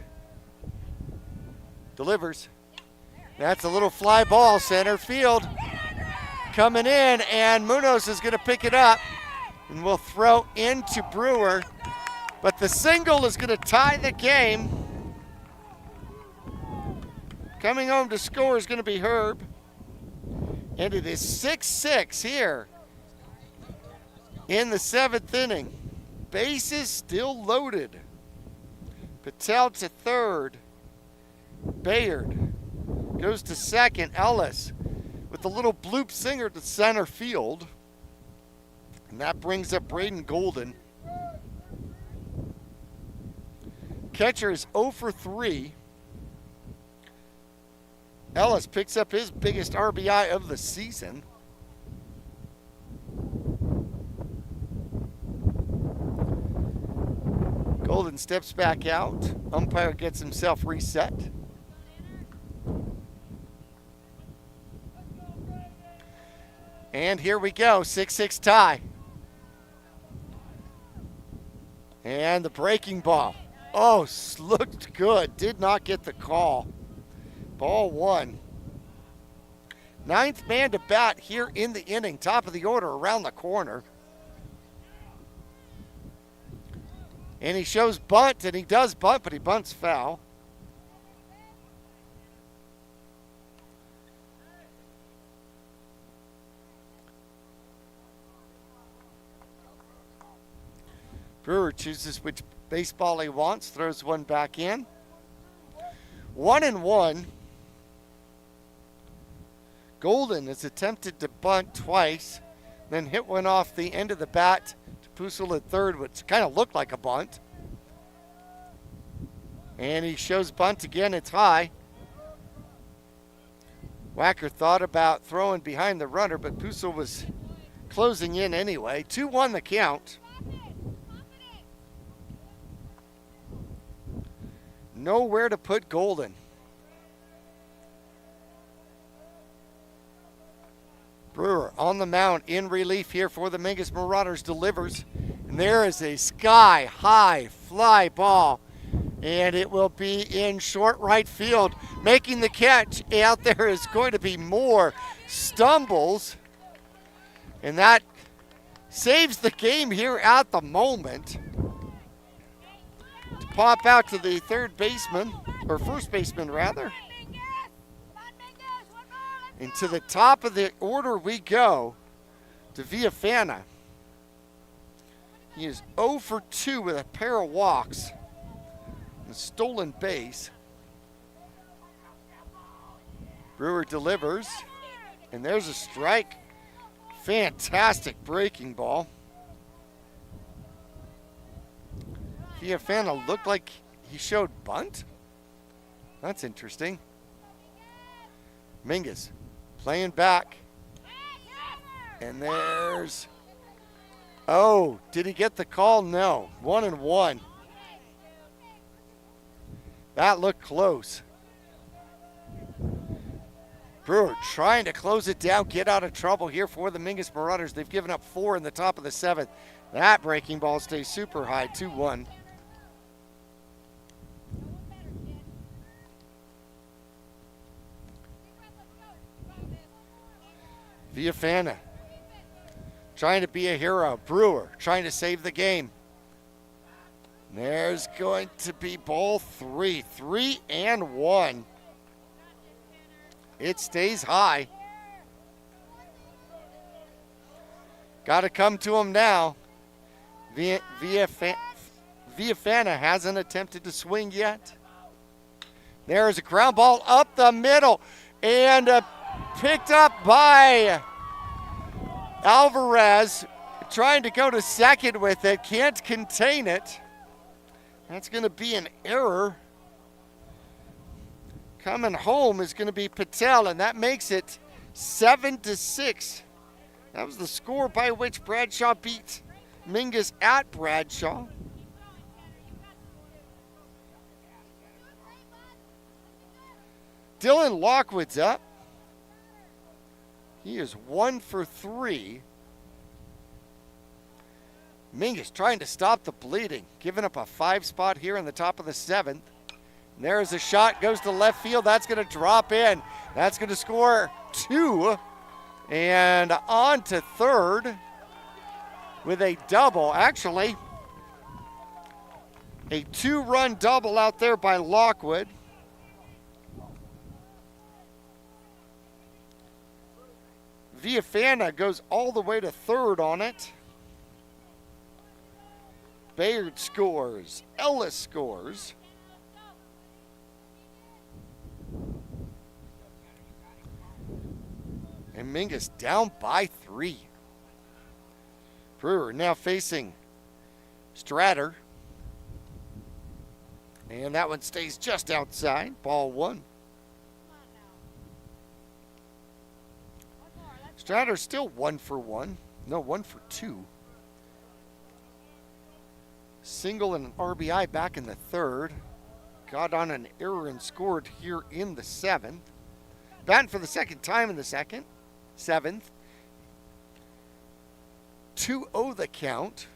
Delivers. That's a little fly ball, center field. Coming in, and Munoz is going to pick it up. And will throw into Brewer. But the single is going to tie the game. Coming home to score is going to be Herb. And it is 6-6 here in the 7th inning. Bases still loaded. Patel to third. Bayard goes to second. Ellis with a little bloop singer to center field. And that brings up Braden Golden. Catcher is 0 for 3. Ellis picks up his biggest RBI of the season. Golden steps back out. Umpire gets himself reset. And here we go, 6-6 tie. And the breaking ball. Oh, looked good. Did not get the call. Ball 1. 9th man to bat here in the inning. Top of the order around the corner. And he shows bunt, and he does bunt, but he bunts foul. Brewer chooses which baseball he wants, throws one back in. 1-1. Golden has attempted to bunt twice, then hit one off the end of the bat to Pusil at third, which kind of looked like a bunt. And he shows bunt again, it's high. Wacker thought about throwing behind the runner, but Pusil was closing in anyway. 2-1 the count. Nowhere to put Golden. Brewer on the mound in relief here for the Mingus Marauders, delivers. And there is a sky-high fly ball. And it will be in short right field. Making the catch out there is going to be more stumbles. And that saves the game here at the moment. To pop out to the third baseman, or first baseman rather. And to the top of the order we go. to Villafana. He is 0 for 2 with a pair of walks and a stolen base. Brewer delivers, and there's a strike. Fantastic breaking ball. Villafana looked like he showed bunt. That's interesting. Mingus playing back. And there's, oh, did he get the call? No, 1-1. That looked close. Brewer trying to close it down, get out of trouble here for the Mingus Marauders. They've given up 4 in the top of the 7th. That breaking ball stays super high, 2-1. Villafana trying to be a hero. Brewer trying to save the game. There's going to be ball 3. 3-1. It stays high. Got to come to him now. Villafana hasn't attempted to swing yet. There's a ground ball up the middle and picked up by Alvarez, trying to go to second with it, can't contain it. That's going to be an error. Coming home is going to be Patel, and that makes it 7-6. That was the score by which Bradshaw beat Mingus at Bradshaw. Dylan Lockwood's up. He is 1 for 3. Mingus trying to stop the bleeding, giving up a 5 spot here in the top of the 7th. And there's a shot, goes to left field. That's going to drop in. That's going to score 2. And on to third with a double. Actually, a 2-run double out there by Lockwood. Villafana goes all the way to third on it. Bayard scores. Ellis scores. And Mingus down by 3. Brewer now facing Stratter. And that one stays just outside. Ball 1. Stratter still 1 for 1. No, 1 for 2. Single and an RBI back in the 3rd. Got on an error and scored here in the 7th. Batting for the 2nd time in the 7th. 2-0 the count.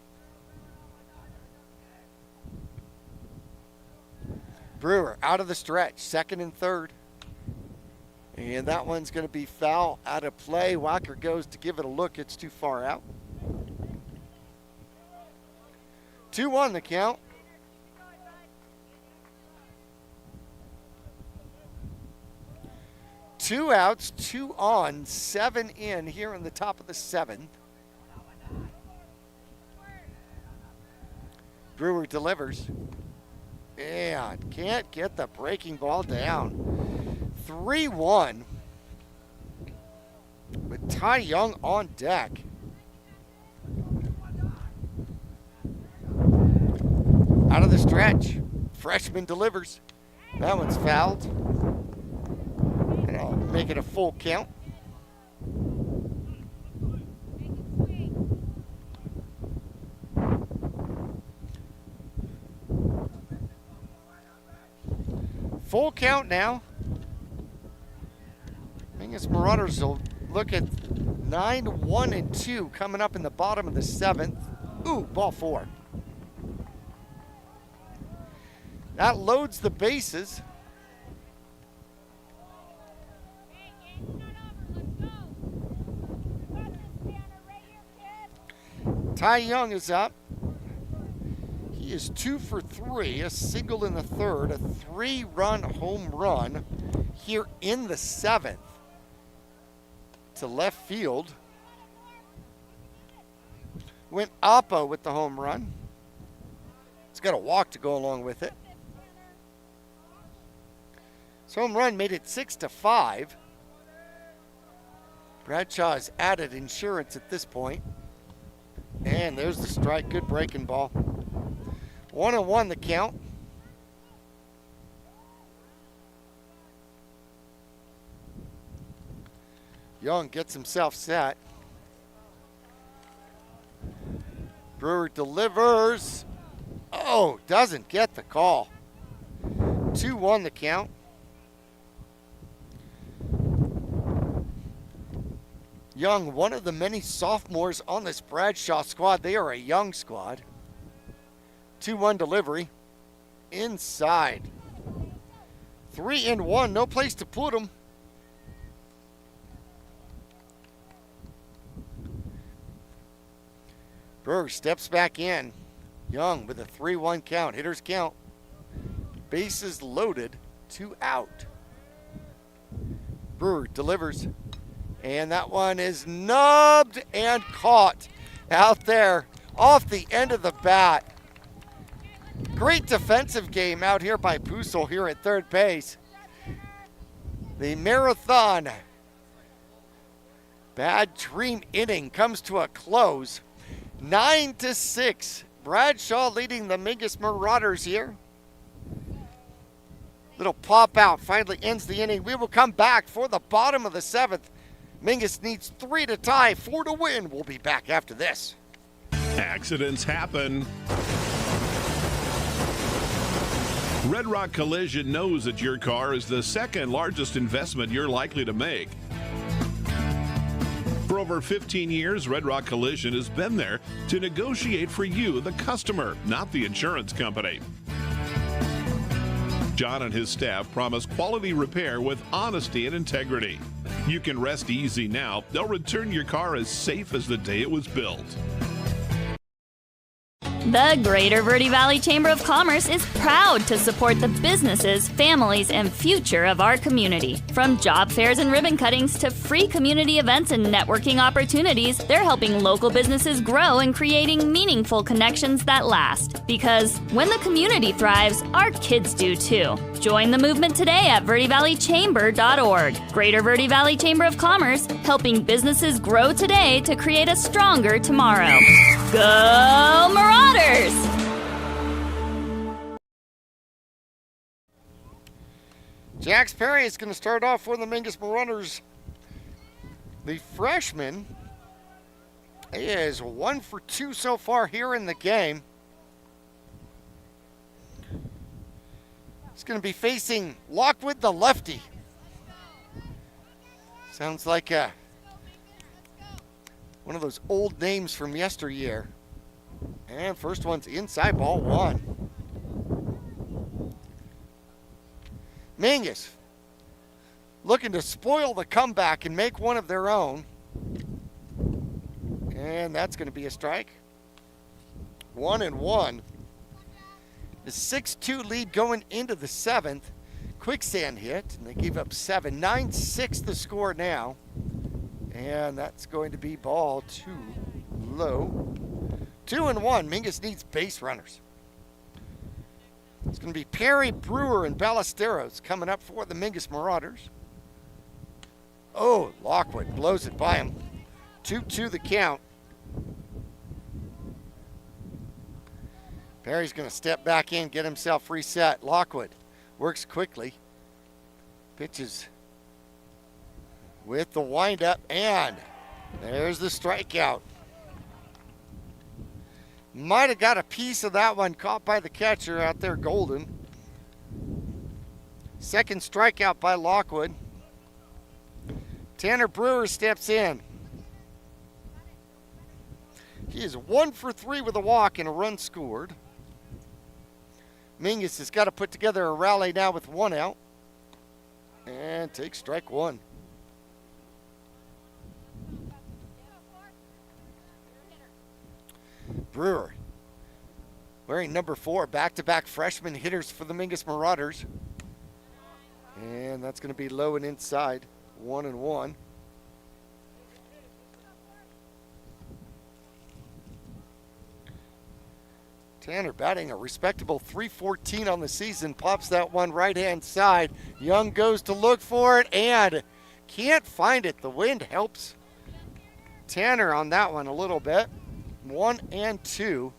Brewer out of the stretch, 2nd and 3rd. And that one's going to be foul, out of play. Walker goes to give it a look. It's too far out. 2-1 the count. Two outs, 2 on, 7 in here in the top of the 7th. Brewer delivers. And can't get the breaking ball down. 3-1 with Ty Young on deck. Out of the stretch, freshman delivers. That one's fouled. And I'll make it a full count. Full count now. Mingus Marauders will look at 9-1-2 coming up in the bottom of the 7th. Ooh, ball 4. That loads the bases. Ty Young is up. He is 2 for 3, a single in the 3rd, a 3-run home run here in the 7th to left field. went Oppo with the home run. It's got a walk to go along with it. His home run made it 6-5. Bradshaw has added insurance at this point. And there's the strike. Good breaking ball. 1-1 the count. Young gets himself set. Brewer delivers. Oh, doesn't get the call. 2-1 the count. Young, one of the many sophomores on this Bradshaw squad. They are a young squad. 2-1 delivery. Inside. 3-1. No place to put him. Brewer steps back in. Young with a 3-1 count. Hitters count. Bases loaded. 2 out. Brewer delivers. And that one is nubbed and caught out there off the end of the bat. Great defensive game out here by Pusel here at third base. The marathon bad dream inning comes to a close. 9-6. Bradshaw leading the Mingus Marauders here. Little pop out finally ends the inning. We will come back for the bottom of the 7th. Mingus needs 3 to tie, 4 to win. We'll be back after this. Accidents happen. Red Rock Collision knows that your car is the second largest investment you're likely to make. For over 15 years, Red Rock Collision has been there to negotiate for you, the customer, not the insurance company. John and his staff promise quality repair with honesty and integrity. You can rest easy now. They'll return your car as safe as the day it was built. The Greater Verde Valley Chamber of Commerce is proud to support the businesses, families, and future of our community. From job fairs and ribbon cuttings to free community events and networking opportunities, they're helping local businesses grow and creating meaningful connections that last. Because when the community thrives, our kids do too. Join the movement today at verdevalleychamber.org. Greater Verde Valley Chamber of Commerce, helping businesses grow today to create a stronger tomorrow. Go Marauders! Jax Perry is going to start off for the Mingus Marauders. The freshman is 1 for 2 so far here in the game. He's going to be facing Lockwood, the lefty. Sounds like one of those old names from yesteryear. And first one's inside, ball 1. Mingus looking to spoil the comeback and make one of their own. And that's going to be a strike. 1-1. The 6-2 lead going into the 7th. Quicksand hit, and they gave up 7. 9-6 the score now. And that's going to be ball 2 low. 2-1. Mingus needs base runners. It's going to be Perry, Brewer, and Ballesteros coming up for the Mingus Marauders. Oh, Lockwood blows it by him. 2-2 the count. Perry's going to step back in, get himself reset. Lockwood works quickly. Pitches with the windup, and there's the strikeout. Might have got a piece of that one, caught by the catcher out there, Golden. Second strikeout by Lockwood. Tanner Brewer steps in. He is 1 for 3 with a walk and a run scored. Mingus has got to put together a rally now with 1 out. And takes strike 1. Brewer wearing number 4, back-to-back freshman hitters for the Mingus Marauders. And that's going to be low and inside. 1-1. Tanner batting a respectable .314 on the season, pops that one right-hand side. Young goes to look for it and can't find it. The wind helps Tanner on that one a little bit. 1-2.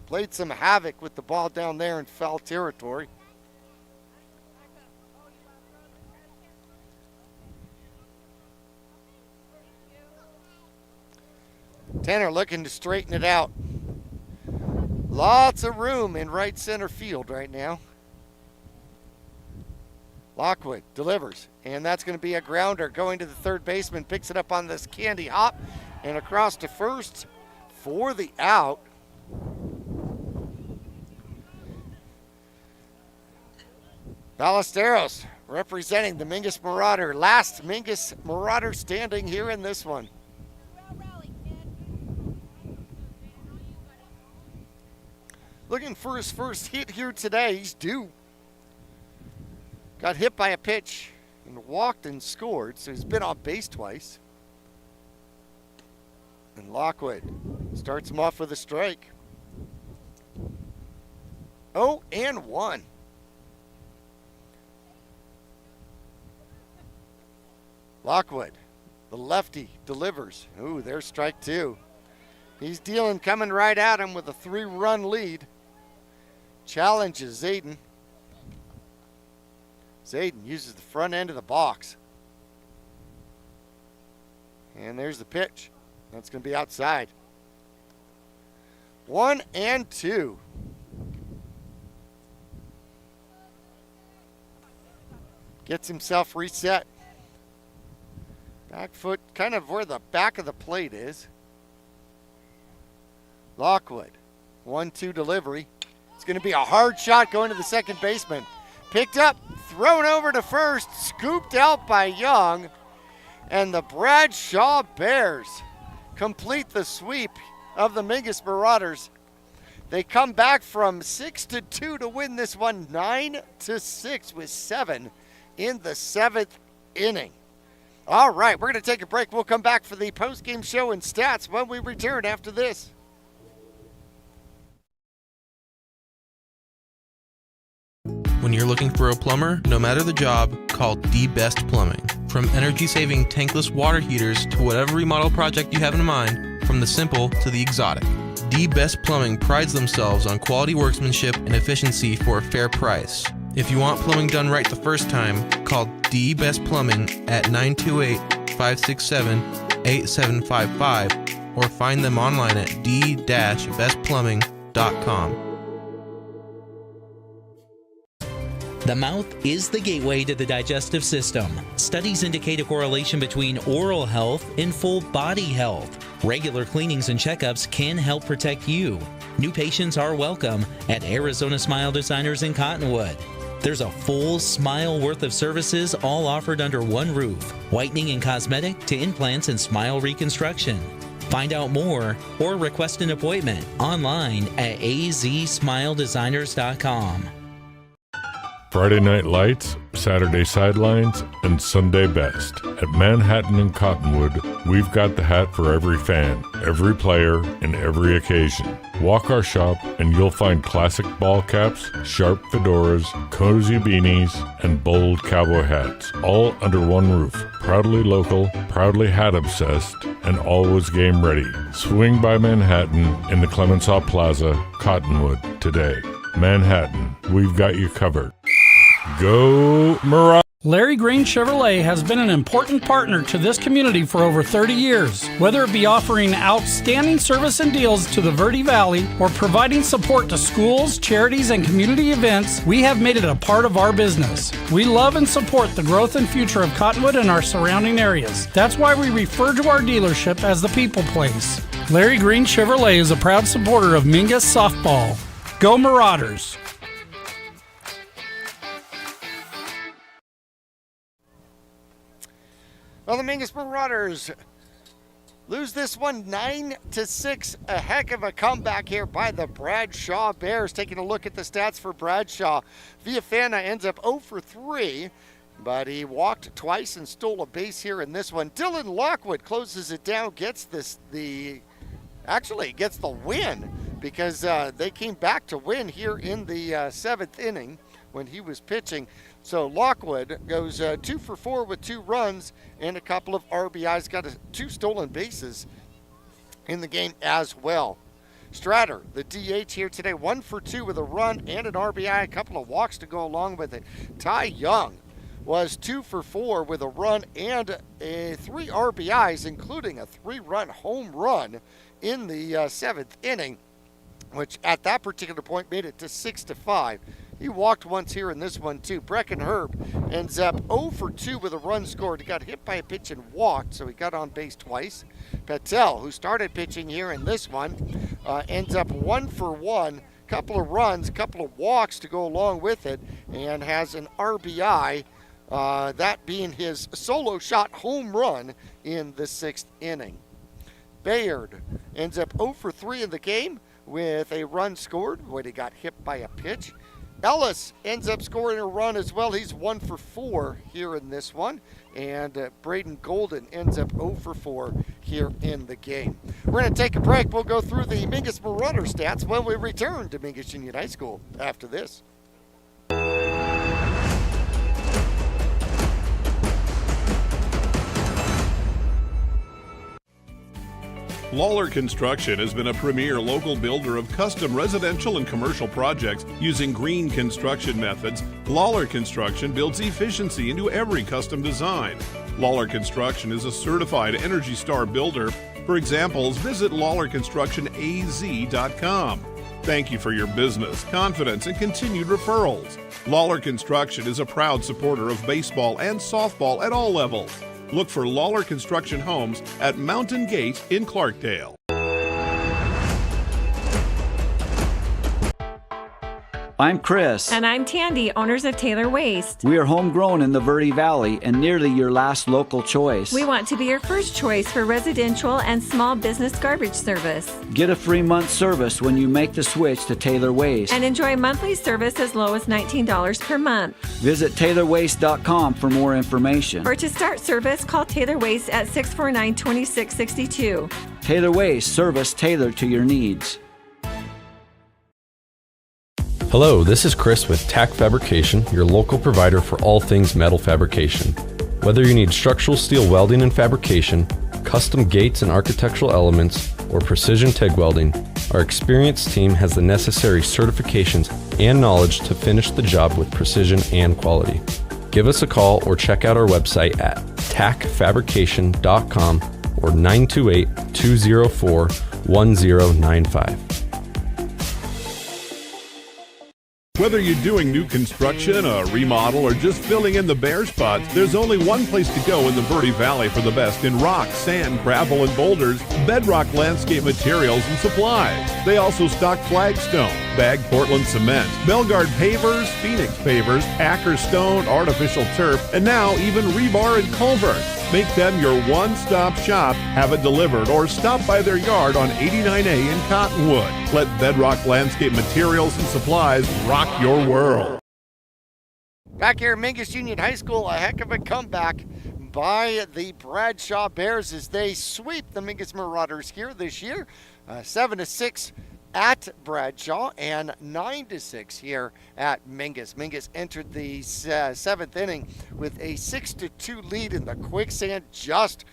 Played some havoc with the ball down there in foul territory. Tanner looking to straighten it out. Lots of room in right center field right now. Lockwood delivers, and that's going to be a grounder going to the third baseman. Picks it up on this candy hop and across to first for the out. Ballesteros representing the Mingus Marauder. Last Mingus Marauder standing here in this one. Looking for his first hit here today. He's due. Got hit by a pitch and walked and scored, so he's been on base twice. And Lockwood starts him off with a strike. 0-1. Lockwood, the lefty, delivers. Ooh, there's strike two. He's dealing, coming right at him with a 3-run lead. Challenges Zayden. Zayden uses the front end of the box. And there's the pitch. That's going to be outside. 1-2. Gets himself reset. Back foot, kind of where the back of the plate is. Lockwood, 1-2 delivery. It's going to be a hard shot going to the second baseman. Picked up, thrown over to first, scooped out by Young. And the Bradshaw Bears complete the sweep of the Mingus Marauders. They come back from 6-2 to win this one 9-6 with 7 in the 7th inning. All right, we're going to take a break. We'll come back for the post-game show and stats when we return after this. When you're looking for a plumber, no matter the job, call The Best Plumbing. From energy-saving tankless water heaters to whatever remodel project you have in mind, from the simple to the exotic. The Best Plumbing prides themselves on quality workmanship and efficiency for a fair price. If you want plumbing done right the first time, call The Best Plumbing at 928-567-8755 or find them online at d-bestplumbing.com. The mouth is the gateway to the digestive system. Studies indicate a correlation between oral health and full body health. Regular cleanings and checkups can help protect you. New patients are welcome at Arizona Smile Designers in Cottonwood. There's a full smile worth of services all offered under one roof. Whitening and cosmetic to implants and smile reconstruction. Find out more or request an appointment online at azsmiledesigners.com. Friday Night Lights, Saturday Sidelines, and Sunday Best. At Manhattan and Cottonwood, we've got the hat for every fan, every player, and every occasion. Walk our shop and you'll find classic ball caps, sharp fedoras, cozy beanies, and bold cowboy hats, all under one roof. Proudly local, proudly hat obsessed, and always game ready. Swing by Manhattan in the Clemenceau Plaza, Cottonwood today. Manhattan, we've got you covered. Go Marauders! Larry Green Chevrolet has been an important partner to this community for over 30 years. Whether it be offering outstanding service and deals to the Verde Valley or providing support to schools, charities, and community events, we have made it a part of our business. We love and support the growth and future of Cottonwood and our surrounding areas. That's why we refer to our dealership as the People Place. Larry Green Chevrolet is a proud supporter of Mingus Softball. Go Marauders! Well, the Mingus Marauders lose this one 9-6. A heck of a comeback here by the Bradshaw Bears. Taking a look at the stats for Bradshaw. Villafana ends up 0 for 3, but he walked twice and stole a base here in this one. Dylan Lockwood closes it down, gets the win. because they came back to win here in the 7th inning when he was pitching. So Lockwood goes 2 for 4 with 2 runs and a couple of RBIs, got 2 stolen bases in the game as well. Stratter, the DH here today, 1 for 2 with a run and an RBI, a couple of walks to go along with it. Ty Young was 2 for 4 with a run and 3 RBIs, including a 3-run home run in the 7th inning, which at that particular point made it to 6-5. He walked once here in this one too. Breckenherb ends up 0 for 2 with a run scored. He got hit by a pitch and walked, so he got on base twice. Patel, who started pitching here in this one, ends up 1 for 1. Couple of runs, a couple of walks to go along with it, and has an RBI, that being his solo shot home run in the 6th inning. Bayard ends up 0 for 3 in the game with a run scored when he got hit by a pitch. Ellis ends up scoring a run as well. He's 1 for 4 here in this one. And Braden Golden ends up 0 for 4 here in the game. We're going to take a break. We'll go through the Mingus Marauder stats when we return to Mingus Union High School after this. Lawler Construction has been a premier local builder of custom residential and commercial projects using green construction methods. Lawler Construction builds efficiency into every custom design. Lawler Construction is a certified Energy Star builder. For examples, visit LawlerConstructionAZ.com. Thank you for your business, confidence, and continued referrals. Lawler Construction is a proud supporter of baseball and softball at all levels. Look for Lawler Construction Homes at Mountain Gate in Clarkdale. I'm Chris. And I'm Tandy, owners of Taylor Waste. We are homegrown in the Verde Valley and nearly your last local choice. We want to be your first choice for residential and small business garbage service. Get a free month service when you make the switch to Taylor Waste. And enjoy monthly service as low as $19 per month. Visit TaylorWaste.com for more information. Or to start service, call Taylor Waste at 649-2662. Taylor Waste, service tailored to your needs. Hello, this is Chris with TAC Fabrication, your local provider for all things metal fabrication. Whether you need structural steel welding and fabrication, custom gates and architectural elements, or precision TIG welding, our experienced team has the necessary certifications and knowledge to finish the job with precision and quality. Give us a call or check out our website at tacfabrication.com or 928-204-1095. Whether you're doing new construction, a remodel, or just filling in the bare spots, there's only one place to go in the Verde Valley for the best in rock, sand, gravel, and boulders, Bedrock Landscape Materials and Supplies. They also stock flagstone, bagged Portland cement, Belgard pavers, Phoenix pavers, Acker stone, artificial turf, and now even rebar and culvert. Make them your one-stop shop, have it delivered, or stop by their yard on 89A in Cottonwood. Let Bedrock Landscape Materials and Supplies rock your world. Back here at Mingus Union High School, a heck of a comeback by the Bradshaw Bears as they sweep the Mingus Marauders here this year. 7-6 at Bradshaw and 9-6 here at Mingus. Mingus entered the 7th inning with a 6-2 lead, and the quicksand just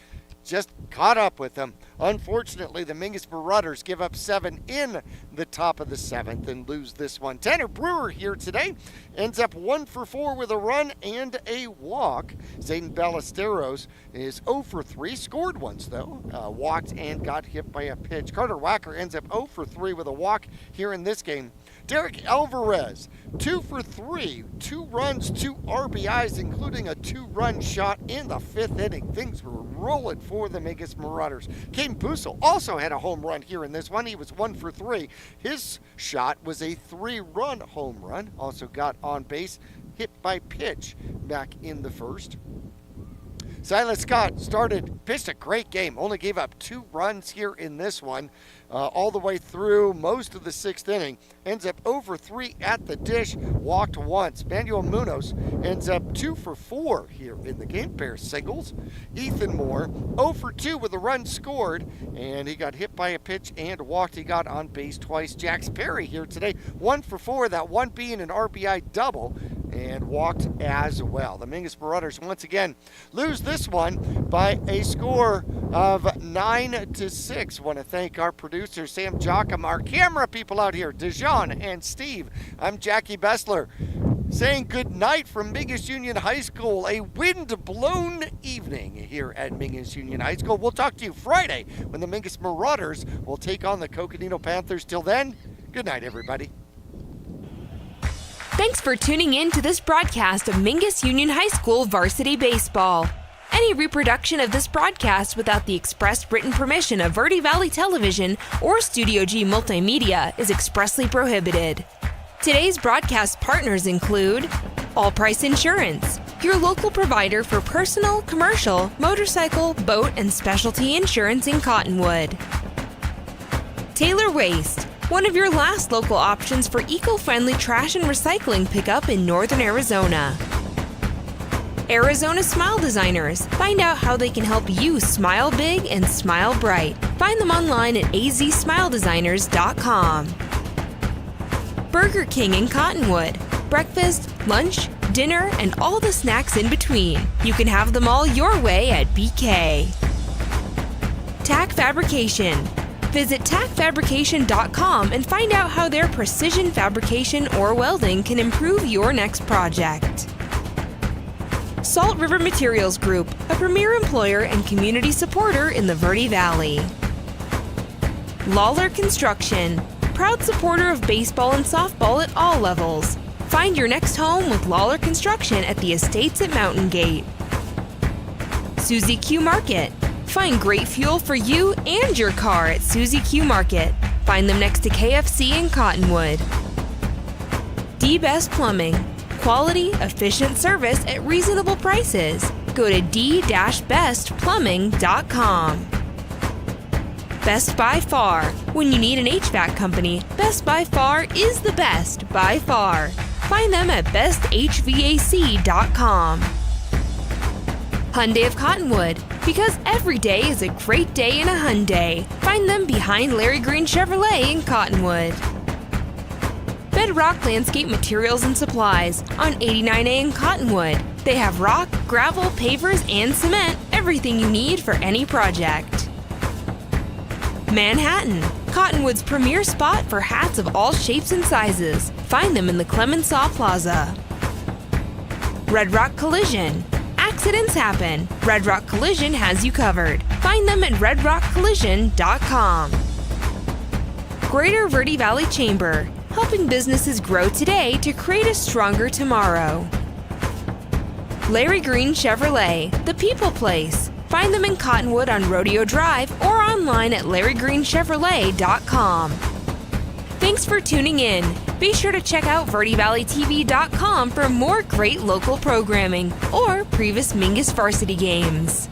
caught up with them. Unfortunately, the Mingus Marauders give up 7 in the top of the 7th and lose this one. Tanner Brewer here today ends up 1 for 4 with a run and a walk. Zayden Ballesteros is 0 for 3, scored once though, walked and got hit by a pitch. Carter Wacker ends up 0 for 3 with a walk here in this game. Derek Alvarez, 2 for 3, 2 runs, 2 RBIs, including a 2-run shot in the 5th inning. Things were rolling for the Mingus Marauders. Caden Bussel also had a home run here in this one. He was 1 for 3. His shot was a 3-run home run. Also got on base, hit by pitch back in the first. Silas Scott pitched a great game, only gave up 2 runs here in this one. All the way through most of the 6th inning. Ends up over 3 at the dish, walked once. Manuel Munoz ends up 2 for 4 here in the game, pair of singles. Ethan Moore 0 for 2 with a run scored, and he got hit by a pitch and walked. He got on base twice. Jax Perry here today 1 for 4, that one being an RBI double, and walked as well. The Mingus Marauders once again lose this one by a score of 9-6. Want to thank our producer Sam Jocham, our camera people out here, Dejan and Steve. I'm Jackie Bessler saying good night from Mingus Union High School. A wind-blown evening here at Mingus Union High School. We'll talk to you Friday when the Mingus Marauders will take on the Coconino Panthers. Till then, good night, everybody. Thanks for tuning in to this broadcast of Mingus Union High School Varsity Baseball. Any reproduction of this broadcast without the express written permission of Verde Valley Television or Studio G Multimedia is expressly prohibited. Today's broadcast partners include All Price Insurance, your local provider for personal, commercial, motorcycle, boat, and specialty insurance in Cottonwood. Taylor Waste, one of your last local options for eco-friendly trash and recycling pickup in northern Arizona. Arizona Smile Designers. Find out how they can help you smile big and smile bright. Find them online at azsmiledesigners.com. Burger King in Cottonwood. Breakfast, lunch, dinner, and all the snacks in between. You can have them all your way at BK. Tack Fabrication. Visit tackfabrication.com and find out how their precision fabrication or welding can improve your next project. Salt River Materials Group, a premier employer and community supporter in the Verde Valley. Lawler Construction, proud supporter of baseball and softball at all levels. Find your next home with Lawler Construction at the Estates at Mountain Gate. Suzy Q Market, find great fuel for you and your car at Suzy Q Market. Find them next to KFC in Cottonwood. D-Best Plumbing, quality, efficient service at reasonable prices. Go to d-bestplumbing.com. Best by far. When you need an HVAC company, Best by Far is the best by far. Find them at besthvac.com. Hyundai of Cottonwood, because every day is a great day in a Hyundai. Find them behind Larry Green Chevrolet in Cottonwood. Bedrock Landscape Materials and Supplies on 89A in Cottonwood. They have rock, gravel, pavers, and cement, everything you need for any project. Manhattan, Cottonwood's premier spot for hats of all shapes and sizes. Find them in the Clemenceau Plaza. Red Rock Collision. Accidents happen. Red Rock Collision has you covered. Find them at redrockcollision.com. Greater Verde Valley Chamber, helping businesses grow today to create a stronger tomorrow. Larry Green Chevrolet, the people place. Find them in Cottonwood on Rodeo Drive or online at larrygreenchevrolet.com. Thanks for tuning in. Be sure to check out verdevalleytv.com for more great local programming or previous Mingus varsity games.